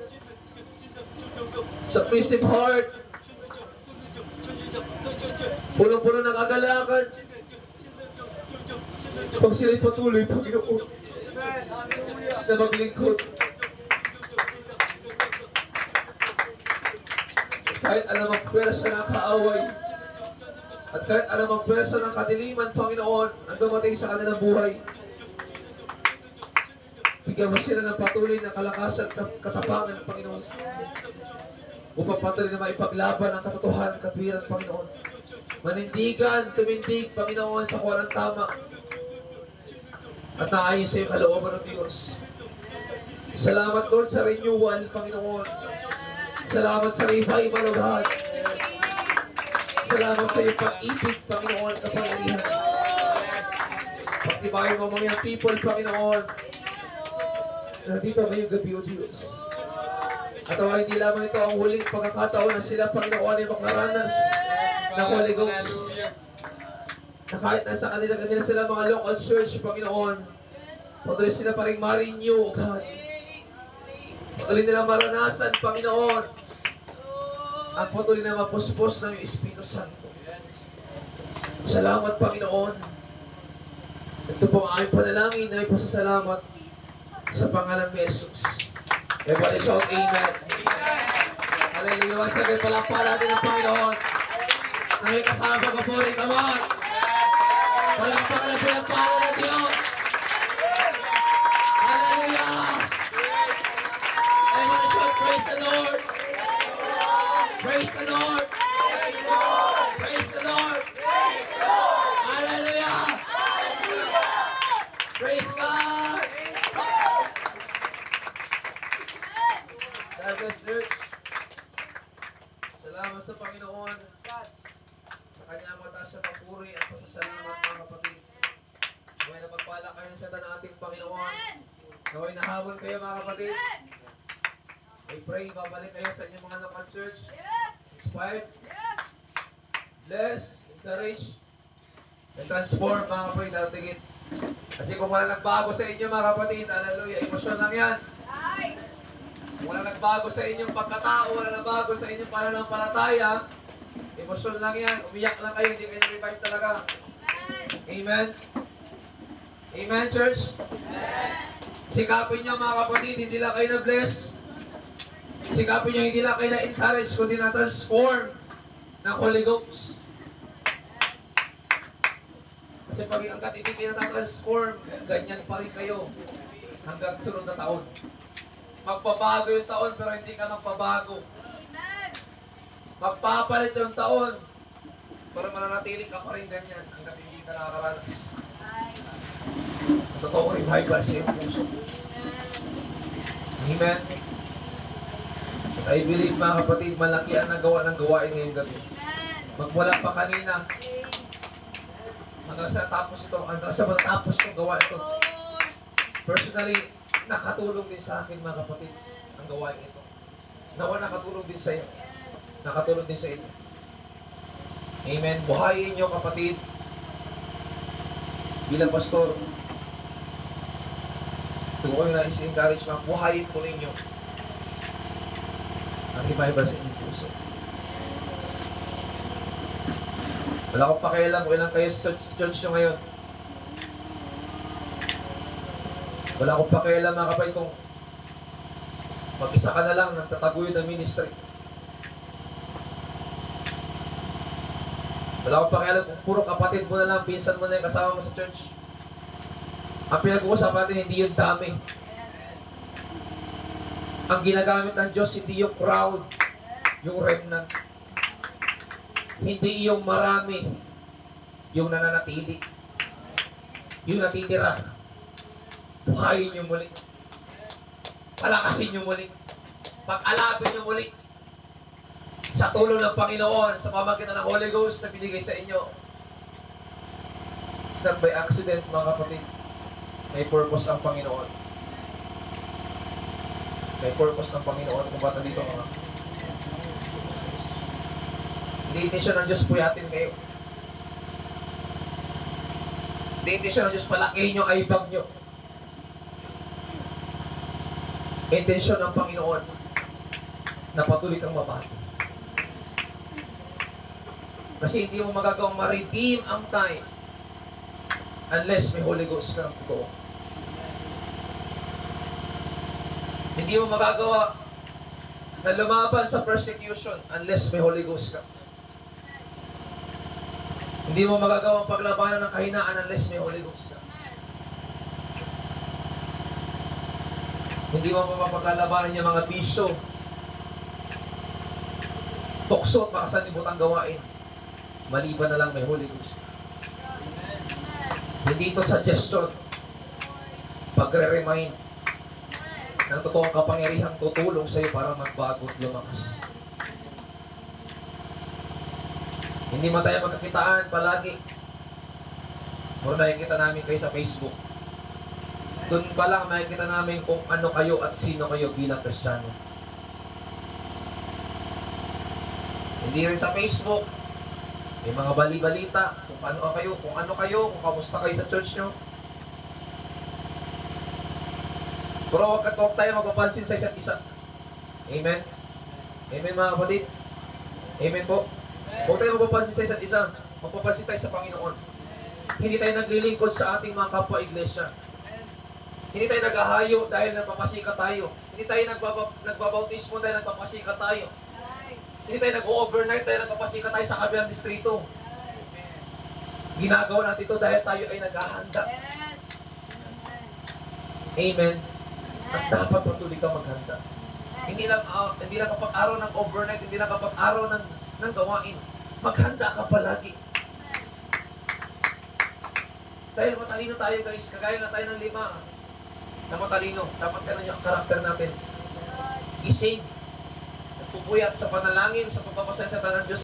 submissive heart, punong-puno ng kagalakan. Pag sila'y patuloy, Panginoon, na maglingkod. Kahit alam ang pwersa ng kaaway, at kahit alam ang pwersa ng kadiliman, Panginoon, ang dumating sa kanilang buhay, bigyan mo sila ng patuloy na kalakasan at katapangan, Panginoon, upang patuloy na maipaglaban ang katotohanan at katwiran, Panginoon. Manindigan, tumindig, Panginoon, sa kuha ng tama at naayon sa iyong kalooban ng Diyos. Salamat, Lord, sa renewal, Panginoon. Salamat sa revival of God. Salamat sa iyong pag-ibig, Panginoon, na pangyarihan. Pagtibayan mo mga people, Panginoon, nandito ngayong gabi, O Diyos. At hindi lamang ito ang huling pagkakataon na sila, Panginoon, ay makaranas ng Holy Ghost. Na kahit nasa kanila sila mga local church, Panginoon, patuloy sila pa rin ma-renew, O God. Patuloy nila maranasan, Panginoon, ang patuloy na mapuspos ng iyong Espiritu Santo. Salamat, Panginoon. Ito po ang aming panalangin na may pasasalamat sa pangalan ni Jesus. Everybody shout Amen. Hallelujah. Once again, palakpakan natin ang Panginoon na may kasama ka po rin. Come on. Palakpakan na pinagpala ng Diyos. Hallelujah. Everybody shout praise the Lord. Praise the Lord. Praise the Lord. Hallelujah. Praise God. God bless church. Salamat sa Panginoon sa kanyang mataas na papuri at pasasalamat, mga kapatid. Naway na pagpala kayo ng satan ng ating Panginoon. Naway nahabol kayo, mga kapatid. I pray, babalik kayo sa inyong mga local church. Inspired, bless, encourage, and transform, mga kapatid, natigit. Kasi kung wala nagbago sa inyo, mga kapatid, hallelujah, emosyon lang yan. Kung wala nagbago sa inyong pagkatao, wala nagbago sa inyong pananampalataya, emosyon lang yan, umiyak lang kayo, hindi kayo na-revive talaga. Amen? Amen, church? Sikapin nyo, mga kapatid, hindi lang kayo na-bless. Sikapin nyo, hindi lang kayo na-encourage, kundi na-transform ng Holy Ghost. Kasi pag hanggat hindi kayo na-transform, ganyan pa rin kayo hanggang sunod na taon. Magpabago yung taon, pero hindi ka magpabago. Magpapalit yung taon, pero mananatili ka pa rin ganyan hanggat hindi ka nakakaranas. Totoo revival sa iyong puso. Amen? I believe, mga kapatid, malaki ang nagawa ng gawain ngayong gabi. Magmula pa kanina, hanggang sa tapos ito, hanggang sa matapos itong gawa ito. Personally, nakatulong din sa akin, mga kapatid, ang gawain ito. Nawa nakatulong din sa iyo. Nakatulong din sa inyo. Amen. Buhayin niyo, kapatid, bilang pastor. Ito ko yung nais-encourage, mga buhayin po ninyo ang revival sa inyong puso. Wala akong pakialam kung ilang kayo sa church nyo ngayon. Wala akong pakialam, mga kapatid, kung mag-isa ka na lang nagtataguyod ng ministry. Wala akong pakialam kung puro kapatid mo na lang, pinsan mo na yung kasama mo sa church. Ang pinag-uusapan natin, hindi yung dami. Ang ginagamit ng Diyos, hindi yung crowd, yung remnant. Hindi yung marami, yung nananatili. Yung natitira. Buhayin nyo muli. Palakasin nyo muli. Pag-alapin nyo muli. Sa tulong ng Panginoon, sa pamamagitan ng Holy Ghost na binigay sa inyo. It's not by accident, mga kapatid. May purpose ang Panginoon. May purpose ng Panginoon kung ba't nandito mga. Hindi intensyon ng Diyos puyatin kayo. Hindi intensyon ng Diyos palakihin nyo, aibag nyo. Intensyon ng Panginoon na patuloy kang mabati. Kasi hindi mo magagawang ma-redeem ang time unless may Holy Ghost ka ng totoo. Hindi mo magagawa na lumaban sa persecution unless may Holy Ghost ka. Hindi mo magagawa ang paglabanan ng kahinaan unless may Holy Ghost ka. Hindi mo mapaglalabanan yung mga bisyo, tukso at makasanibutang gawain. Maliban na lang may Holy Ghost. Hindi ito suggestion. Pagre-remind ng totoong kapangyarihang tutulong sa iyo para magbago at lumakas. Hindi man tayo magkakitaan palagi. Muna nakikita namin kayo sa Facebook. Doon pa lang nakikita namin kung ano kayo at sino kayo bilang Kristiyano. Hindi rin sa Facebook. May mga bali-balita kung paano kayo, kung kamusta kayo sa church nyo. Pero huwag tayo magpapansin sa isa't isa. Amen? Amen mga kapatid? Amen po? Huwag tayo magpapansin sa isa't isa. Magpapansin tayo sa Panginoon. Hindi tayo naglilingkod sa ating mga kapwa-iglesia. Hindi tayo naghahayo dahil nagpapasika tayo. Hindi tayo nagbabautismo dahil nagpapasika tayo. Hindi tayo nag-overnight dahil nagpapasika tayo sa kabilang distrito. Ginagawa natin ito dahil tayo ay naghahanda. Yes. Amen. At dapat patuloy ka maghanda. Hindi lang kapag araw ng overnight, hindi lang kapag araw ng gawain. Maghanda ka palagi. Dahil matalino tayo guys, kagaya na tayo ng 5 na matalino. Dapat ganun yung karakter natin. Ising. Nagpupuyat sa panalangin, sa pagpapasensya ng Diyos.